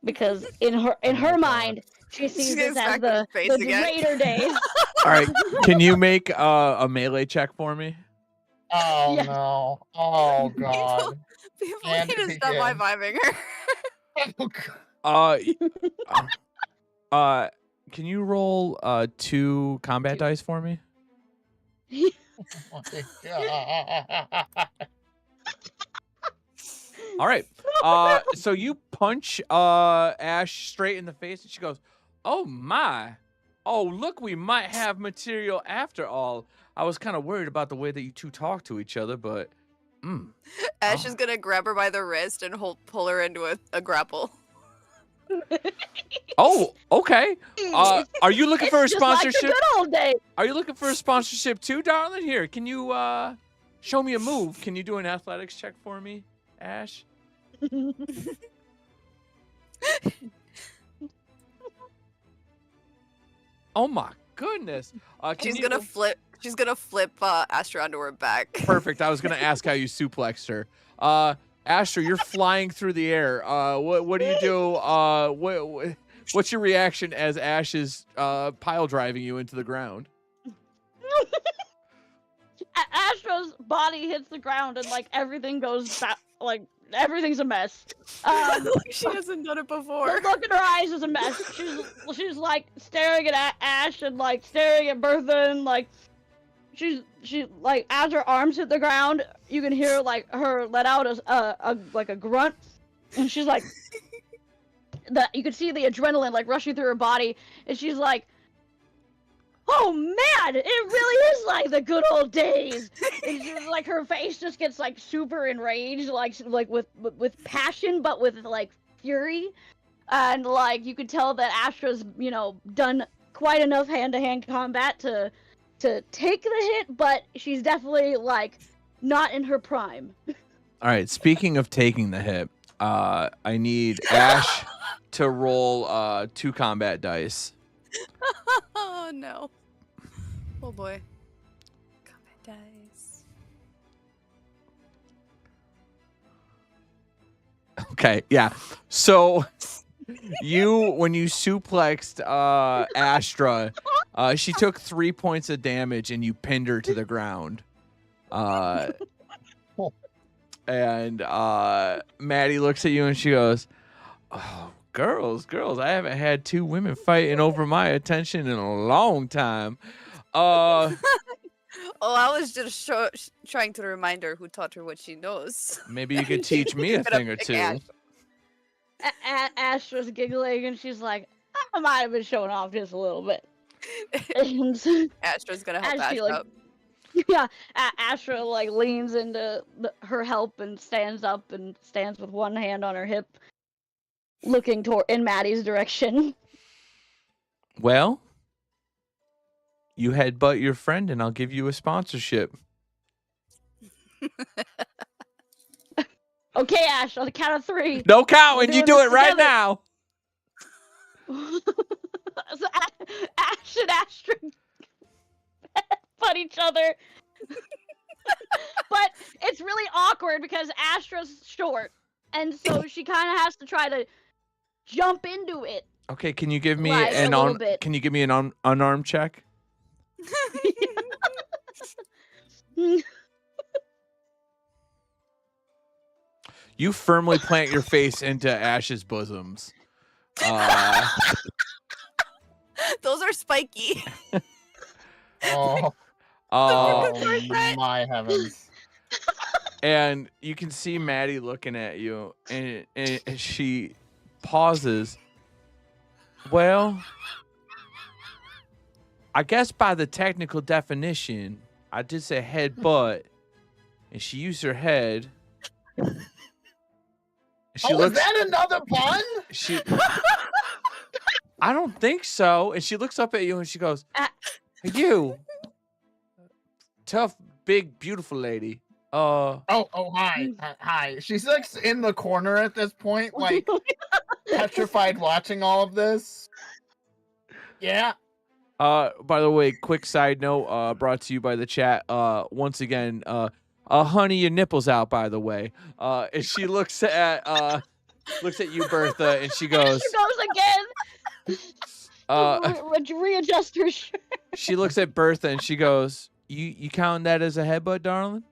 because in her mind she sees this as the Raider days.
All right, can you make a melee check for me?
Oh
Yes.
no! Oh god!
People
And
need
it
to stop high fiving her.
Oh, god.
Can you roll 2 combat dice for me?
Oh my god.
All right. So you punch Ash straight in the face, and she goes, "Oh my! Oh look, we might have material after all. I was kind of worried about the way that you two talk to each other, but
Ash is gonna grab her by the wrist and pull her into a grapple.
Oh, okay. Are you looking for a
It's just like the
sponsorship?
good old days.
Are you looking for a sponsorship too, darling? Here, can you show me a move? Can you do an athletics check for me, Ash? Oh my goodness.
She's gonna flip Astra onto her back.
Perfect. I was gonna ask how you suplexed her. Astra, you're flying through the air. What do you do? What's your reaction as Ash is pile driving you into the ground?
Astra's body hits the ground and like everything goes back, like everything's a mess.
She hasn't done it before.
The look in her eyes is a mess. She's like staring at Ash and like staring at Bertha and like she like as her arms hit the ground, you can hear like her let out a grunt, and she's like you can see the adrenaline like rushing through her body, and she's like, "Oh man, it really is like the good old days." And she's, like her face just gets like super enraged, like with passion, but with like fury, and like you could tell that Astra's done quite enough hand-to-hand combat to take the hit, but she's definitely like not in her prime.
All right. Speaking of taking the hit, I need Ash to roll 2 combat dice.
Oh no. Oh boy. Combat dice.
Okay, yeah. So when you suplexed Astra, she took 3 points of damage and you pinned her to the ground. And Maddie looks at you and she goes, "Oh, girls, I haven't had 2 women fighting over my attention in a long time.
Oh, I was just trying to remind her who taught her what she knows.
Maybe you could teach me a
Gonna
thing or
pick
two.
Ash.
Astra's giggling and she's like, I might have been showing off just a little bit. And
Astra's gonna help Ash
Ashley,
up.
yeah, Astra like leans into her help and stands up and stands with one hand on her hip, looking in Maddie's direction.
Well, you headbutt your friend, and I'll give you a sponsorship.
Okay, Ash, on the count of 3.
No counting. You
doing
do
this
it right
together.
now.
So Ash and Astra butt each other. But it's really awkward because Astra's short, and so she kind of has to try to jump into it.
Okay, can you give me
Like, a little bit.
Can you give me an unarmed check? You firmly plant your face into Ash's bosoms.
Those are spiky.
Oh, my heavens.
And you can see Maddie looking at you, and she pauses. Well, I guess by the technical definition, I did say headbutt, and she used her head. She
Was that another pun?
I don't think so. And she looks up at you and she goes, "You, tough, big, beautiful lady.
Hi. She's like in the corner at this point, like petrified, watching all of this. Yeah.
By the way, quick side note, brought to you by the chat. Once again, honey, your nipples out. By the way, and she looks at you, Bertha, and she goes,
again. Readjust her shirt.
She looks at Bertha and she goes, "You count that as a headbutt, darling?"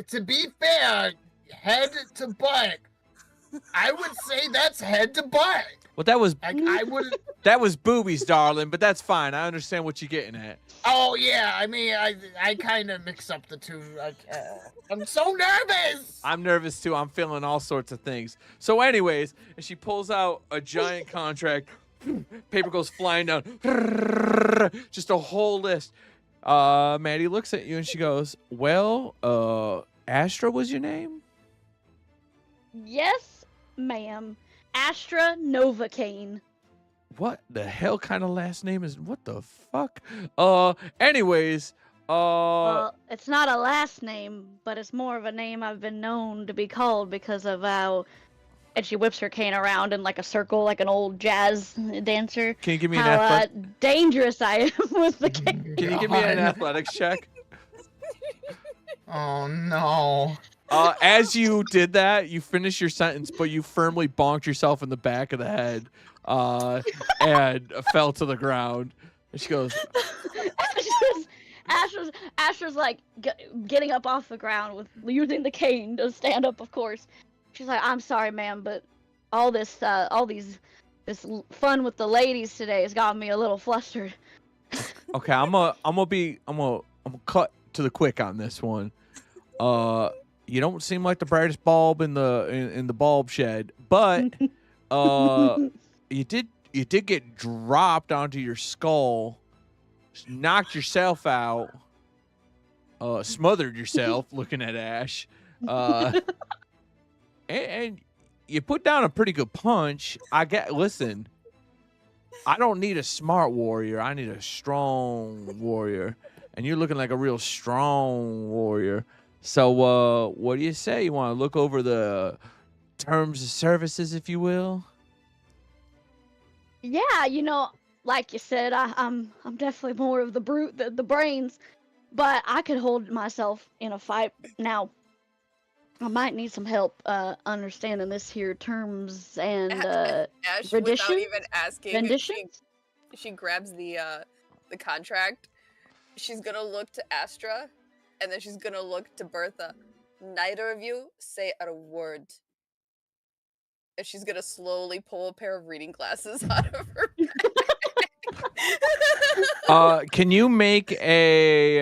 To be fair, head to butt, I would say that's head to butt.
Well, that was
I would.
That was boobies, darling, but that's fine. I understand what you're getting at.
Oh yeah, I mean, I kind of mix up the two. I'm so nervous.
I'm nervous too. I'm feeling all sorts of things. So, anyways, and she pulls out a giant contract. Paper goes flying down. Just a whole list. Maddie looks at you and she goes, "Well, Astra was your name?"
Yes, ma'am. Astra Novocaine.
What the hell kind of last name is? What the fuck? Anyways,
Well, it's not a last name, but it's more of a name I've been known to be called because of how. And she whips her cane around in like a circle, like an old jazz dancer.
Can you give me an
how dangerous I am with the cane.
Can you give me an athletics check?
Oh no.
As you did that, you finished your sentence, but you firmly bonked yourself in the back of the head, and fell to the ground. And she goes,
Astra's like getting up off the ground with using the cane to stand up, of course. She's like, "I'm sorry, ma'am, but this fun with the ladies today has got me a little flustered."
"Okay, I'm gonna cut to the quick on this one. You don't seem like the brightest bulb in the bulb shed, but you did get dropped onto your skull, knocked yourself out, smothered yourself." Looking at Ash, and you put down a pretty good punch. Listen, I don't need a smart warrior. I need a strong warrior, and you're looking like a real strong warrior. So, what do you say? You want to look over the terms of services, if you will?
Yeah, like you said, I'm definitely more of the brute than the brains, but I could hold myself in a fight. Now, I might need some help understanding this here terms and
Ash, without even asking,
renditions?
she grabs the contract. She's gonna look to Astra, and then she's gonna look to Bertha. Neither of you say a word. And she's gonna slowly pull a pair of reading glasses out of her bag.
Can you make a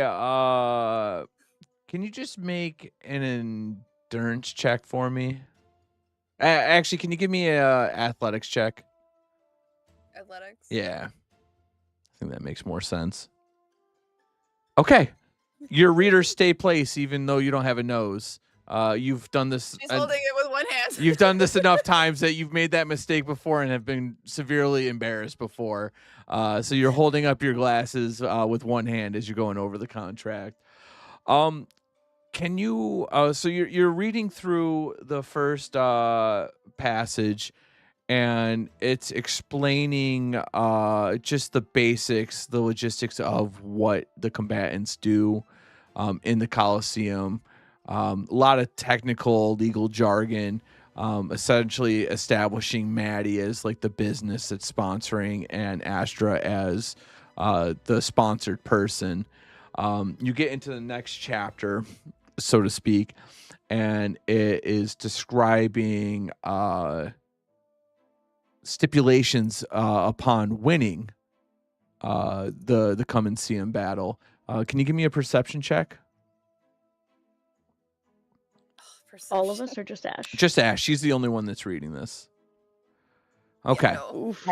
can you just make an endurance check for me? Actually, can you give me a athletics check?
Athletics.
Yeah. I think that makes more sense. Okay. Your readers stay place even though you don't have a nose. You've done this.
She's holding it with one hand.
You've done this enough times that you've made that mistake before and have been severely embarrassed before. So you're holding up your glasses with one hand as you're going over the contract. Can you? So you're reading through the first passage, and it's explaining just the basics, the logistics of what the combatants do in the Coliseum. A lot of technical legal jargon, essentially establishing Maddie as like the business that's sponsoring and Astra as the sponsored person. You get into the next chapter, so to speak, and it is describing stipulations upon winning the Commonwealth battle. Can you give me a perception check?
All of us, or just Ash?
Just Ash. She's the only one that's reading this. Okay.
Yeah, no.
Oof.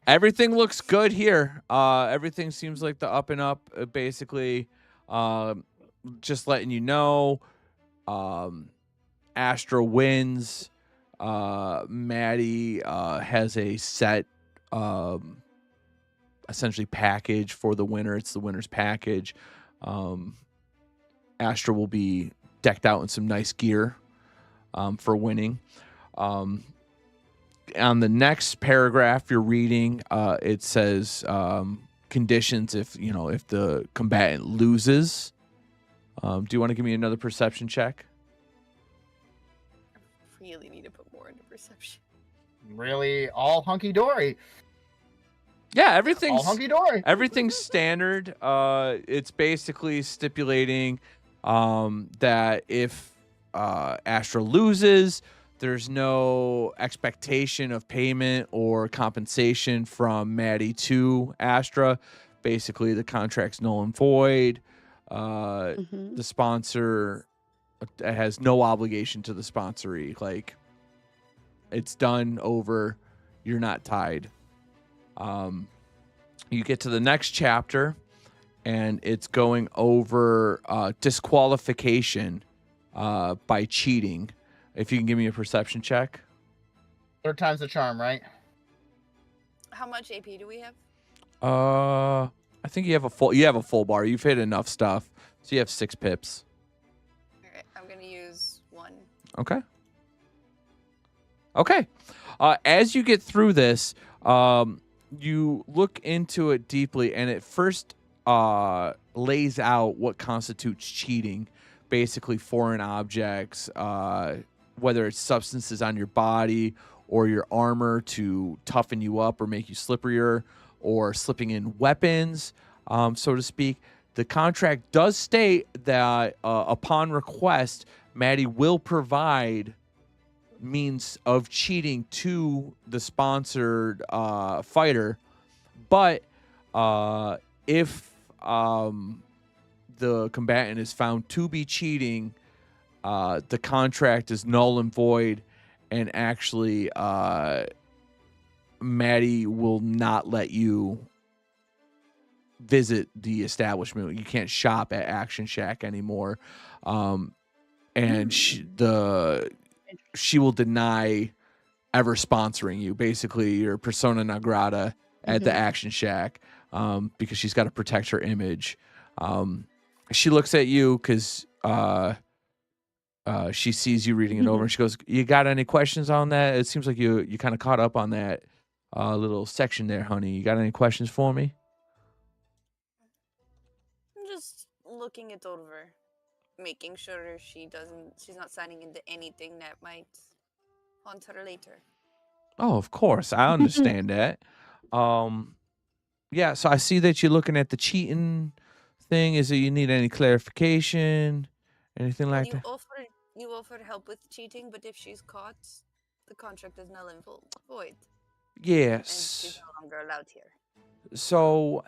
Everything looks good here. Everything seems like the up and up. Basically, just letting you know, Astra wins. Maddie has a set, essentially package for the winner. It's the winner's package. Astra will be decked out in some nice gear for winning. On the next paragraph you're reading, it says conditions if the combatant loses. Do you want to give me another perception check?
I really need to put more into perception.
Really, all hunky dory.
Yeah, everything's
All hunky dory.
everything's standard. It's basically stipulating that if Astra loses, there's no expectation of payment or compensation from Maddie to Astra. Basically, the contract's null and void. The sponsor has no obligation to the sponsoree. Like, it's done, over. You're not tied. You get to the next chapter, and it's going over disqualification by cheating. If you can give me a perception check.
Third time's the charm, right?
How much AP do we have?
I think you have a full bar. You've hit enough stuff, so you have 6 pips.
All right, I'm gonna use 1.
Okay. Okay. As you get through this, you look into it deeply, and it first lays out what constitutes cheating. Basically, foreign objects, whether it's substances on your body or your armor to toughen you up or make you slipperier, or slipping in weapons, so to speak. The contract does state that upon request, Maddie will provide means of cheating to the sponsored fighter, but if the combatant is found to be cheating, the contract is null and void, and actually Maddie will not let you visit the establishment. You can't shop at Action Shack anymore, and she will deny ever sponsoring you. Basically, you're persona non grata at the Action Shack, because she's got to protect her image. She looks at you because she sees you reading it over, and she goes, "You got any questions on that? It seems like you kind of caught up on that little section there, honey. You got any questions for me?"
I'm just looking it over, making sure she's not signing into anything that might haunt her later.
Oh, of course, I understand that. Yeah, so I see that you're looking at the cheating thing. Is it you need any clarification, anything like that?
You offered help with cheating, but if she's caught, the contract is null and void. And she's
Yes.
no longer allowed here.
So,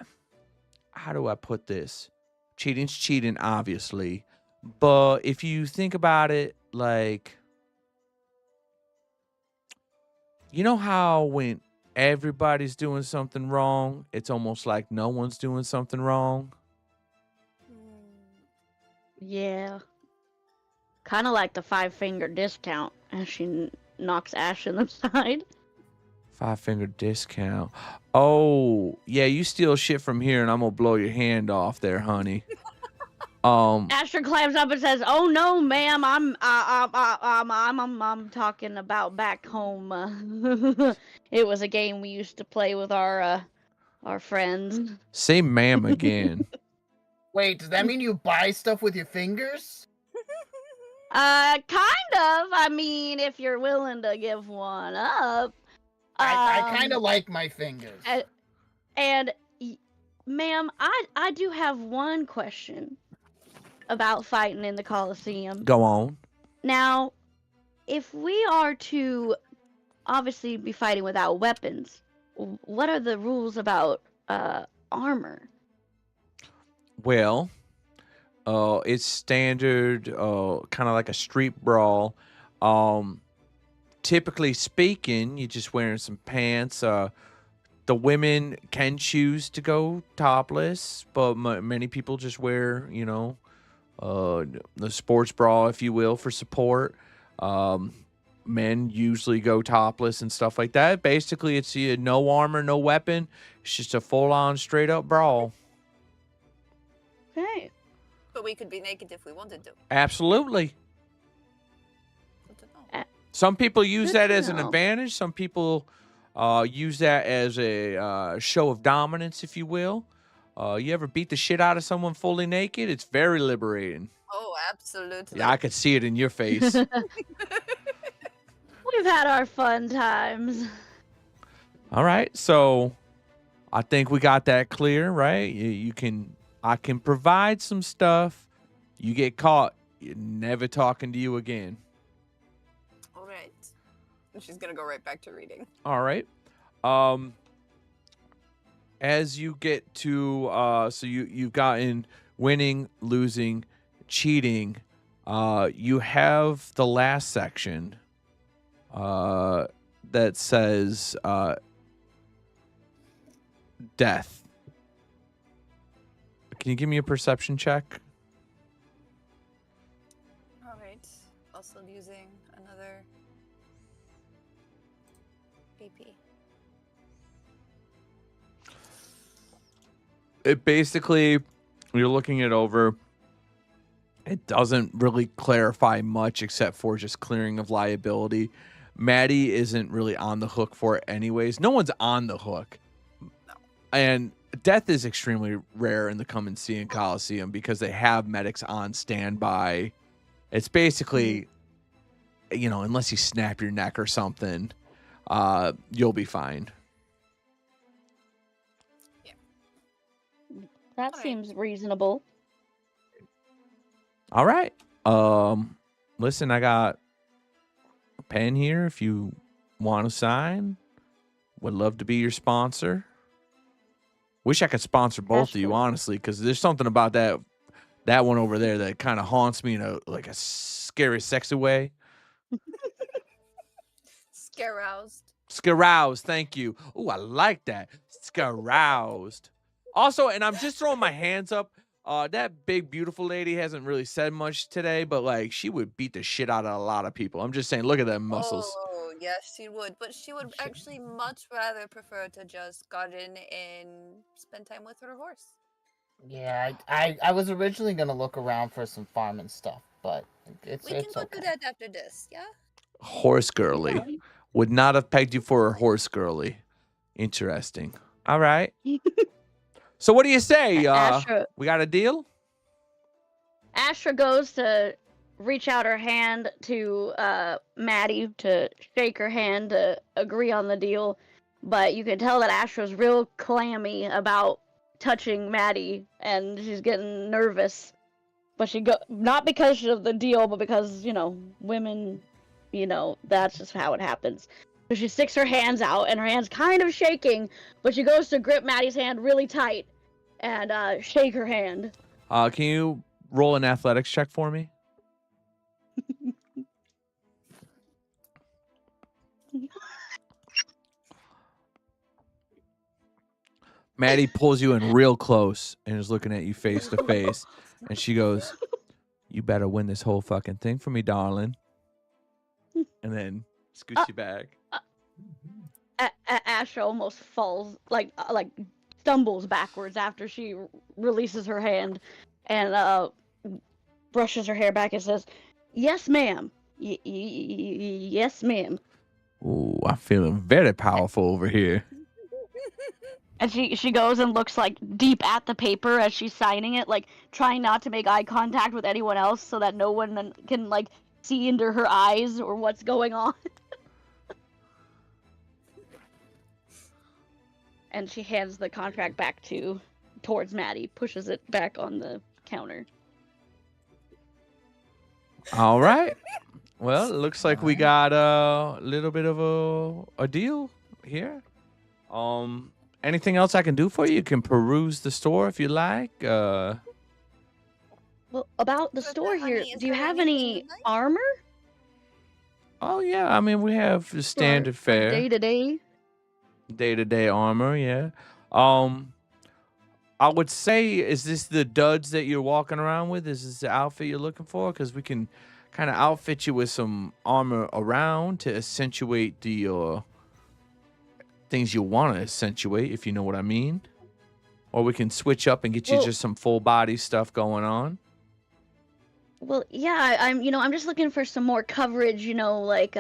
how do I put this? Cheating's cheating, obviously. But if you think about it, like, you know how when everybody's doing something wrong, it's almost like no one's doing something wrong?
Yeah. Kind of like the 5-finger discount as she knocks Ash in the side.
5-finger discount. Oh, yeah, you steal shit from here and I'm gonna blow your hand off there, honey.
Asher climbs up and says, "Oh no, ma'am, I'm talking about back home. It was a game we used to play with our friends."
Say ma'am again.
Wait, does that mean you buy stuff with your fingers?
Kind of. I mean, if you're willing to give one up.
I kind of like my fingers.
And, ma'am, I do have one question about fighting in the Coliseum.
Go on.
Now, if we are to obviously be fighting without weapons, what are the rules about armor?
Well, it's standard, kind of like a street brawl. Typically speaking, you're just wearing some pants. The women can choose to go topless, but many people just wear, the sports bra, if you will, for support. Men usually go topless and stuff like that. Basically, it's no armor, no weapon. It's just a full-on, straight-up brawl.
Okay.
But we could be naked if we wanted to.
Absolutely.
Good to know.
Some people use
Good
that
to
as an
know.
advantage. Some people use that as a show of dominance, if you will. You ever beat the shit out of someone fully naked? It's very liberating.
Oh, absolutely.
Yeah, I could see it in your face.
We've had our fun times.
All right, so I think we got that clear, right? I can provide some stuff. You get caught, never talking to you again.
All right. And she's gonna go right back to reading.
All right. As you get to so you've gotten winning, losing, cheating. You have the last section that says death. Can you give me a perception check?
All right. Also using another AP.
It basically, you're looking it over. It doesn't really clarify much except for just clearing of liability. Maddie isn't really on the hook for it anyways. No one's on the hook.
No.
And death is extremely rare in the Come and See in Coliseum because they have medics on standby. It's basically, unless you snap your neck or something, you'll be fine.
That
All right.
seems reasonable.
All right. Listen, I got a pen here if you want to sign. Would love to be your sponsor. Wish I could sponsor both of you,
Absolutely.
honestly, because there's something about that one over there that kind of haunts me in a scary, sexy way.
Scaroused.
Scaroused, thank you. Ooh, I like that. Scaroused. Also, and I'm just throwing my hands up. That big, beautiful lady hasn't really said much today, but she would beat the shit out of a lot of people. I'm just saying, look at them muscles.
Oh, yes, she would. But she would actually much rather prefer to just garden and spend time with her horse.
Yeah, I was originally gonna look around for some farming stuff, but it's
We can go
okay.
do that after this, yeah?
Horse girly.
Yeah.
Would not have pegged you for a horse girly. Interesting. All right. So what do you say?
Astra
We got a deal?
goes to reach out her hand to Maddie to shake her hand to agree on the deal, but you can tell that Astra's real clammy about touching Maddie, and she's getting nervous. But not because of the deal, but because women, that's just how it happens. So she sticks her hands out, and her hand's kind of shaking, but she goes to grip Maddie's hand really tight and shake her hand.
Can you roll an athletics check for me? Maddie pulls you in real close and is looking at you face to face. And she goes, "You better win this whole fucking thing for me, darling." And then scoots you back.
Asha almost falls, like stumbles backwards after she releases her hand and brushes her hair back and says, "Yes, ma'am. Yes, ma'am."
Ooh, I'm feeling very powerful over here.
And she goes and looks like deep at the paper as she's signing it, like trying not to make eye contact with anyone else so that no one can like see into her eyes or what's going on. And she hands the contract back towards Maddie, pushes it back on the counter.
All right. Well, it looks like we got a little bit of a deal here. Anything else I can do for you? You can peruse the store if you like.
Well, about the store here, do you have any armor?
Oh yeah, I mean we have the standard fare.
Day to day.
Day-to-day armor, yeah. I would say, is this the duds that you're walking around with? Is this the outfit you're looking for? Because we can kind of outfit you with some armor around to accentuate the things you want to accentuate, if you know what I mean. Or we can switch up and get you just some full body stuff going on.
Well, yeah, I'm just looking for some more coverage, like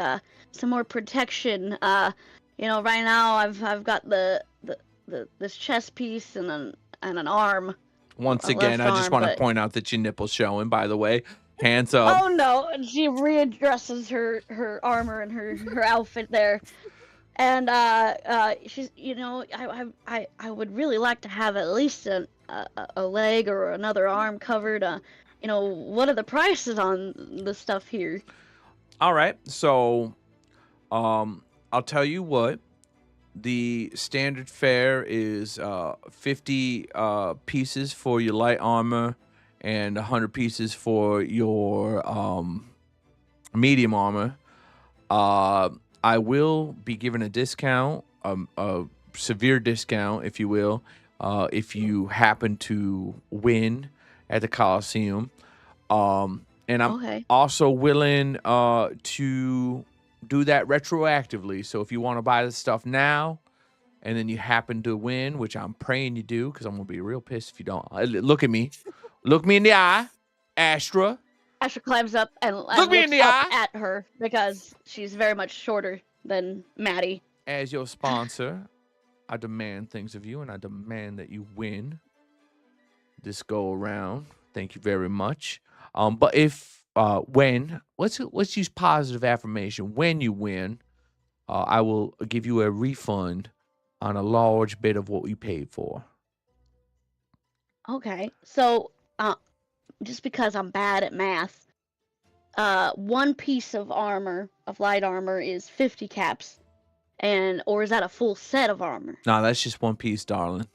some more protection. Right now I've got this chest piece and an arm.
Once again, I just want to point out that your nipple's showing, by the way. Hands up.
Oh no, and she readdresses her armor and her outfit there. And she's I would really like to have at least a leg or another arm covered. What are the prices on the stuff here?
All right. So I'll tell you what. The standard fare is 50 pieces for your light armor and 100 pieces for your medium armor. I will be giving a discount, a severe discount, if you will, if you happen to win at the Coliseum. And I'm also willing to do that retroactively. So if you want to buy the stuff now and then you happen to win, which I'm praying you do, because I'm going to be real pissed if you don't. Look at me. Look me in the eye, Astra.
Astra climbs up and
look me in the eye
at her because she's very much shorter than Maddie.
As your sponsor, I demand things of you, and I demand that you win this go around. Thank you very much. But if when let's use positive affirmation. When you win, I will give you a refund on a large bit of what you paid for.
Okay, so just because I'm bad at math, one piece of armor, of light armor, is 50 caps, or is that a full set of armor?
No, that's just one piece, darling.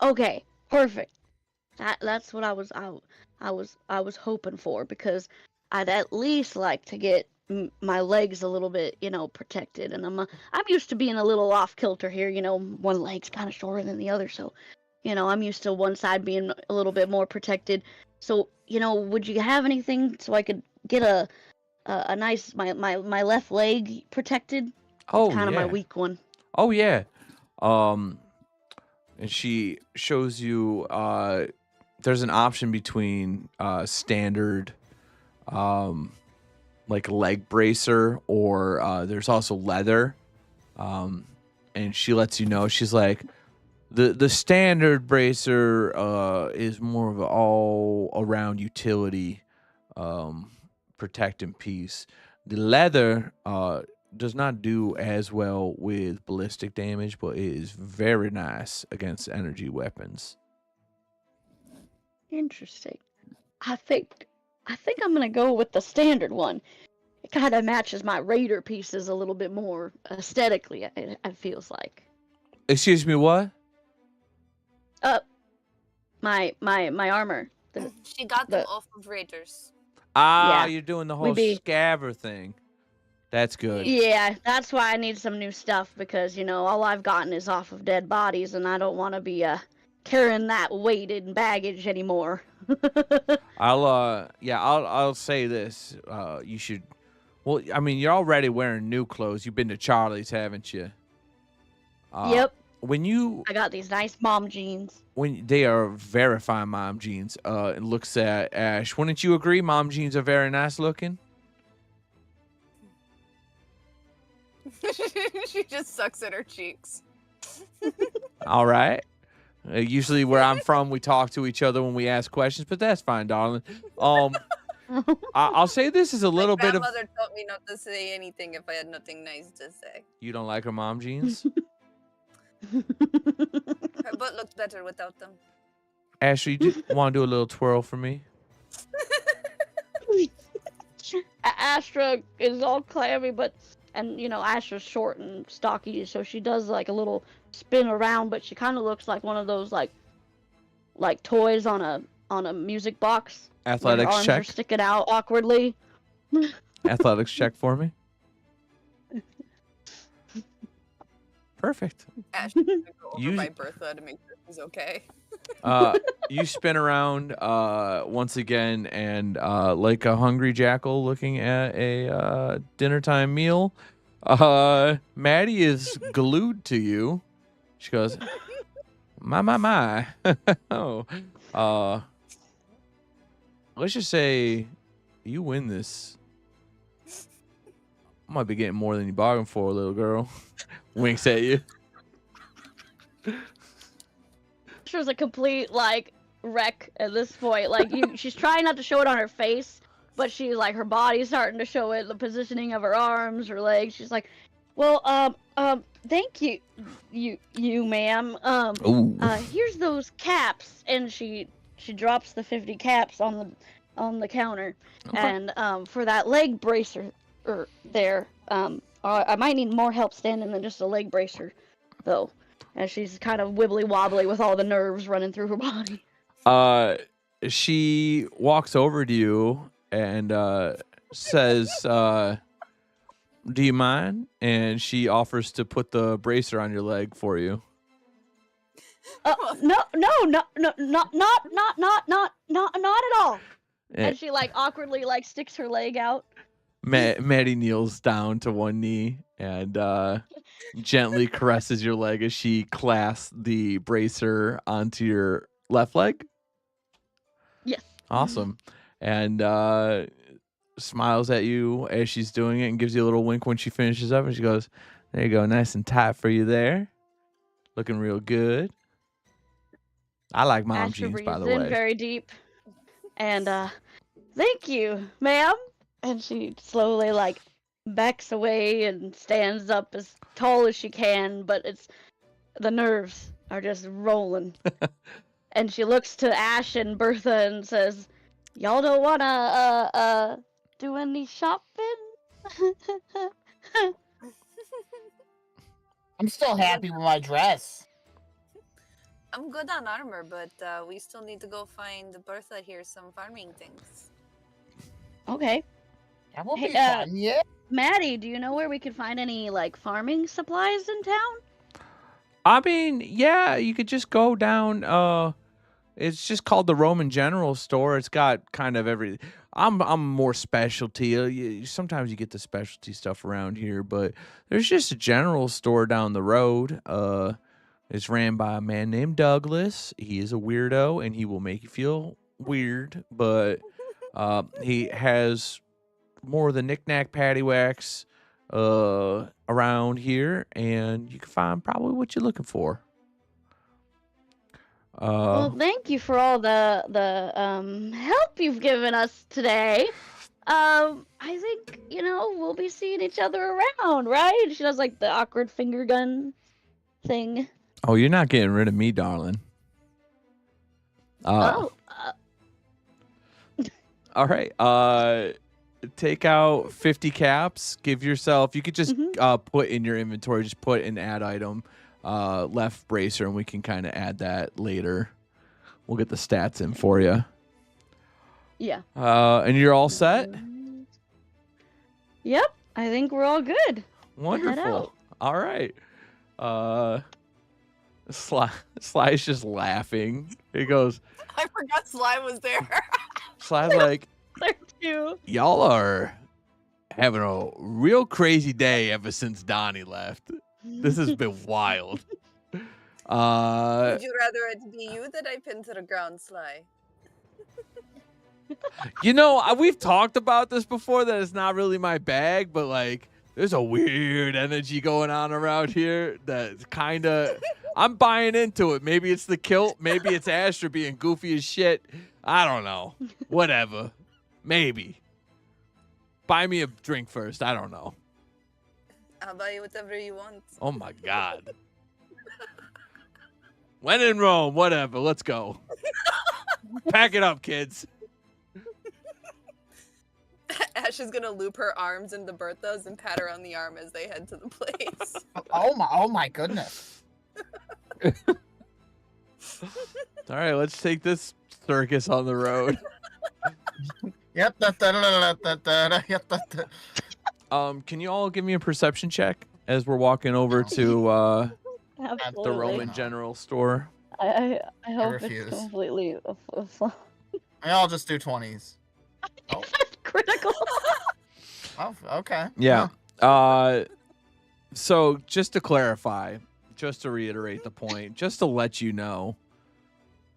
Okay, perfect. That's what I was hoping for, because I'd at least like to get my legs a little bit, protected, and I'm used to being a little off kilter here. One leg's kind of shorter than the other, so I'm used to one side being a little bit more protected. So would you have anything so I could get a nice my left leg protected?
Oh,
it's kind of my weak one.
Oh yeah. And she shows you there's an option between standard like leg bracer or there's also leather. And she lets you know, she's like, the standard bracer is more of an all around utility protecting piece. The leather does not do as well with ballistic damage, but it is very nice against energy weapons.
Interesting. I think I'm gonna go with the standard one. kind of matches my raider pieces a little bit more aesthetically. It feels like.
Excuse me, what?
My armor.
She got them
the-
off of Raiders.
Ah,
Yeah.
you're doing the
We
whole
be-
scaver thing. That's good.
Yeah, that's why I need some new stuff because all I've gotten is off of dead bodies, and I don't want to be carrying that weighted baggage anymore.
I'll say this. You should. Well, I mean, you're already wearing new clothes. You've been to Charlie's, haven't you?
Yep,
When you
I got these nice mom jeans.
when they are very fine mom jeans. It looks at Ash. Wouldn't you agree? Mom jeans are very nice looking.
She just sucks at her cheeks.
All right. Usually, where I'm from, we talk to each other when we ask questions, but that's fine, darling. I'll say this is a little
My
bit of.
grandmother taught me not to say anything if I had nothing nice to say.
You don't like her mom jeans,
Her butt looked better without them.
Ashley? You want to do a little twirl for me?
Astra is all clammy, and Astra's short and stocky, so she does like a little spin around, but she kind of looks like one of those like toys on a music box. Where her
Athletics
arms
check.
are sticking out awkwardly.
Athletics check for me. Perfect.
Ash, I'm gonna go over
You-
by Bertha to make sure she's okay.
You spin around once again, and like a hungry jackal looking at a dinner time meal, Maddie is glued to you. She goes, my. Oh, let's just say you win this. I might be getting more than you bargained for, little girl. Winks at you.
Astra's a complete wreck at this point. She's trying not to show it on her face, but she's like her body's starting to show it. The positioning of her arms, her legs. She's like, well, thank you, ma'am.
Ooh.
Here's those caps, and she drops the 50 caps on the counter,
Okay.
and for that leg bracer there, I might need more help standing than just a leg bracer, though, as she's kind of wibbly wobbly with all the nerves running through her body.
She walks over to you and says, do you mind? And she offers to put the bracer on your leg for you.
No, not at all. And she awkwardly sticks her leg out.
Maddie kneels down to one knee and gently caresses your leg as she clasps the bracer onto your left leg.
Yes.
Awesome. And smiles at you as she's doing it and gives you a little wink when she finishes up. And she goes, there you go. Nice and tight for you there. Looking real good. I like mom
Astra
jeans, by the
breathes in
way.
very deep. And thank you, ma'am. And she slowly backs away and stands up as tall as she can, but the nerves are just rolling. And she looks to Ash and Bertha and says, y'all don't wanna do any shopping?
I'm still happy with my dress.
I'm good on armor, but we still need to go find Bertha here some farming things.
Okay.
That will be
Hey,
fun, yeah.
Maddie, do you know where we could find any farming supplies in town?
I mean, yeah, you could just go down. It's just called the Roman General Store. It's got kind of every. I'm more specialty. Sometimes you get the specialty stuff around here, but there's just a general store down the road. It's ran by a man named Douglas. He is a weirdo, and he will make you feel weird, but he has more of the knick-knack paddywhacks around here, and you can find probably what you're looking for.
Well, thank you for all the help you've given us today. I think we'll be seeing each other around, right? She does the awkward finger gun thing.
Oh, you're not getting rid of me, darling.
Oh,
All right. take out 50 caps. Give yourself. You could just put in your inventory. Just put an add item, left bracer, and we can kind of add that later. We'll get the stats in for you.
Yeah.
And you're all set?
Yep. I think we're all good.
Wonderful. All right. Sly's just laughing. He goes,
I forgot Sly was there.
Sly's like,
There too.
y'all are having a real crazy day ever since Donnie left. This has been wild.
Would you rather it be you that I pinned to the ground, Sly?
You know, we've talked about this before, that it's not really my bag, but like, there's a weird energy going on around here that's kind of, I'm buying into it. Maybe it's the kilt. Maybe it's Asher being goofy as shit. I don't know. Whatever. Maybe. Buy me a drink first. I don't know.
I'll buy you whatever you want.
Oh my God. When in Rome, whatever. Let's go. Pack it up, kids.
Ash is gonna loop her arms into Bertha's and pat her on the arm as they head to the place.
Oh my goodness.
All right, let's take this circus on the road.
Yep.
Can you all give me a perception check as we're walking over to
Absolutely.
the Roman General Store?
I hope
refuse.
it's completely
I'll just do 20s. Oh.
critical.
Oh, okay.
Yeah. So just to clarify, just to reiterate the point, just to let you know,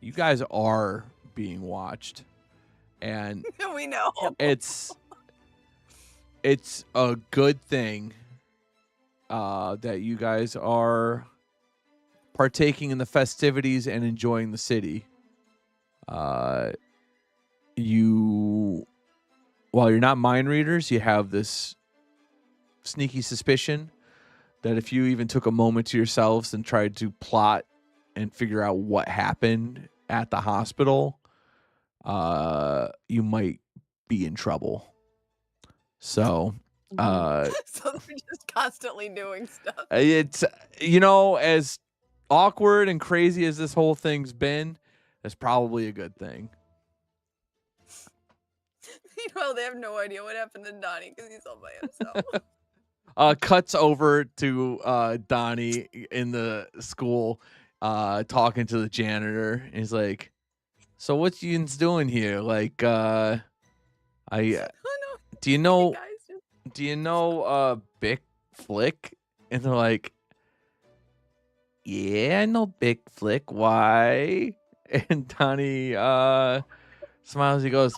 you guys are being watched, and
We know.
it's a good thing that you guys are partaking in the festivities and enjoying the city. While you're not mind readers, you have this sneaky suspicion that if you even took a moment to yourselves and tried to plot and figure out what happened at the hospital, you might be in trouble. So,
So they're just constantly doing stuff.
it's, as awkward and crazy as this whole thing's been, it's probably a good thing.
Meanwhile, they have no idea what happened to Donnie because he's all by himself.
Cuts over to Donnie in the school, talking to the janitor. And he's like, "So what yous doing here? Like,
Oh, no.
do you know,
Hey, guys, just-
Big Flick?" And they're like, "Yeah, I know Big Flick. Why?" And Donnie smiles. He goes,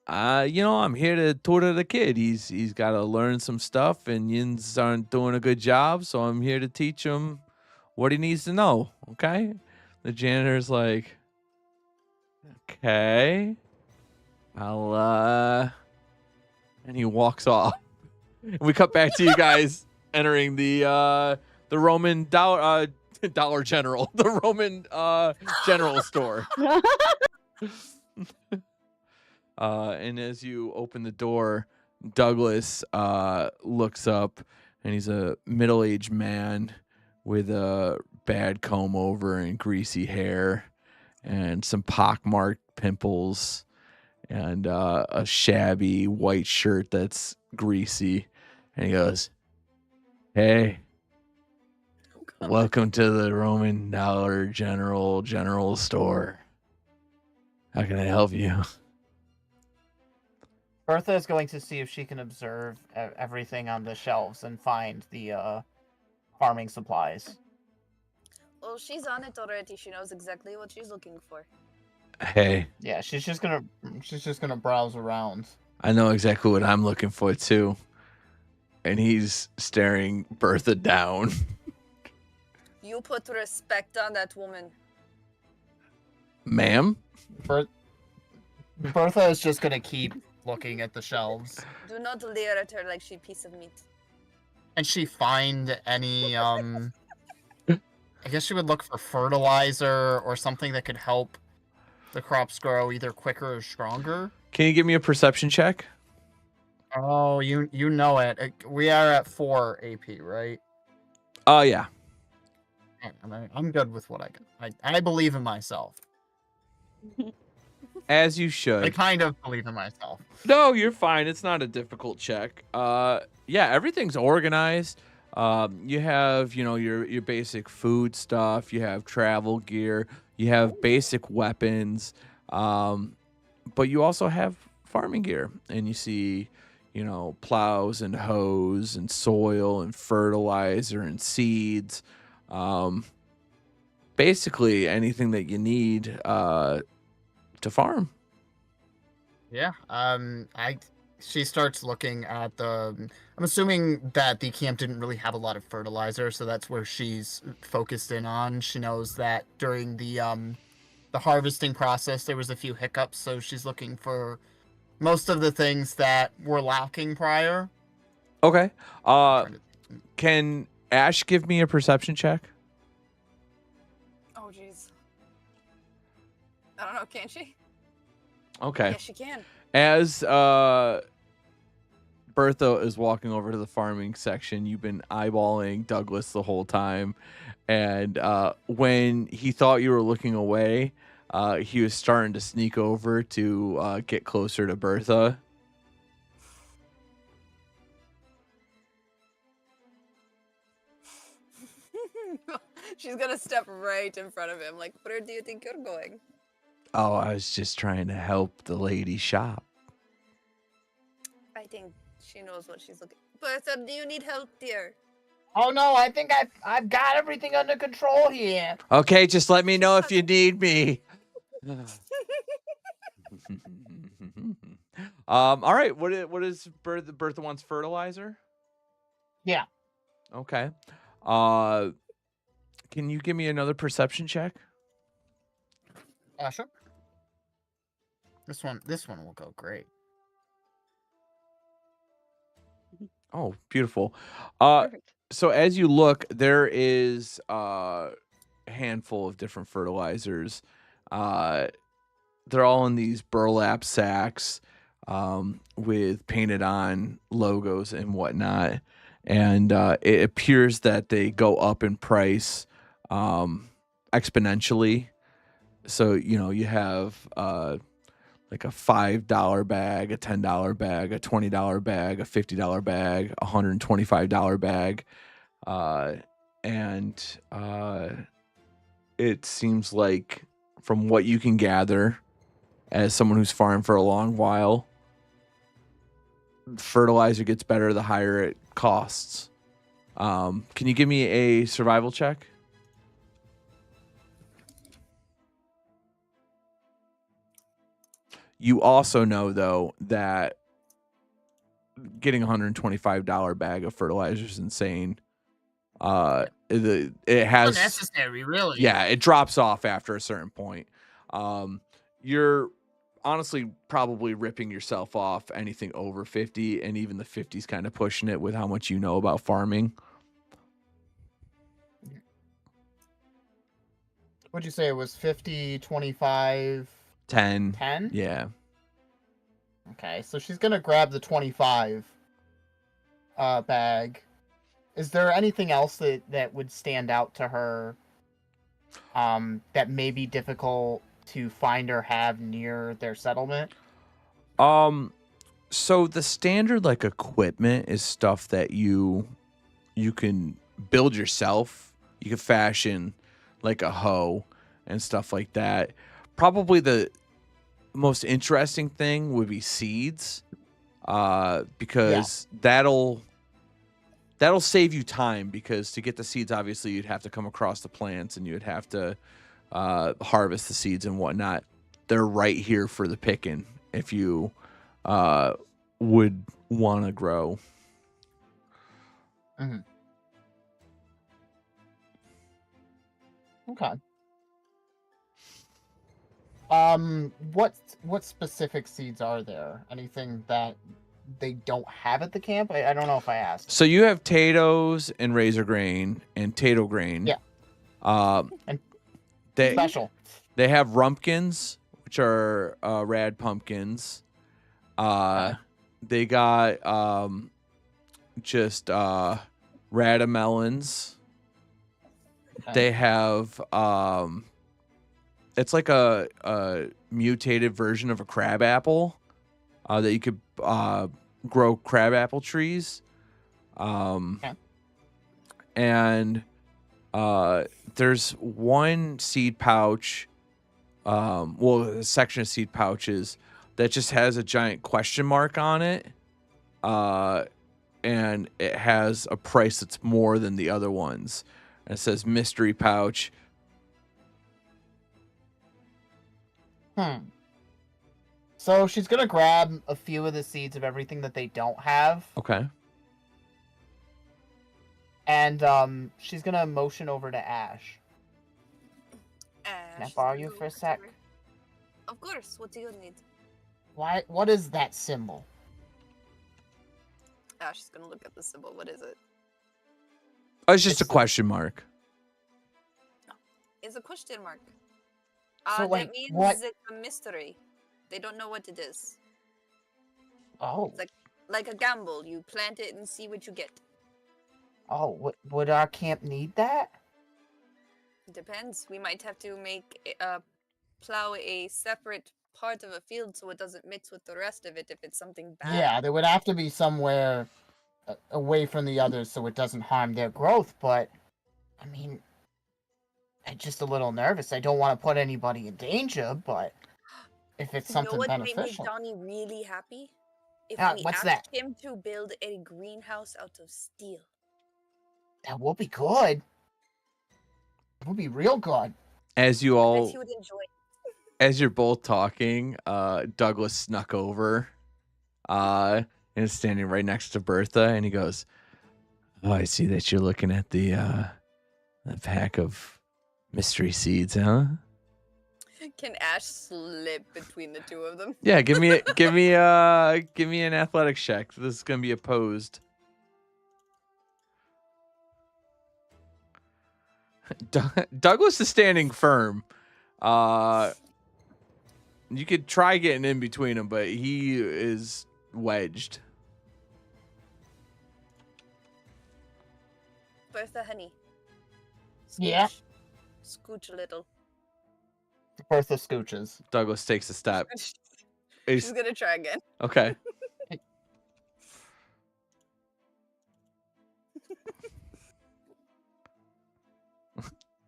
I'm here to tutor the kid. He's got to learn some stuff, and yins aren't doing a good job, so I'm here to teach him what he needs to know. Okay?" The janitor's like, "Okay, and he walks off. And we cut back to you guys entering the Roman Dollar General, the Roman General store. And as you open the door, Douglas looks up, and he's a middle-aged man with a bad comb over and greasy hair and some pockmarked pimples and a shabby white shirt that's greasy. And he goes, "Hey, welcome to the Roman Dollar General Store. How can I help you?"
Bertha is going to see if she can observe everything on the shelves and find the farming supplies.
Well, she's on it already. She knows exactly what she's looking for.
"Hey,
Yeah, she's just gonna browse around.
I know exactly what I'm looking for too." And he's staring Bertha down.
You put respect on that woman.
"Ma'am?"
Bertha is just gonna keep looking at the shelves.
Do not leer at her like she piece of meat.
And she find any I guess she would look for fertilizer or something that could help the crops grow either quicker or stronger.
Can you give me a perception check?
Oh, you know it. We are at 4 AP, right?
Oh yeah.
I'm good with what I got. I believe in myself.
As you
I
should.
kind of believe in myself.
No, you're fine. It's not a difficult check. Yeah, everything's organized. You have, your basic food stuff. You have travel gear. You have basic weapons. But you also have farming gear, and you see, plows and hoes and soil and fertilizer and seeds. Basically anything that you need to farm.
Yeah. She starts looking at the. I'm assuming that the camp didn't really have a lot of fertilizer, so that's where she's focused in on. She knows that during the harvesting process there was a few hiccups, so she's looking for most of the things that were lacking prior.
Okay. Can Ash give me a perception check?
Oh, jeez. I don't know. Can she?
Okay.
Yes, she can.
As Bertha is walking over to the farming section, you've been eyeballing Douglas the whole time. And when he thought you were looking away, he was starting to sneak over to get closer to Bertha.
She's gonna step right in front of him. Like, where do you think you're going?
Oh, I was just trying to help the lady shop.
I think she knows what she's looking. Bertha, do you need help, dear?
Oh no, I think I've got everything under control here.
Okay, just let me know if you need me. All right. What is Bertha wants fertilizer?
Yeah.
Okay. Can you give me another perception check?
Sure. This one will go great.
Oh, beautiful.
Perfect.
So as you look, there is a handful of different fertilizers. They're all in these burlap sacks with painted on logos and whatnot. And it appears that they go up in price exponentially. So, you have like a $5 bag, a $10 bag, a $20 bag, a $50 bag, a $125 bag. And it seems like, from what you can gather, as someone who's farmed for a long while, fertilizer gets better the higher it costs. Can you give me a survival check? You also know, though, that getting a $125 bag of fertilizer is insane. It has
Unnecessary, really.
Yeah, it drops off after a certain point. You're honestly probably ripping yourself off anything over 50, and even the 50's kind of pushing it with how much you know about farming.
What'd you say? It was 50, 25,
10.
10?
Yeah.
Okay, so she's gonna grab the 25 bag. Is there anything else that would stand out to her that may be difficult to find or have near their settlement?
So the standard equipment is stuff that you can build yourself. You can fashion like a hoe and stuff like that. Probably the most interesting thing would be seeds, because that'll save you time, because to get the seeds, obviously you'd have to come across the plants and you'd have to harvest the seeds and whatnot. They're right here for the picking if you would want to grow.
Mm-hmm. Okay. What specific seeds are there? Anything that they don't have at the camp? I don't know if I asked.
So you have potatoes and razor grain and tato grain.
Yeah.
And
they special.
They have rumpkins, which are rad pumpkins. They got just radamelons.
Okay.
They have it's like a mutated version of a crab apple that you could grow crab apple trees.
Okay.
And there's one seed pouch, a section of seed pouches that just has a giant question mark on it. And it has a price that's more than the other ones. And it says mystery pouch.
So she's gonna grab a few of the seeds of everything that they don't have,
Okay.
and she's gonna motion over to Ash. Can I
She's
borrow
gonna
you
go
for a
over to
sec?
her. Of course. What do you need?
Why? What is that symbol?
Ash is gonna look at the symbol. What is it?
Oh, it's just
It's
a question mark.
It's a question mark.
So,
That
like,
means
what?
it's a mystery. They don't know what it is.
Oh,
Like a gamble. You plant it and see what you get.
would our camp need that?
Depends. We might have to make plow a separate part of a field so it doesn't mix with the rest of it if it's something bad.
Yeah, there would have to be somewhere away from the others so it doesn't harm their growth. But I mean, I'm just a little nervous. I don't want to put anybody in danger, but if it's
You know
something
what made
beneficial,
Donnie really happy? If we
what's
asked
that?
him to build a greenhouse out of steel.
That will be good. It will be real good.
As you
I bet
all,
he would enjoy it.
as you're both talking, Douglas snuck over, and is standing right next to Bertha, and he goes, "Oh, I see that you're looking at the pack of mystery seeds, huh?"
Can Ash slip between the two of them?
Yeah, give me an athletics check. This is gonna be opposed. Douglas is standing firm. You could try getting in between them, but he is wedged.
Bertha, honey. Scooch.
Yeah.
Scooch a little.
Bertha scooches.
Douglas takes a step.
She's gonna try again.
Okay.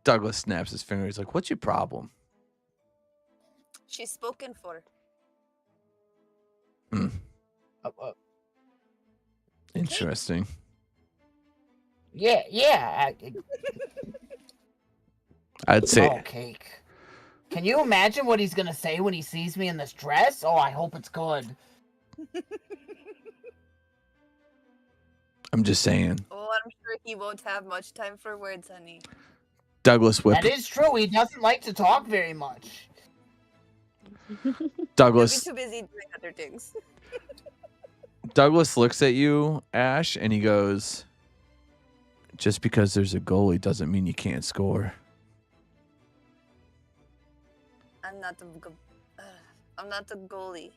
Douglas snaps his finger. He's like, "What's your problem?"
She's spoken for.
Hmm.
Okay.
Interesting.
Yeah.
I'd say
Oh, cake. Can you imagine what he's gonna say when he sees me in this dress? Oh, I hope it's good.
I'm just saying.
Oh, I'm sure he won't have much time for words, honey.
Douglas
That is true. He doesn't like to talk very much.
He'll be
Douglas
too busy doing other things.
Douglas looks at you, Ash, and he goes, "Just because there's a goalie doesn't mean you can't score."
I'm not a goalie.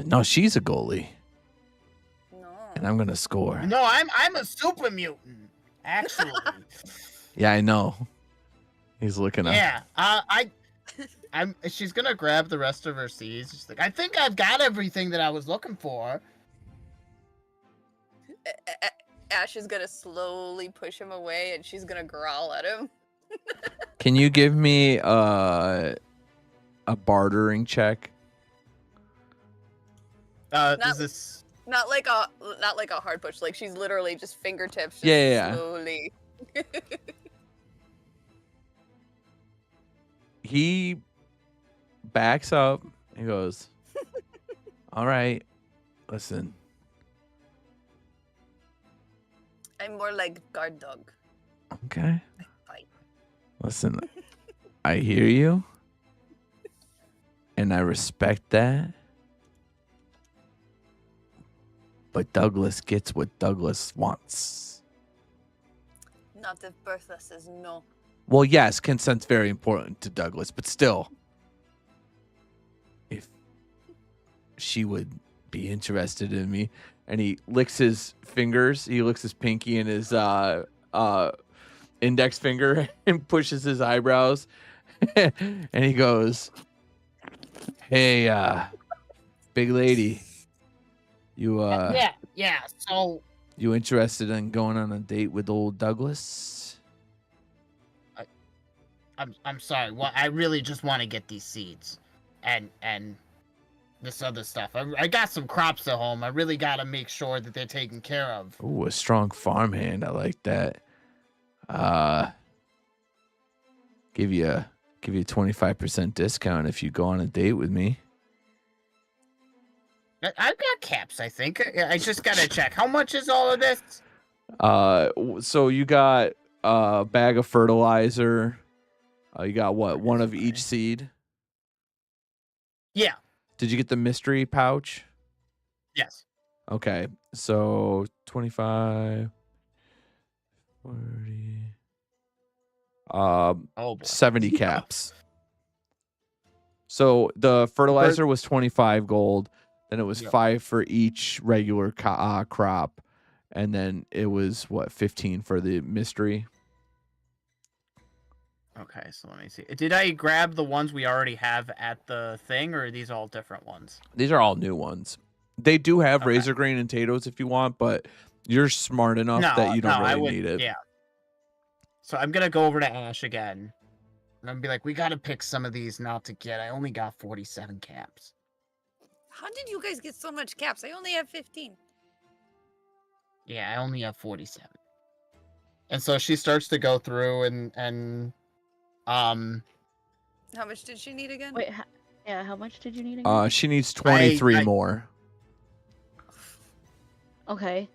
No, she's a goalie,
No.
and I'm gonna score.
No, I'm a super mutant, actually.
Yeah, I know. He's looking up.
Yeah. She's gonna grab the rest of her seeds. She's like, I think I've got everything that I was looking for.
Ash is gonna slowly push him away, and she's gonna growl at him.
Can you give me a bartering check?
Is this?
Not like a hard push. Like she's literally just fingertips. Just
Yeah.
Slowly.
He backs up. He goes, "All right, listen.
I'm more like guard dog.
Okay.
Fight.
Listen, I hear you, and I respect that. But Douglas gets what Douglas wants."
Not if Bertha says no.
Well, yes, consent's very important to Douglas, but still, if she would be interested in me. And he licks his fingers. He licks his pinky and his index finger and pushes his eyebrows. And he goes, "Hey, big lady, you
yeah. So
you interested in going on a date with old Douglas?"
I'm sorry. Well, I really just want to get these seeds, and this other stuff. I got some crops at home. I really got to make sure that they're taken care of.
Ooh, a strong farmhand. I like that. Give you a 25% discount if you go on a date with me.
I've got caps, I think. I just gotta check. How much is all of this?
So you got a bag of fertilizer. You got what? One of each seed.
Yeah.
Did you get the mystery pouch?
Yes.
Okay. So 25, 40,
Oh boy.
70 caps. So the fertilizer was 25 gold. Then it was 5 for each regular crop. And then it was, what, 15 for the mystery?
Okay, so let me see. Did I grab the ones we already have at the thing, or are these all different ones?
These are all new ones. They do have razor grain and potatoes if you want, but you're smart enough that you don't really need it.
Yeah. So I'm gonna go over to Ash again. And I'm gonna be like, we gotta pick some of these not to get. I only got 47 caps.
How did you guys get so much caps? I only have 15.
Yeah, I only have 47. And so she starts to go through and
How much did she need again?
Wait, how much did you need again?
She needs 23 more.
Okay.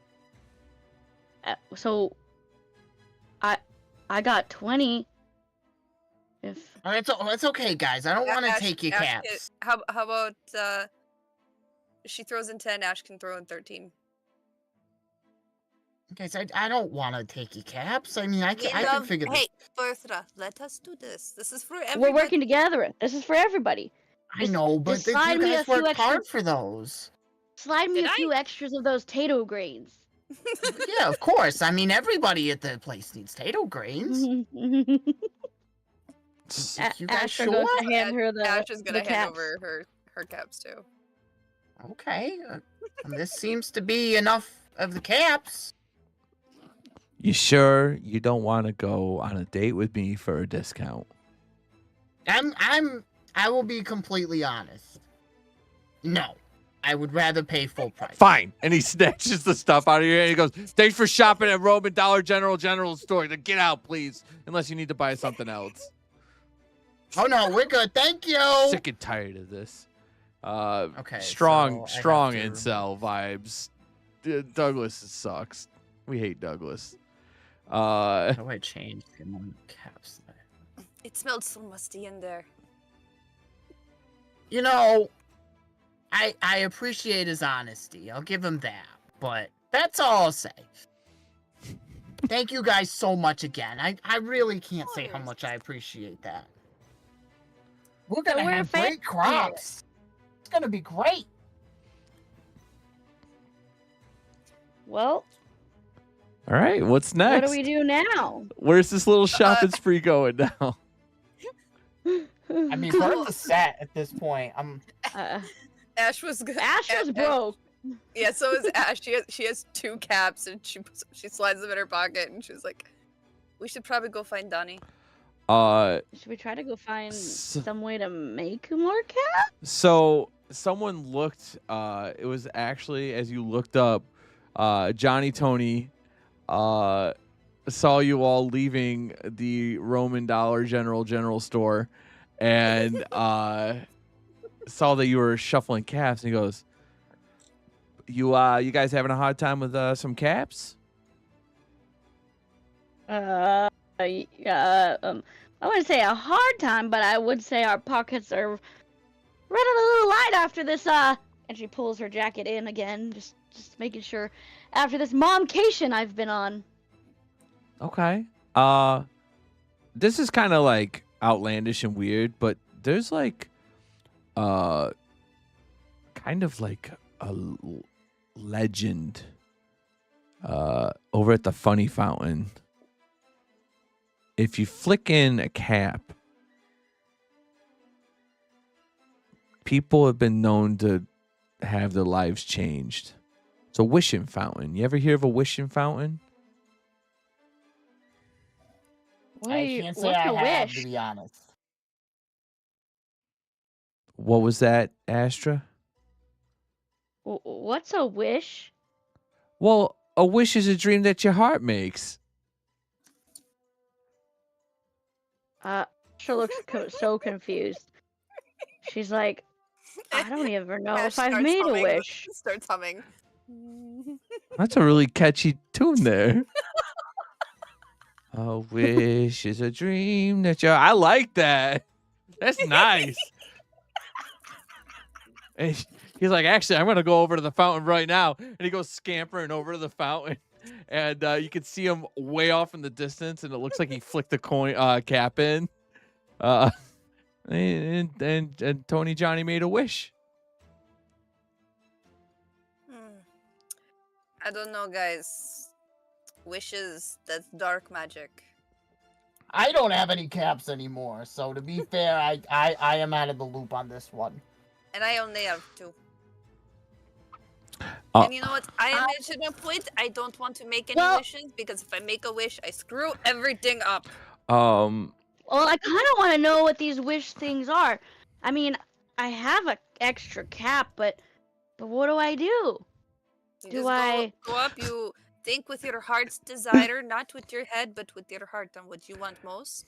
So I got 20. If
it's okay, guys. I don't want to take your caps.
How about she throws in 10, Ash can throw in 13.
Guys, I don't want to take your caps. I mean, I can figure this.
Hey, Bertha, let us do this. This is for everybody.
we're working together. This is for everybody.
I know, but you guys worked hard for those.
Slide me a few extras of those tato grains.
Yeah, of course. I mean, everybody at the place needs tato grains.
You
guys
Ash
sure?
goes to hand her the
Ash is gonna
the
hand
caps.
over her caps too.
Okay, this seems to be enough of the caps.
You sure you don't want to go on a date with me for a discount?
I will be completely honest. No, I would rather pay full price.
Fine. And he snatches the stuff out of your hand. He goes, "Thanks for shopping at Roman Dollar General Store. Then get out, please, unless you need to buy something else."
Oh no, we're good. Thank you.
Sick and tired of this.
Okay.
Strong
so
incel vibes. Douglas sucks. We hate Douglas.
How do I change the caps?
It smelled so musty in there.
You know, I appreciate his honesty. I'll give him that. But that's all I'll say. Thank you guys so much again. I really can't say how much I appreciate that. We're gonna have great crops. It's gonna be great.
Well,
All right, what's next?
what do we do now?
Where's this little shopping spree going now?
I mean, we're the set at this point.
Ash was
broke.
Yeah, so is Ash. She has 2 caps and she slides them in her pocket and she's like, "We should probably go find Donnie."
Should we try to go find some way to make more caps?
So someone looked. It was actually, as you looked up, Johnny Tony saw you all leaving the Roman Dollar General Store, and saw that you were shuffling caps, and he goes, "You guys having a hard time with some caps?"
I wouldn't say a hard time, but I would say our pockets are running a little light after this. And she pulls her jacket in again, just making sure after this momcation I've been on.
Okay. This is kind of like outlandish and weird, but there's like kind of like legend over at the Funny Fountain. If you flick in a cap, people have been known to have their lives changed. It's a wishing fountain. You ever hear of a wishing fountain?
I can't say
What's
I
a
have,
wish?
to be honest.
What was that, Astra?
What's a wish?
Well, a wish is a dream that your heart makes.
She looks so confused. She's like, I don't even know
Ash
if I've
starts
made a
humming-
wish.
Starts humming.
That's a really catchy tune there. A wish is a dream that you... I like that. That's nice. And he's like, actually, I'm going to go over to the fountain right now. And he goes scampering over to the fountain. And you can see him way off in the distance. And it looks like he flicked the coin cap in. And Tony Johnny made a wish.
I don't know, guys. Wishes, that's dark magic.
I don't have any caps anymore, so to be fair, I am out of the loop on this one.
And I only have 2.
Uh,
And you know what? I am at a point I don't want to make any
Well-
wishes because if I make a wish, I screw everything up.
Well, I kind of want to know what these wish things are. I mean, I have an extra cap, but what do I do?
You
Do
just
I-
go up, you think with your heart's desire, not with your head, but with your heart on what you want most.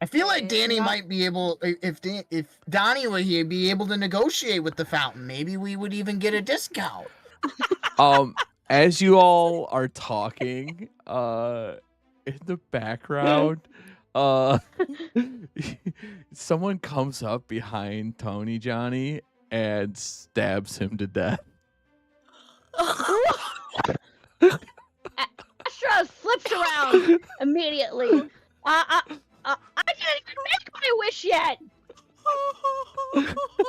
I feel like
Yeah.
Danny might be able, if Donnie were here, be able to negotiate with the fountain. Maybe we would even get a discount.
As you all are talking, in the background, someone comes up behind Tony Johnny and stabs him to death.
Astra flips around immediately. I didn't even make my wish yet.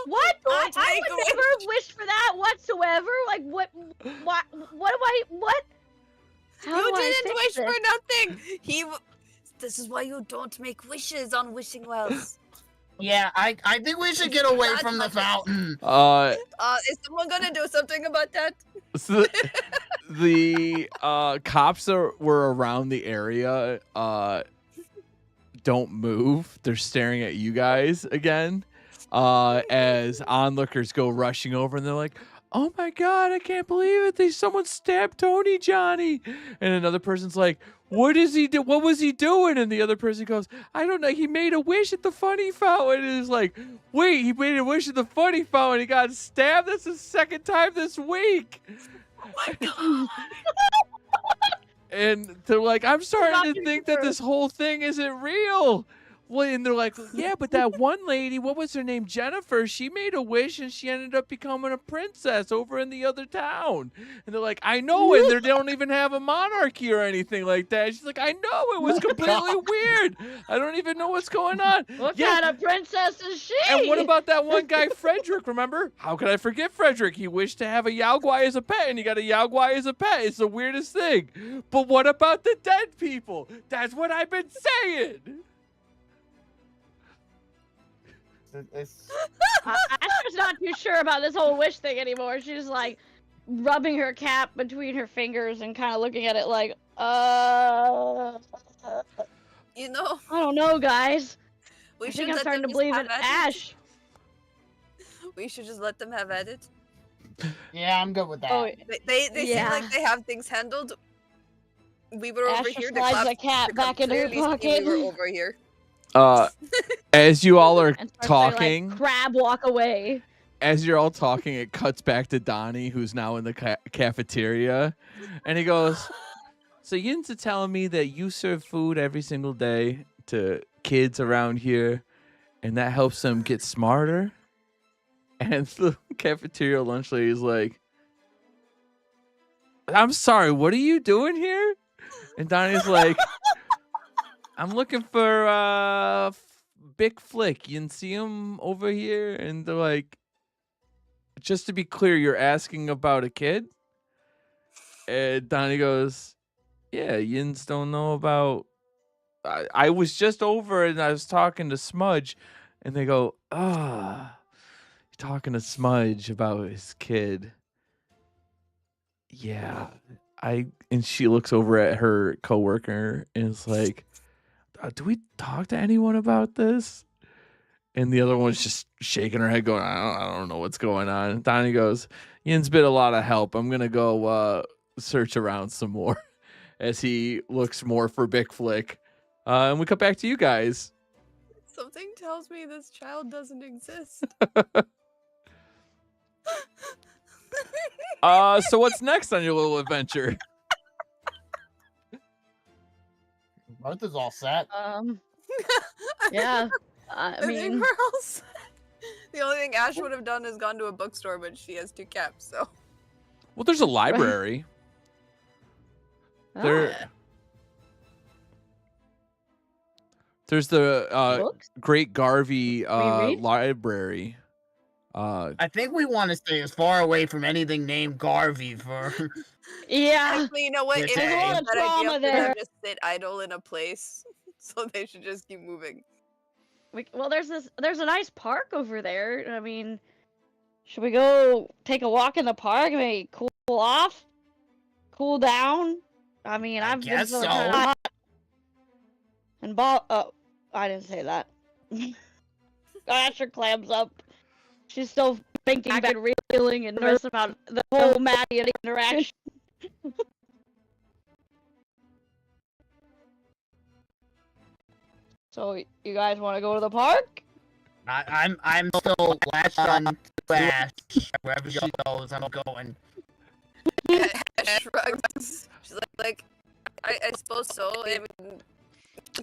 What?
Don't
I
make
would
a
never wish for that whatsoever. Like, what do I, what? How
You
do I
didn't
fix
wish
this?
for nothing. This is why you don't make wishes on wishing wells.
Yeah, I think we should get away
Not
from the
much.
fountain.
Is someone gonna do something about that?
So the cops were around the area. Don't move. They're staring at you guys again. As onlookers go rushing over, and they're like, "Oh my god, I can't believe it! Someone stabbed Tony Johnny." And another person's like, "What is he do? What was he doing?" And the other person goes, "I don't know. He made a wish at the Funny Fountain." And it's like, "Wait, he made a wish at the Funny Fountain. He got stabbed. That's the second time this week."
Oh my god.
And they're like, "I'm starting to
Not
think that
sure.
this whole thing isn't real." Well, and they're like, "Yeah, but that one lady, what was her name? Jennifer, she made a wish and she ended up becoming a princess over in the other town." And they're like, "I know, and they don't even have a monarchy or anything like that." She's like, "I know, it was completely weird. I don't even know what's going on."
What
Yeah.
kind of princess is she?
And what about that one guy, Frederick? Remember? How could I forget Frederick? He wished to have a Yao Guai as a pet, and he got a Yao Guai as a pet. It's the weirdest thing. But what about the dead people? That's what I've been saying.
Astra's not too sure about this whole wish thing anymore. She's like rubbing her cap between her fingers and kind of looking at it like,
You know,
I don't know, guys.
we
I
should
think I'm
let
starting
them
to
just
believe
have
in
at it.
Ash.
We should just let them have at it.
Yeah, I'm good with that.
Oh,
They
Yeah.
seem like they have things handled. We were over
Astra
here.
slides the cat back into her
clearly see
pocket.
We were over here.
As you all are
and starts to,
talking,
like, crab walk away.
as you're all talking, it cuts back to Donnie, who's now in the cafeteria, and he goes, "So Yin's telling me that you serve food every single day to kids around here, and that helps them get smarter?" And the cafeteria lunch lady is like, "I'm sorry, what are you doing here?" And Donnie's like, "I'm looking for Big Flick. You can see him over here." And they're like, just to be clear, you're asking about a kid? And Donnie goes, yeah, Yins don't know about. I was just over and I was talking to Smudge, and they go, you're talking to Smudge about his kid. Yeah. And she looks over at her coworker and is like, do we talk to anyone about this? And the other one's just shaking her head going, I don't know what's going on. And Donnie goes, Yin's been a lot of help. I'm going to go search around some more as he looks more for Big Flick. And we come back to you guys.
Something tells me this child doesn't exist.
So what's next on your little adventure?
Martha's all set.
Yeah. I
I think
mean,
we're all set. The only thing Ash would have done is gone to a bookstore, but she has 2 cats, so.
Well, there's a library. There's the
books?
Great Garvey
read?
library.
I think we want to stay as far away from anything named Garvey for.
Yeah.
Actually, you know what?
There's
It would
a lot
be a
of
bad idea
trauma
for
there.
them to sit idle in a place, so they should just keep moving.
Well, there's a nice park over there. I mean, should we go take a walk in the park and maybe cool off, cool down? I mean,
I
I've been
guess
feeling
so.
kind of hot. And ball. Oh, I didn't say that. Asher clams up. She's still thinking back and reeling and nervous about the whole Maddie and interaction. So you guys want to go to the park?
I'm still latched on to Ash. Wherever she goes, I'm going.
Ash shrugs. She's like I suppose so. I mean,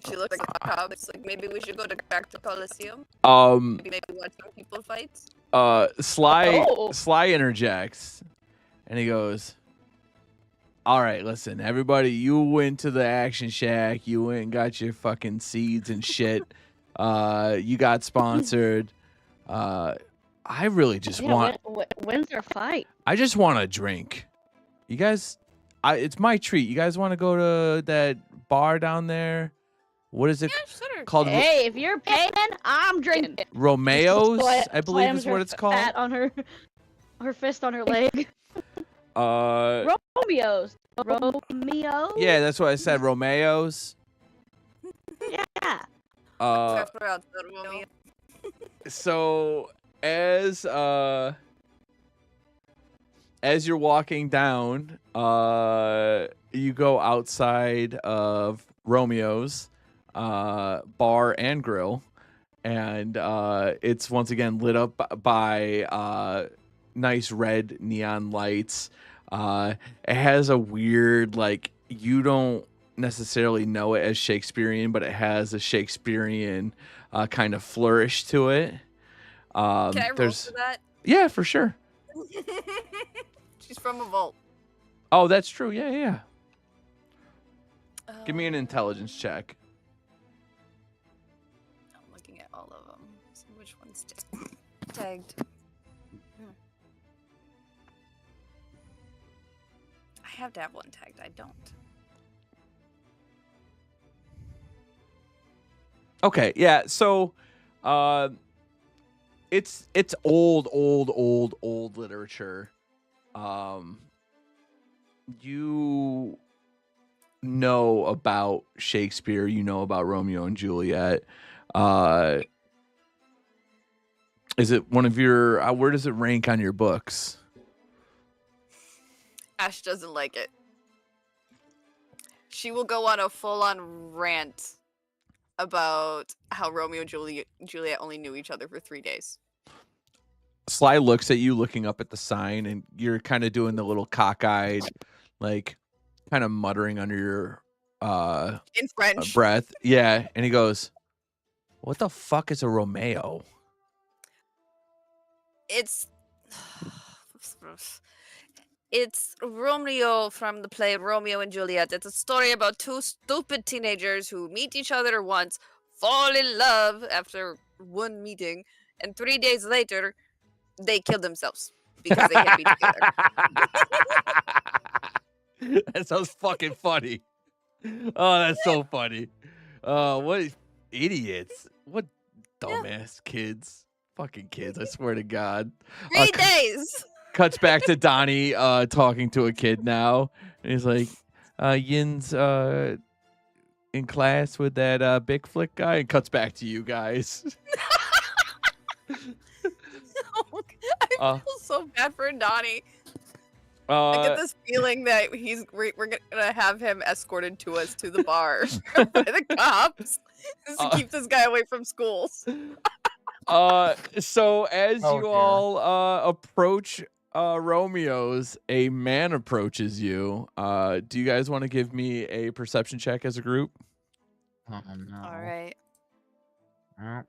she looks like a cop. It's like maybe we should go back to Coliseum. Maybe watch some people fight.
Sly interjects, and he goes, all right, listen, everybody, you went to the Action Shack, you went and got your fucking seeds and shit, you got sponsored. I really just want.
When's our fight?
I just want a drink. You guys, it's my treat. You guys want to go to that bar down there? What is it called?
Hey, if you're paying, I'm drinking.
Romeo's, I believe is what it's called.
Pat on her fist on her leg. Romeo's. Romeo?
Yeah, that's what I said. Romeo's.
Yeah.
So as you're walking down, you go outside of Romeo's bar and grill, and it's once again lit up by nice red neon lights. It has a weird, like, you don't necessarily know it as Shakespearean, but it has a Shakespearean kind of flourish to it.
Can I roll for that?
Yeah, for sure.
She's from a vault.
Oh, that's true. Yeah. Give me an intelligence check.
I'm looking at all of them. See which one's tagged. I have to have one tagged. I don't.
Okay, yeah. So, it's old literature. You know about Shakespeare. You know about Romeo and Juliet. Is it one of your? Where does it rank on your books?
Ash doesn't like it. She will go on a full-on rant about how Romeo and Juliet only knew each other for 3 days.
Sly looks at you, looking up at the sign, and you're kind of doing the little cockeyed, like, kind of muttering under your
in French
breath. Yeah, and he goes, "What the fuck is a Romeo?"
It's Romeo from the play Romeo and Juliet. It's a story about 2 stupid teenagers who meet each other once, fall in love after one meeting, and 3 days later, they kill themselves. because they can't be together.
That sounds fucking funny. Oh, that's so funny. What idiots. What dumbass kids. Fucking kids, I swear to God.
3 days.
Cuts back to Donnie talking to a kid now. And he's like, Yin's in class with that Big Flick guy. And cuts back to you guys.
I feel so bad for Donnie. I get this feeling that we're gonna have him escorted to us to the bar by the cops just to keep this guy away from schools.
So as you
dear.
all approach Romeo's, a man approaches you. Do you guys want to give me a perception check as a group?
Oh, no.
All right.
Uh,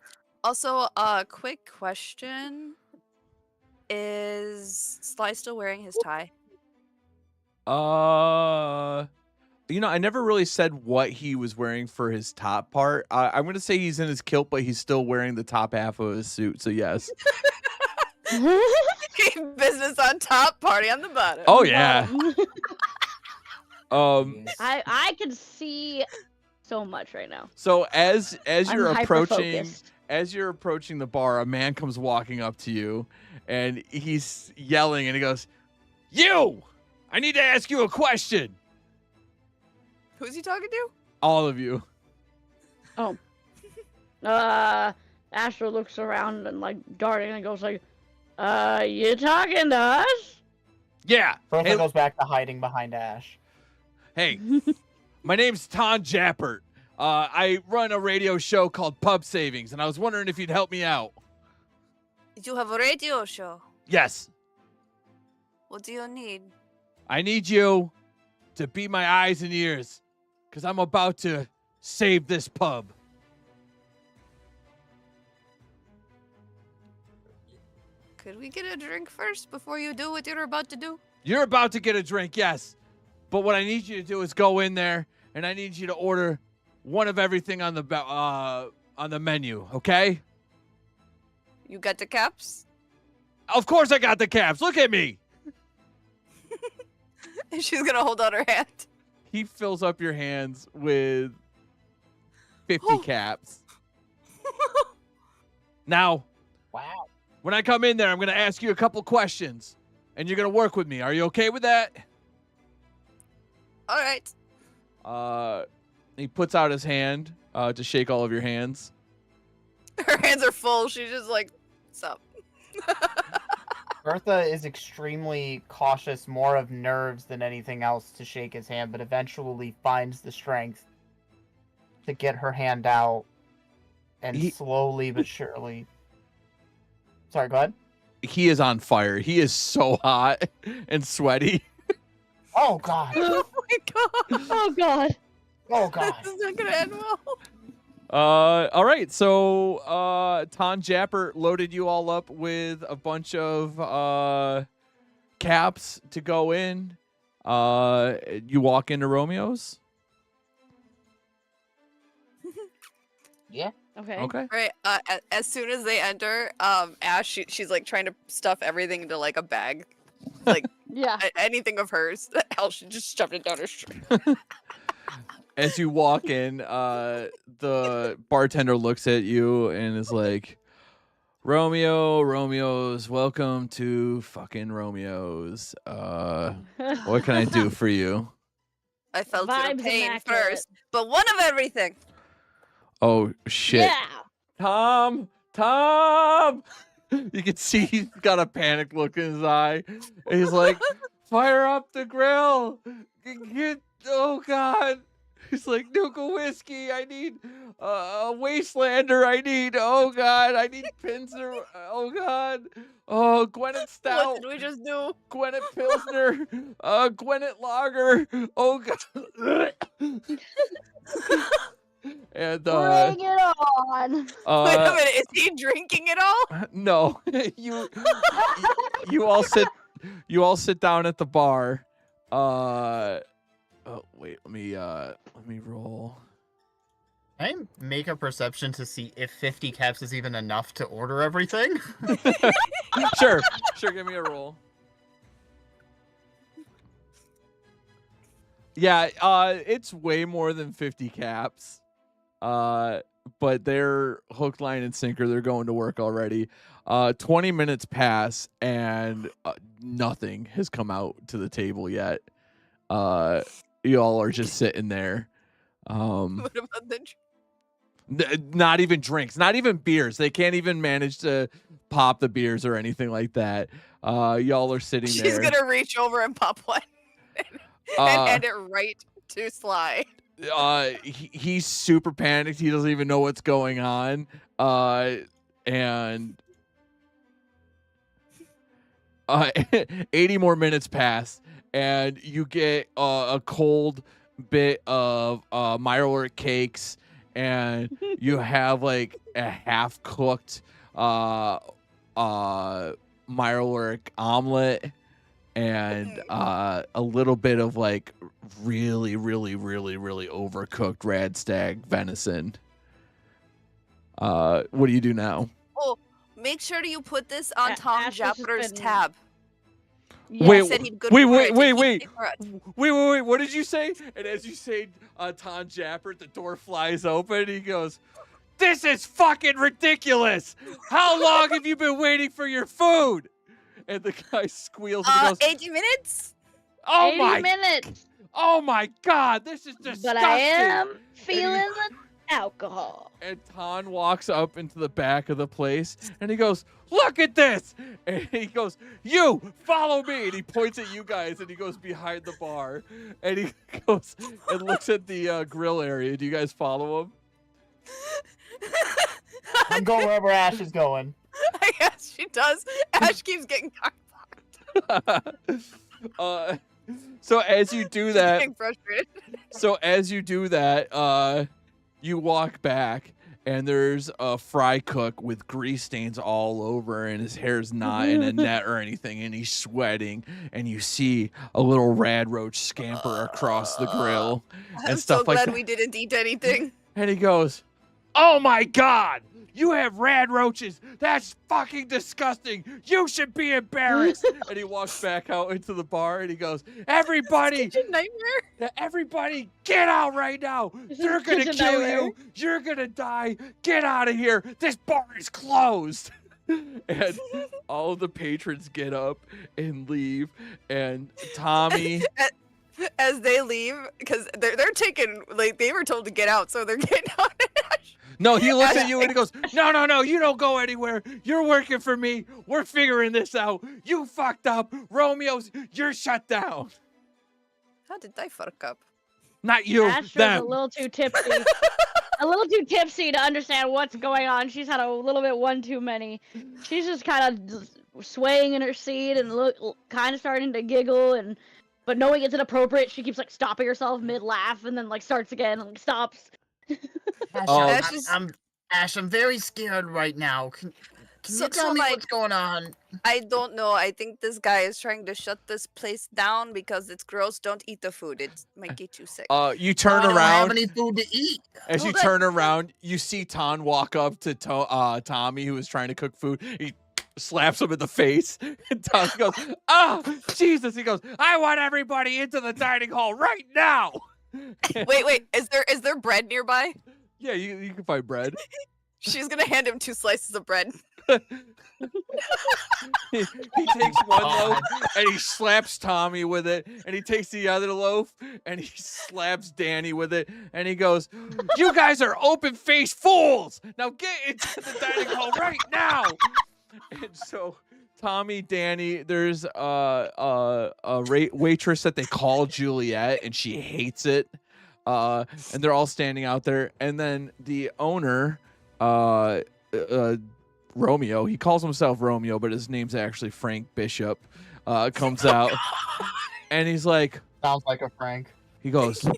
Also, quick question: is Sly still wearing his tie?
I never really said what he was wearing for his top part. I'm gonna say he's in his kilt, but he's still wearing the top half of his suit. So yes.
Business on top, party on the bottom.
Oh yeah.
I can see so much right now.
So as you're
I'm
approaching.
hyper-focused.
As you're approaching the bar, a man comes walking up to you, and he's yelling, and he goes, "You! I need to ask you a question."
Who's he talking to?
All of you.
Astro looks around and like darting and goes like, you talking to us?
Yeah.
Bertha
Hey,
goes back to hiding behind Ash.
hey, my name's Ton Jappert. I run a radio show called Pub Savings, and I was wondering if you'd help me out.
You have a radio show.
Yes.
What do you need?
I need you to be my eyes and ears, because I'm about to save this pub.
Could we get a drink first before you do what you're about to do?
You're about to get a drink, yes. But what I need you to do is go in there, and I need you to order one of everything on the menu, okay?
You got the caps?
Of course I got the caps. Look at me.
And she's gonna hold out her hand.
He fills up your hands with 50 caps. Now,
Wow.
when I come in there, I'm going to ask you a couple questions, and you're going to work with me. Are you okay with that?
All right.
He puts out his hand to shake all of your hands.
Her hands are full. She's just like, what's up?
Bertha is extremely cautious, more of nerves than anything else, to shake his hand, but eventually finds the strength to get her hand out and slowly but surely. Sorry, go ahead.
He is on fire. He is so hot and sweaty.
Oh, God.
Oh my god.
Oh god.
Oh, God.
This is not gonna end well.
All right. So, Ton Jappert loaded you all up with a bunch of caps to go in. You walk into Romeo's.
Yeah.
Okay.
Okay.
Right. As soon as they enter, Ash, she's like trying to stuff everything into like a bag, like
Yeah.
anything of hers. Hell, she just shoved it down her shirt.
As you walk in, the bartender looks at you and is like, Romeo's, welcome to fucking Romeo's. What can I do for you?
I felt your
Vibes
pain
immaculate.
first, but one of everything.
Oh, shit.
Yeah.
Tom! You can see he's got a panic look in his eye. And he's like, fire up the grill. Oh, God. He's like, Nuka whiskey. I need a Wastelander. I need, oh, God. I need Pinzer. Oh, God. Oh, Gwyneth Stout.
What did we just do?
Gwyneth Pilsner. Gwyneth Lager. Oh, God. And
Bring it on.
Wait a minute, is he drinking it all?
No, you all sit down at the bar. Oh wait, let me roll.
Can I make a perception to see if 50 caps is even enough to order everything?
Sure, give me a roll. Yeah, it's way more than 50 caps. But they're hook, line, and sinker. They're going to work already. 20 minutes pass and nothing has come out to the table yet. Y'all are just sitting there.
What about the
Not even drinks, not even beers. They can't even manage to pop the beers or anything like that. Y'all are sitting
She's
there.
gonna reach over and pop one and hand it right to Sly.
He's super panicked. He doesn't even know what's going on. And 80 more minutes pass, and you get a cold bit of Mirelurk cakes, and you have like a half cooked Mirelurk omelet, and a little bit of like really overcooked Radstag venison. What do you do now?
Oh, make sure you put this on Tom
Ash has just
Japper's
been-
tab.
Yeah.
Wait,
He said he'd good
wait,
for
wait,
it.
wait,
He
wait.
paid for it.
Wait, what did you say? And as you say Tom Japper, the door flies open. He goes, "This is fucking ridiculous. How long have you been waiting for your food?" And the guy squeals and he goes,
80 minutes?
"Oh
80
my,
minutes.
oh my God, this is disgusting."
But I am feeling the alcohol.
And Tan walks up into the back of the place and he goes, "Look at this!" And he goes, "You follow me!" And he points at you guys and he goes behind the bar and he goes and looks at the grill area. Do you guys follow him?
I'm going wherever Ash is going.
I guess she does. Ash keeps getting
So as you do that,
getting frustrated.
you walk back and there's a fry cook with grease stains all over and his hair's not in a net or anything and he's sweating and you see a little rad roach scamper across the grill
I'm
and
so
stuff like
glad
that.
we didn't eat anything.
And he goes, "Oh my God, you have rad roaches. That's fucking disgusting. You should be embarrassed." And he walks back out into the bar and he goes, "Everybody,
Kitchen nightmare.
everybody, get out right now.
This
They're
is
going to
kitchen
kill
nightmare.
you. You're going to die. Get out of here. This bar is closed." And all of the patrons get up and leave. And Tommy...
As they leave, because they're taking, like, they were told to get out, so they're getting out.
No, he looks at you and he goes, no, you don't go anywhere. You're working for me. We're figuring this out. You fucked up. Romeo's, you're shut down.
How did I fuck up?
Not you,
Ash was a
them.
little too tipsy. A little too tipsy to understand what's going on. She's had a little bit one too many. She's just kind of swaying in her seat and kind of starting to giggle but knowing it's inappropriate, she keeps like stopping herself mid laugh and then like starts again and like, stops.
Ash,
Oh.
Ash, I'm very scared right now. Can
So-
you tell
so,
me
like-
what's going on?
I don't know. I think this guy is trying to shut this place down because it's gross. Don't eat the food. It might get you sick.
You turn
I don't have
around.
any food to eat.
As you
Well,
turn around, you see Ton walk up to Tommy, who was trying to cook food. He slaps him in the face. And Tommy goes, "Oh, Jesus." He goes, "I want everybody into the dining hall right now."
Wait. Is there bread nearby?
Yeah, you can find bread.
She's gonna hand him 2 slices of bread.
He takes one loaf and he slaps Tommy with it, and he takes the other loaf and he slaps Danny with it, and he goes, "You guys are open-faced fools. Now get into the dining hall right now." And so Tommy, Danny, there's a waitress that they call Juliet, and she hates it. And they're all standing out there, and then the owner, Romeo, he calls himself Romeo, but his name's actually Frank Bishop, comes out, and he's like,
Sounds like a Frank.
he goes,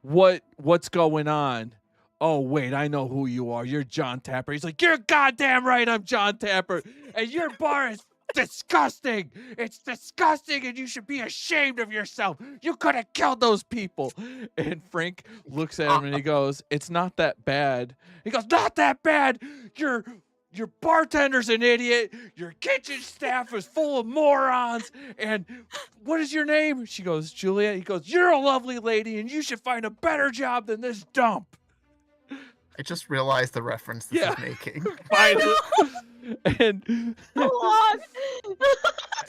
what's going on? "Oh, wait, I know who you are. You're John Tapper." He's like, "You're goddamn right, I'm John Tapper, and your bar is disgusting. It's disgusting, and you should be ashamed of yourself. You could have killed those people." And Frank looks at him and he goes, "It's not that bad." He goes, "Not that bad. You're your bartender's an idiot. Your kitchen staff is full of morons. And what is your name? She goes, Julia. He goes, you're a lovely lady, and you should find a better job than this dump.
I just realized the reference this is making.
Finally.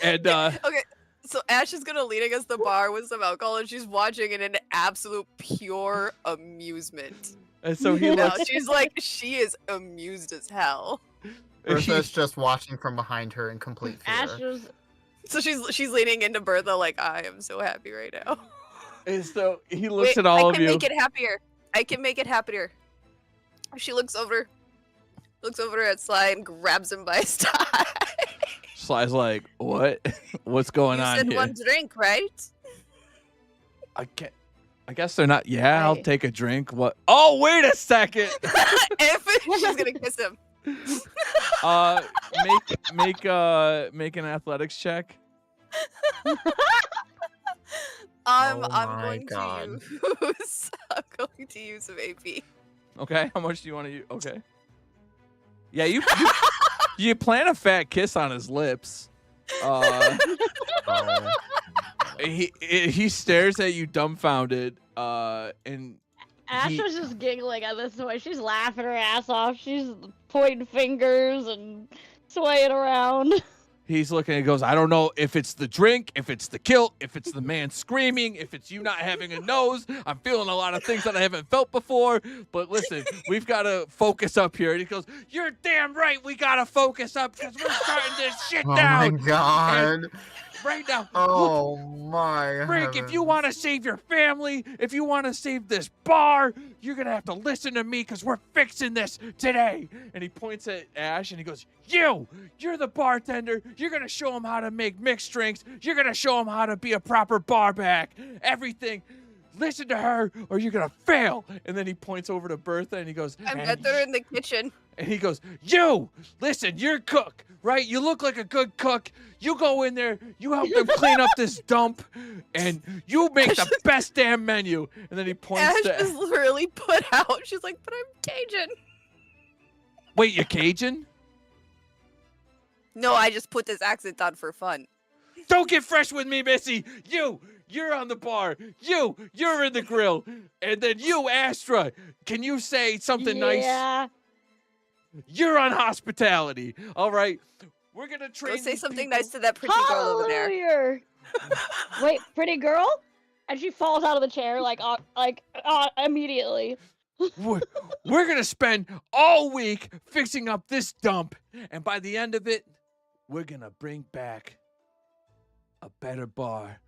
And
Okay, so Ash is gonna lean against the bar with some alcohol, and she's watching it in absolute pure amusement.
And so he
You know,
looks.
she's like, she is amused as hell.
Bertha's just watching from behind her in complete fear.
Ash was
So she's leaning into Bertha like, I am so happy right now.
And so he looks
Wait,
at all
I
of
can
you.
make it happier. I can make it happier. She looks over at Sly and grabs him by his tie.
Sly's like, what? What's going
You
on
said
here?
one drink, right?
I guess they're not. Yeah, I'll
Right.
take a drink. What? Oh, wait a second.
If she's gonna kiss him.
Make an athletics check.
I'm
Oh my
going
God.
to use some AP.
Okay, how much do you want to use? Okay. Yeah, you plant a fat kiss on his lips.
Oh,
He stares at you dumbfounded. And
Ash
he-
was just giggling at this point. She's laughing her ass off. She's pointing fingers and swaying around.
he's looking and goes, I don't know if it's the drink, if it's the kilt, if it's the man screaming, if it's you not having a nose. I'm feeling a lot of things that I haven't felt before. But listen, we've got to focus up here. And he goes, you're damn right. We got to focus up because we're starting this shit
oh my
down.
God.
Right now. Look,
Oh my
Frank, if you
heavens.
want to save your family, if you want to save this bar, you're going to have to listen to me because we're fixing this today. And he points at Ash and he goes, you're the bartender. You're going to show him how to make mixed drinks. You're going to show him how to be a proper bar back. Everything. Listen to her or you're going to fail. And then he points over to Bertha and he goes,
I met her in the kitchen.
and he goes, listen, you're a cook, right? You look like a good cook. You go in there, you help them clean up this dump, and you make the best damn menu. And then he points
Ash
to,
is really put out. She's like, but I'm Cajun.
wait, you're Cajun?
No, I just put this accent on for fun.
Don't get fresh with me, Missy. You're on the bar. You're in the grill. And then you, Astra, can you say something nice?
Yeah.
You're on hospitality. All right. We're going to train
Go say
these
something
people.
nice to that pretty girl over there.
Hallelujah. Wait, pretty girl? And she falls out of the chair immediately.
We're going to spend all week fixing up this dump. And by the end of it, we're going to bring back a better bar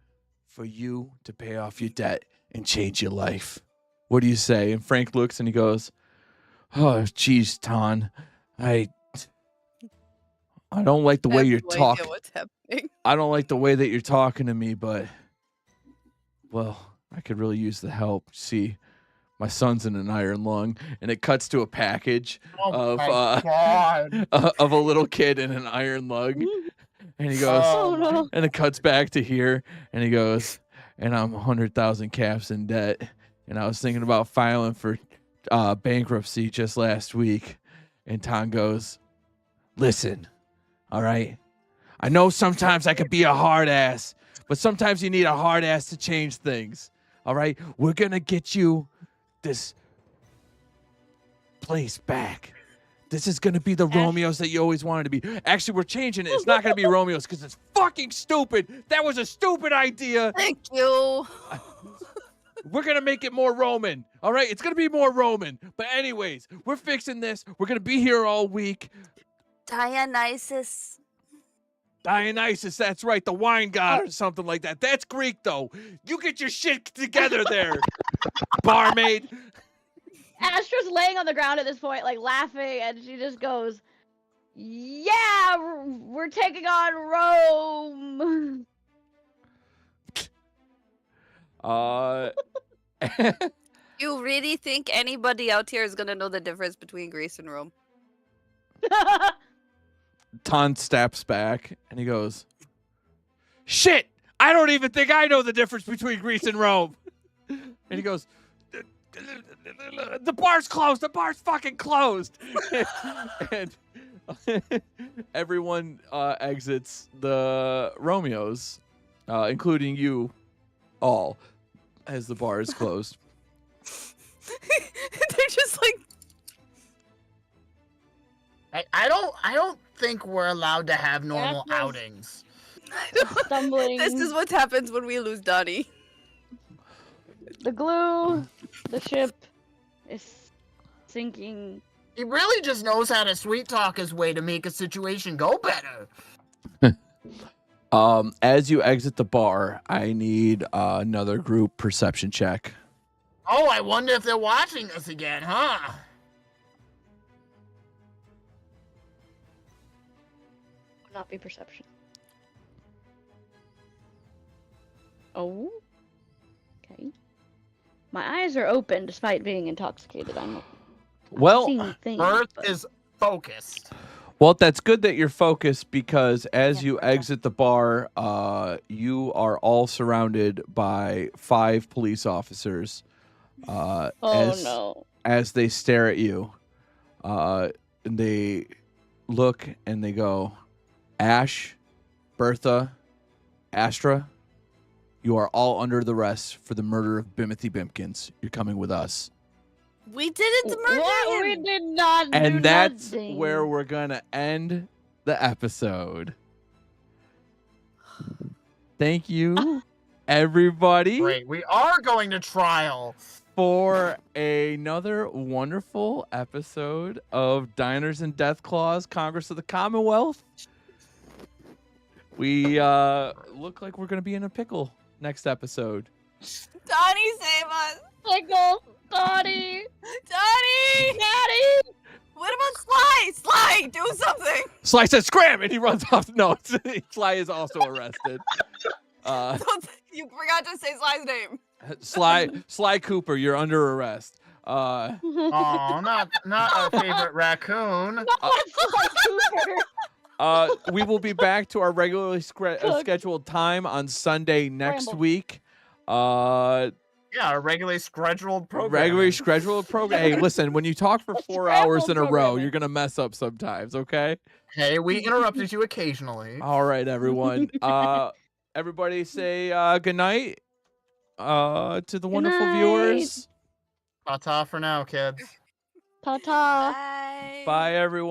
for you to pay off your debt and change your life. What do you say? And Frank looks and he goes, oh, geez, Ton, I don't like the way you're talking.
What's happening?
I don't like the way that you're talking to me, but, well, I could really use the help. See, my son's in an iron lung, and it cuts to a package
Oh
of
my God.
of a little kid in an iron lung, and he goes,
Oh no.
and it cuts back to here, and he goes, and I'm 100,000 caps in debt, and I was thinking about filing for bankruptcy just last week, and Ton goes, listen, all right, I know sometimes I could be a hard ass, but sometimes you need a hard ass to change things, all right? We're gonna get you this place back. This is gonna be the
Ash-
Romeos that you always wanted to be. Actually, we're changing it. It's not gonna be Romeos because it's fucking stupid. That was a stupid idea.
Thank you.
We're gonna make it more Roman. All right, it's gonna be more Roman. But anyways, we're fixing this. We're gonna be here all week.
Dionysus.
Dionysus, that's right, the wine god or something like that. That's Greek though. You get your shit together there, barmaid.
Astra's laying on the ground at this point, like laughing, and she just goes, yeah, we're taking on Rome.
You really think anybody out here is gonna know the difference between Greece and Rome?
Ton steps back and he goes, shit, I don't even think I know the difference between Greece and Rome. And he goes, the bar's closed. The bar's fucking closed. and everyone exits the Romeos, including you all, as the bar is closed.
They're just like,
I don't think we're allowed to have normal
That was-
outings.
Stumbling.
this is what happens when we lose Donnie.
The glue. The ship is sinking.
He really just knows how to sweet talk his way to make a situation go better.
As you exit the bar, I need another group perception check.
Oh, I wonder if they're watching us again, huh?
Would not be perception. Oh. Okay. My eyes are open despite being intoxicated. I'm
Well,
seeing things.
Earth
but-
is focused.
Well, that's good that you're focused because as
Yeah,
you
okay.
exit the bar, you are all surrounded by 5 police officers.
Oh no.
As they stare at you, and they look and they go, Ash, Bertha, Astra, you are all under the arrest for the murder of Bimothy Bimpkins. You're coming with us.
We didn't murder
What? We
him.
did not do
And that's
nothing.
where we're going to end the episode. Thank you, everybody,
Great, we are going to trial.
for another wonderful episode of Diners and Deathclaws, Congress of the Commonwealth. We look like we're going to be in a pickle next episode.
Donnie, save us.
Pickle, Dottie,
Donnie.
Daddy.
What about Sly? Sly, do something.
Sly says, scram, and he runs off. No, Sly is also arrested.
You forgot to say Sly's name.
Sly Cooper, you're under arrest.
Oh, not our favorite raccoon.
We will be back to our regularly scheduled time on Sunday next
Ramble.
week.
Yeah, our regularly scheduled program.
Regularly scheduled program. Hey, listen, when you talk for 4 hours in a row,
programming.
you're gonna mess up sometimes, okay?
Hey, we interrupted you occasionally.
All right, everyone. Everybody say good night to the wonderful
night.
viewers.
Ta-ta for now, kids.
Ta-ta.
Bye.
Bye, everyone.